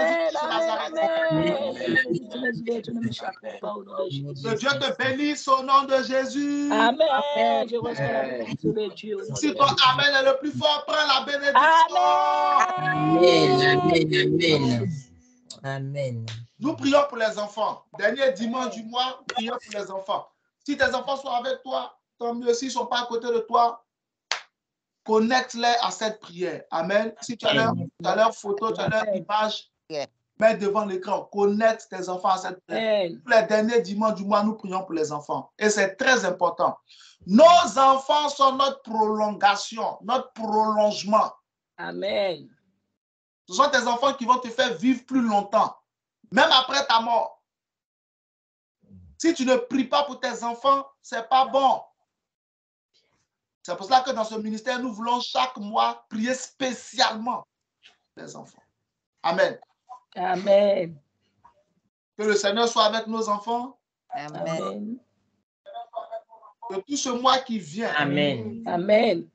Que Dieu te bénisse au nom de Jésus. Amen. Je reçois la bénédiction de Dieu. Si ton Amen est le plus fort, prends la bénédiction. Amen. Amen. Nous prions pour les enfants. Dernier dimanche du mois, prions pour les enfants. Si tes enfants sont avec toi, tant mieux. S'ils ne sont pas à côté de toi, connecte-les à cette prière. Amen. Si tu as leur photo, tu as leur image, mets devant l'écran. Connecte tes enfants à cette prière. Pour les derniers dimanches du mois, nous prions pour les enfants. Et c'est très important. Nos enfants sont notre prolongation, notre prolongement. Amen. Ce sont tes enfants qui vont te faire vivre plus longtemps, même après ta mort. Si tu ne pries pas pour tes enfants, ce n'est pas bon. C'est pour cela que dans ce ministère, nous voulons chaque mois prier spécialement pour les enfants. Amen. Amen. Que le Seigneur soit avec nos enfants. Amen. Que tout ce mois qui vient. Amen. Amen.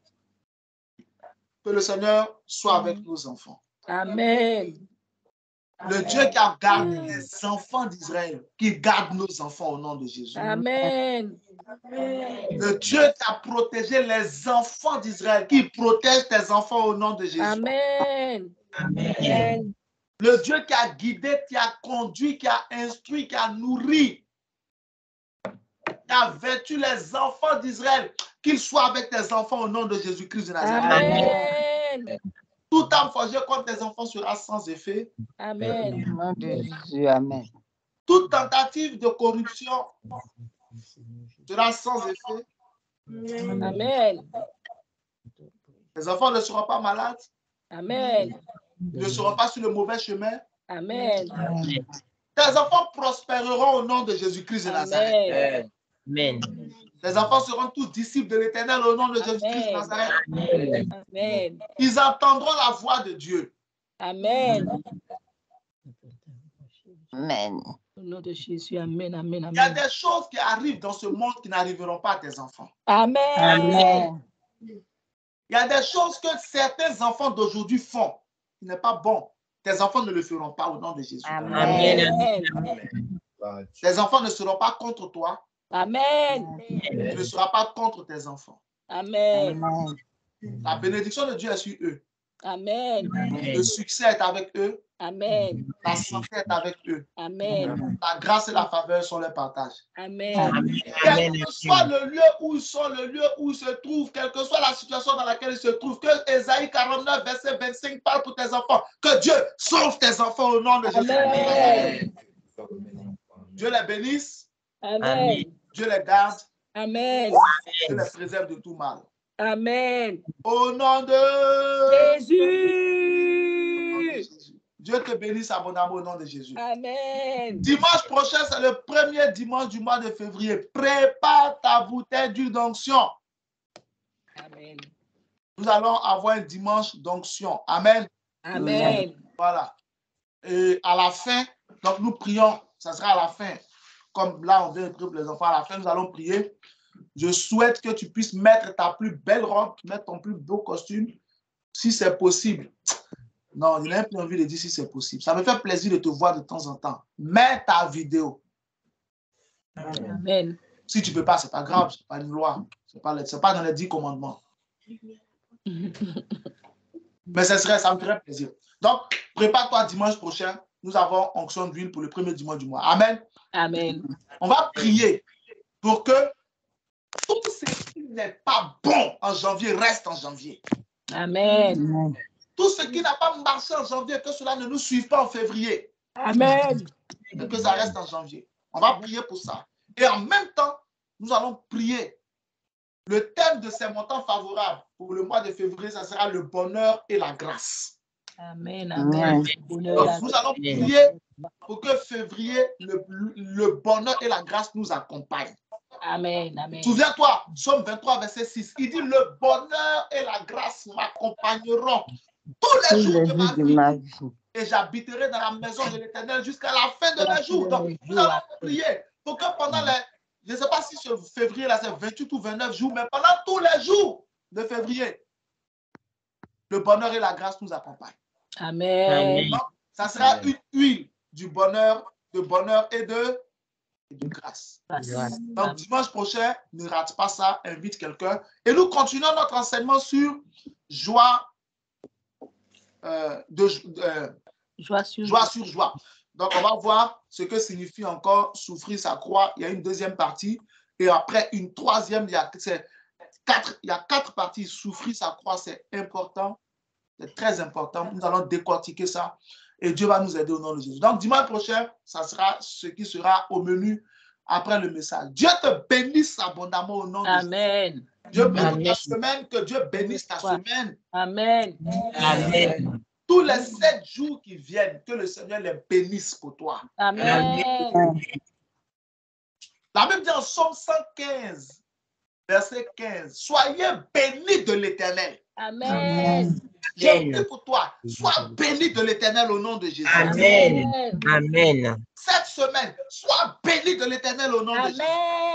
Que le Seigneur soit avec nos enfants. Amen. Le Dieu qui a gardé les enfants d'Israël, qui garde nos enfants au nom de Jésus. Amen. Le Dieu qui a protégé les enfants d'Israël, qui protège tes enfants au nom de Jésus. Amen. Amen. Le Dieu qui a guidé, qui a conduit, qui a instruit, qui a nourri, qui a vêtu les enfants d'Israël, qu'il soit avec tes enfants au nom de Jésus-Christ de Nazareth. Amen. Toute âme forgée contre tes enfants sera sans effet. Amen. Au nom de Jésus, amen. Toute tentative de corruption sera sans effet. Amen. Les enfants ne seront pas malades. Amen. Ils ne seront pas sur le mauvais chemin. Amen. Tes enfants prospéreront au nom de Jésus-Christ de Nazareth. Amen. Les enfants seront tous disciples de l'Éternel au nom de Jésus-Christ de Nazareth. Amen. Ils entendront la voix de Dieu. Amen. Amen. Au nom de Jésus, amen, amen, Il y a amen. des choses qui arrivent dans ce monde qui n'arriveront pas à tes enfants. Amen. Amen. Il y a des choses que certains enfants d'aujourd'hui font qui n'est pas bon. Tes enfants ne le feront pas au nom de Jésus. Amen. Tes enfants ne seront pas contre toi. Amen. Tu ne seras pas contre tes enfants. Amen. La bénédiction de Dieu est sur eux. Amen. Le succès est avec eux. Amen. La santé est avec eux. Amen. La grâce et la faveur sont leur partage. Amen. Quel que soit le lieu où ils sont, le lieu où ils se trouvent, quelle que soit la situation dans laquelle ils se trouvent, que Ésaïe 49, verset 25 parle pour tes enfants. Que Dieu sauve tes enfants au nom de Jésus. Amen. Dieu les bénisse. Amen. Dieu les garde. Amen. Dieu les préserve de tout mal. Amen. Au nom de Jésus. Dieu te bénisse abondamment au nom de Jésus. Amen. Dimanche prochain, c'est le premier dimanche du mois de février. Prépare ta bouteille d'huile d'onction. Amen. Nous allons avoir un dimanche d'onction. Amen. Amen. Voilà. Et à la fin, donc nous prions, ça sera à la fin. Comme là, on vient de prier pour les enfants, à la fin, nous allons prier. Je souhaite que tu puisses mettre ta plus belle robe, mettre ton plus beau costume, si c'est possible. Non, je n'ai plus envie de dire si c'est possible. Ça me fait plaisir de te voir de temps en temps. Mets ta vidéo. Amen. Si tu ne peux pas, ce n'est pas grave, ce n'est pas une loi. Ce n'est pas dans les 10 commandements. Mais ça me ferait plaisir. Donc, prépare-toi dimanche prochain. Nous avons onction d'huile pour le premier dimanche du mois. Amen. Amen. On va prier pour que tout ce qui n'est pas bon en janvier reste en janvier. Amen. Tout ce qui n'a pas marché en janvier, que cela ne nous suive pas en février. Amen. Et que ça reste en janvier. On va prier pour ça. Et en même temps, nous allons prier. Le thème de ces montants favorables pour le mois de février, ça sera le bonheur et la grâce. Amen. Amen. Donc, nous allons prier pour que février, le bonheur et la grâce nous accompagnent. Amen. Amen. Souviens-toi, Psaume 23, verset 6, il dit, le bonheur et la grâce m'accompagneront tous les jours de ma vie. Et j'habiterai dans la maison de l'Éternel jusqu'à la fin de mes jours. Donc, nous allons prier pour que pendant les, je ne sais pas si ce février, là, c'est 28 ou 29 jours, mais pendant tous les jours de février, le bonheur et la grâce nous accompagnent. Amen. Donc, ça sera une huile du bonheur, de bonheur et de grâce. Donc, dimanche prochain, ne rate pas ça, invite quelqu'un. Et nous continuons notre enseignement sur joie, joie sur joie. Donc, on va voir ce que signifie encore souffrir sa croix. Il y a une deuxième partie. Et après, une troisième, il y a 4 parties. Souffrir sa croix, c'est important. C'est très important. Nous allons décortiquer ça. Et Dieu va nous aider au nom de Jésus. Donc, dimanche prochain, ça sera ce qui sera au menu après le message. Dieu te bénisse abondamment au nom de Jésus. Amen. Dieu bénisse ta semaine. Que Dieu bénisse ta semaine. Amen. Amen. Tous les 7 jours qui viennent, que le Seigneur les bénisse pour toi. Amen. La Bible dit en Psaume 115, verset 15, soyez bénis de l'Éternel. Amen. Je prie pour toi, sois béni de l'Éternel au nom de Jésus. Amen. Amen. Cette semaine, sois béni de l'Éternel au nom de Jésus.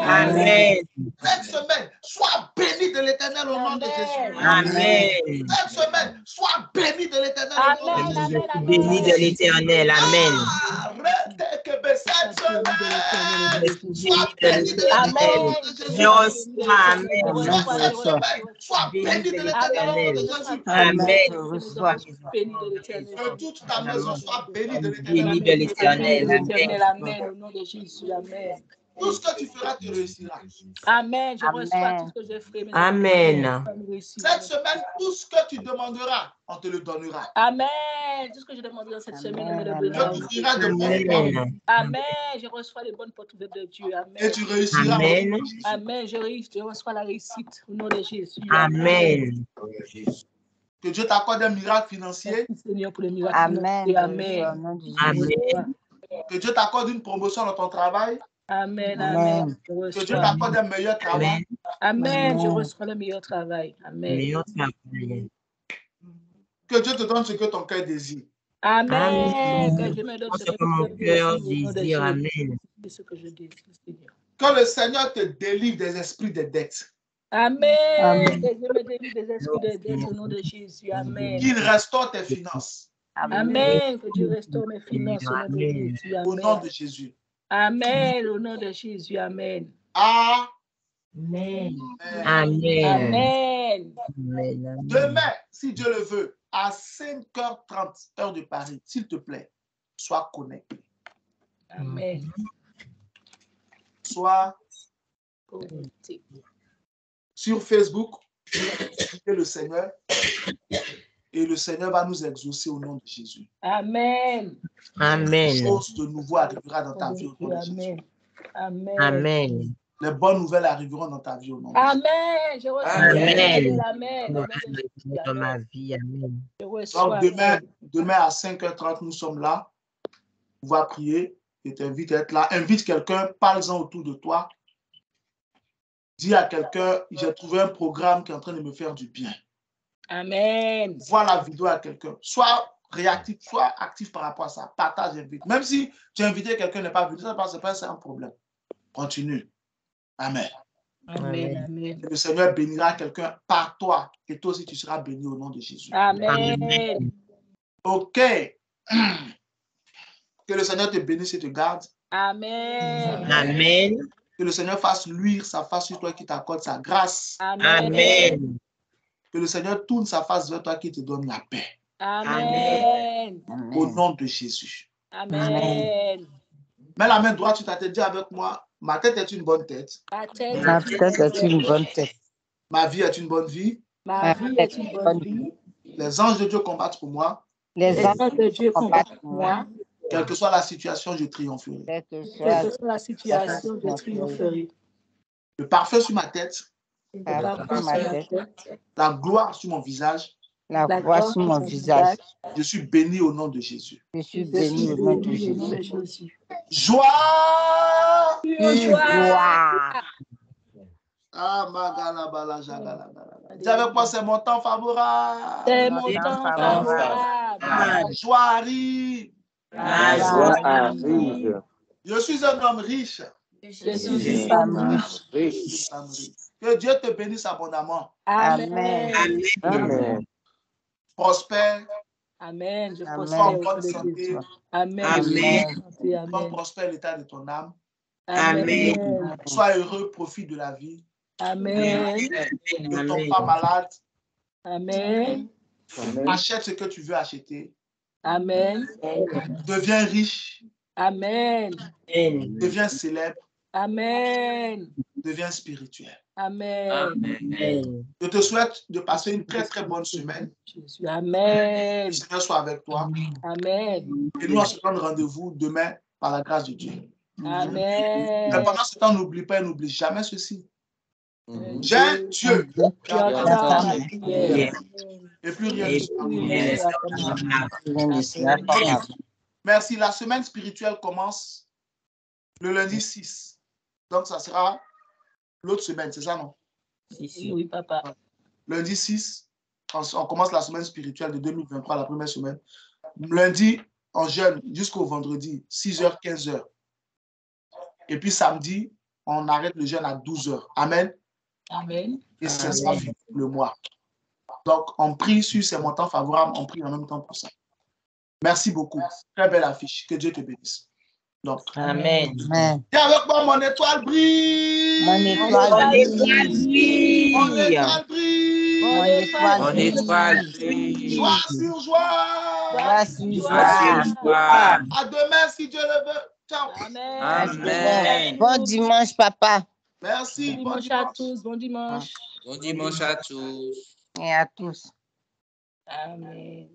Amen. Cette semaine, sois béni de l'Éternel au nom de Jésus. Amen. Cette semaine, sois béni de l'Éternel au nom de Je Jésus. suis béni de l'Éternel. Amen. Arrête que cette semaine, Je suis sois béni de béni de l'Éternel au nom l'Éternel. de Jésus. Je reçois. Amen. Cette semaine, sois béni de l'Éternel au nom de Jésus. Amen. Je reçois. Que toute ta maison soit bénie de Béni l'Éternel. de l'Éternel. Amen. Au nom de Jésus. Amen. Tout ce que tu feras, tu réussiras. Amen. Je reçois tout ce que je ferai. Amen. Cette semaine, tout ce que tu demanderas, on te le donnera. Amen. Tout ce que je demanderai cette semaine, on me le Dieu donnera. t'ouvrira de bonnes portes. Amen. Amen. Je reçois les bonnes portes ouvertes de Dieu. Et Amen. tu réussiras. Amen. Amen. Je reçois la réussite au nom de Jésus. Amen. Que Dieu t'accorde un miracle financier. Merci Seigneur pour le miracle. Amen. Amen. Amen. Que Dieu t'accorde une promotion dans ton travail. Amen. Amen. Je Que Dieu reçois. t'accorde un meilleur travail. Amen. Je reçois le meilleur travail. Amen. Meilleur travail. Que Dieu te donne ce que ton cœur désire. Amen. Que je me donne Ce que mon cœur désire. Amen. C'est ce que je désire, Seigneur. Que le Seigneur te délivre des esprits de dette. Amen. Que je me délivre des esprits de dette au nom de Jésus. Amen. Qu'il restaure tes finances. Amen. Que Dieu restaure mes finances au nom de Jésus. Au nom Amen. de Jésus. Amen. Au nom de Jésus. Amen. Amen. Amen. Amen. Amen. Demain, si Dieu le veut, à 5h30, heure de Paris, s'il te plaît, sois connecté. Amen. Sois Connecté. sur Facebook, le Seigneur, et le Seigneur va nous exaucer au nom de Jésus. Amen. Amen. Quelque chose de nouveau arrivera dans ta vie au nom de Jésus. Amen. Amen. Les bonnes nouvelles arriveront dans ta vie au nom de Amen. Je reçois. Amen. Amen. Dans ma vie, amen. Je Jésus. reçois. Donc demain à 5h30, nous sommes là. On va prier. Je t'invite à être là. Invite quelqu'un, parle-en autour de toi. Dis à quelqu'un, j'ai trouvé un programme qui est en train de me faire du bien. Amen. Vois la vidéo à quelqu'un. Sois réactif, sois actif par rapport à ça. Partage, invite. Même si tu as invité quelqu'un n'est pas venu, ça ne pas, c'est un problème. Continue. Amen. Amen. Amen. Et le Seigneur bénira quelqu'un par toi. Et toi aussi, tu seras béni au nom de Jésus. Amen. OK. Que le Seigneur te bénisse et te garde. Amen. Amen. Que le Seigneur fasse luire sa face sur toi qui t'accorde sa grâce. Amen. Que le Seigneur tourne sa face vers toi qui te donne la paix. Amen. Au nom de Jésus. Amen. Mets la main droite sur ta tête, dis avec moi, ma tête est une bonne tête. Ma tête Ma tête est une bonne tête. Ma vie est une bonne vie. Ma vie est une bonne vie. Les anges de Dieu combattent pour moi. Les anges de Dieu combattent pour moi. Quelle que soit la situation, je triompherai. Quelle que soit la situation, je triompherai. Le parfum sur ma tête. Le parfum sur ma tête. La gloire sur mon visage. La gloire sur mon visage. Je suis béni au nom de Jésus. Je suis béni au nom de Jésus. Joie! Joie! Ah, magala, bala, jagala, bala. Dis avec moi, c'est mon temps favorable. C'est mon temps favorable. La joie arrive. La joie arrive. Je suis un homme riche. Je suis une femme riche. Que Dieu te bénisse abondamment. Amen. Amen. Prospère. Amen. Je Sois en prospère bonne au nom de santé. Dieu. Amen. Amen. Sois Amen. prospère l'état de ton âme. Amen. Sois heureux, profite de la vie. Amen. Ne tombe pas malade. Amen. Achète ce que tu veux acheter. Amen. Deviens riche. Amen. Deviens célèbre. Amen. Deviens spirituel. Amen. Je te souhaite de passer une très très bonne semaine. Amen. Le Seigneur soit avec toi. Amen. Et nous, on se donne rendez-vous demain par la grâce de Dieu. Amen. Mais pendant ce temps, n'oublie pas et n'oublie jamais ceci. J'ai Dieu qui Tu entends ma prière. et plus rien ne sera commun. Merci. La semaine spirituelle commence le lundi 6. Donc, ça sera l'autre semaine, c'est ça, non? Oui, papa. Lundi 6, on commence la semaine spirituelle de 2023, la première semaine. Lundi, on jeûne jusqu'au vendredi, 6h, 15h. Et puis samedi, on arrête le jeûne à 12h. Amen. Amen. Et ça sera fini le mois. Donc, on prie sur ces montants favorables, on prie en même temps pour ça. Merci beaucoup. Très belle affiche. Que Dieu te bénisse. Donc, Amen. Et avec moi, mon étoile brille. Mon étoile brille. Mon étoile brille. Mon étoile Mon étoile brille. Joie sur joie. Joie sur Joie sur joie. joie. À demain, si Dieu le veut. Ciao. Amen. Bon dimanche, papa. Merci. Bon dimanche à tous. Bon dimanche. Bon dimanche à tous. Et à tous. Amen.